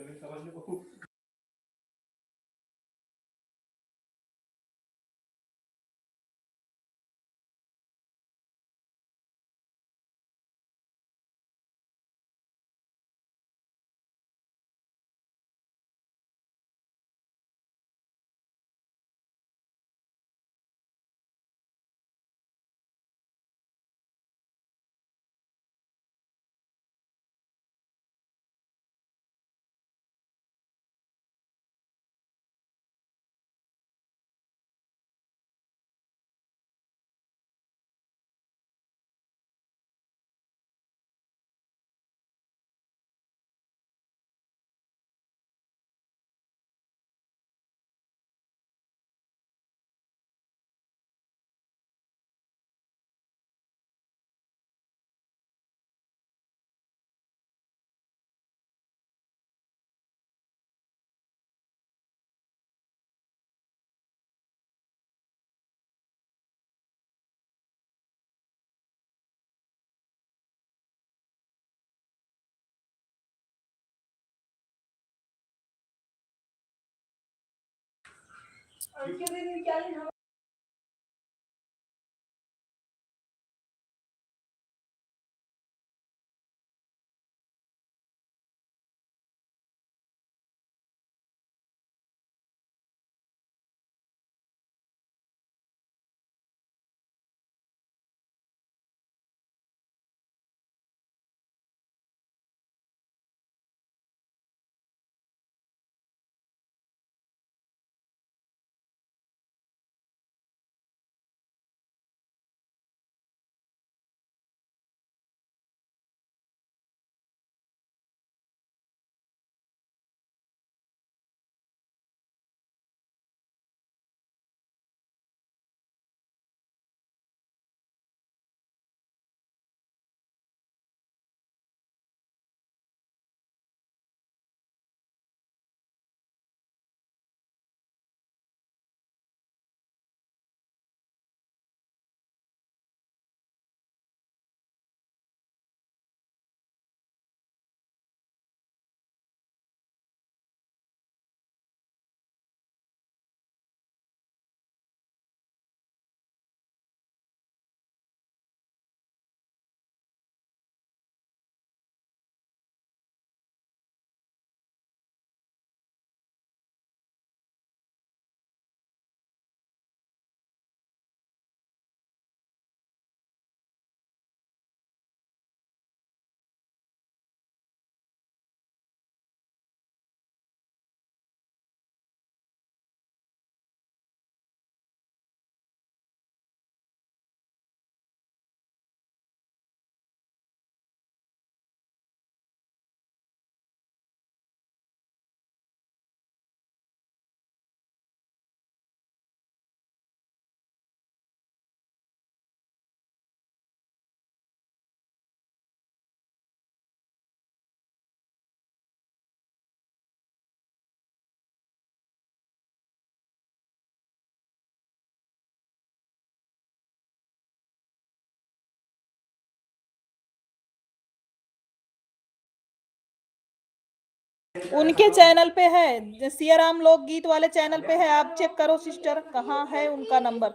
उनके चैनल पे है, सियाराम लोकगीत वाले चैनल पे है, आप चेक करो सिस्टर, कहाँ है उनका नंबर।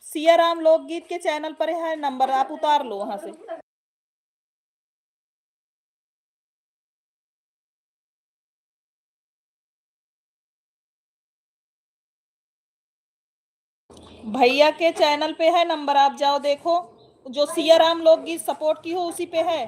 सियाराम लोकगीत के चैनल पर है नंबर, आप उतार लो वहां से। भैया के चैनल पे है नंबर, आप जाओ देखो, जो सियाराम लोकगीत सपोर्ट की हो उसी पे है।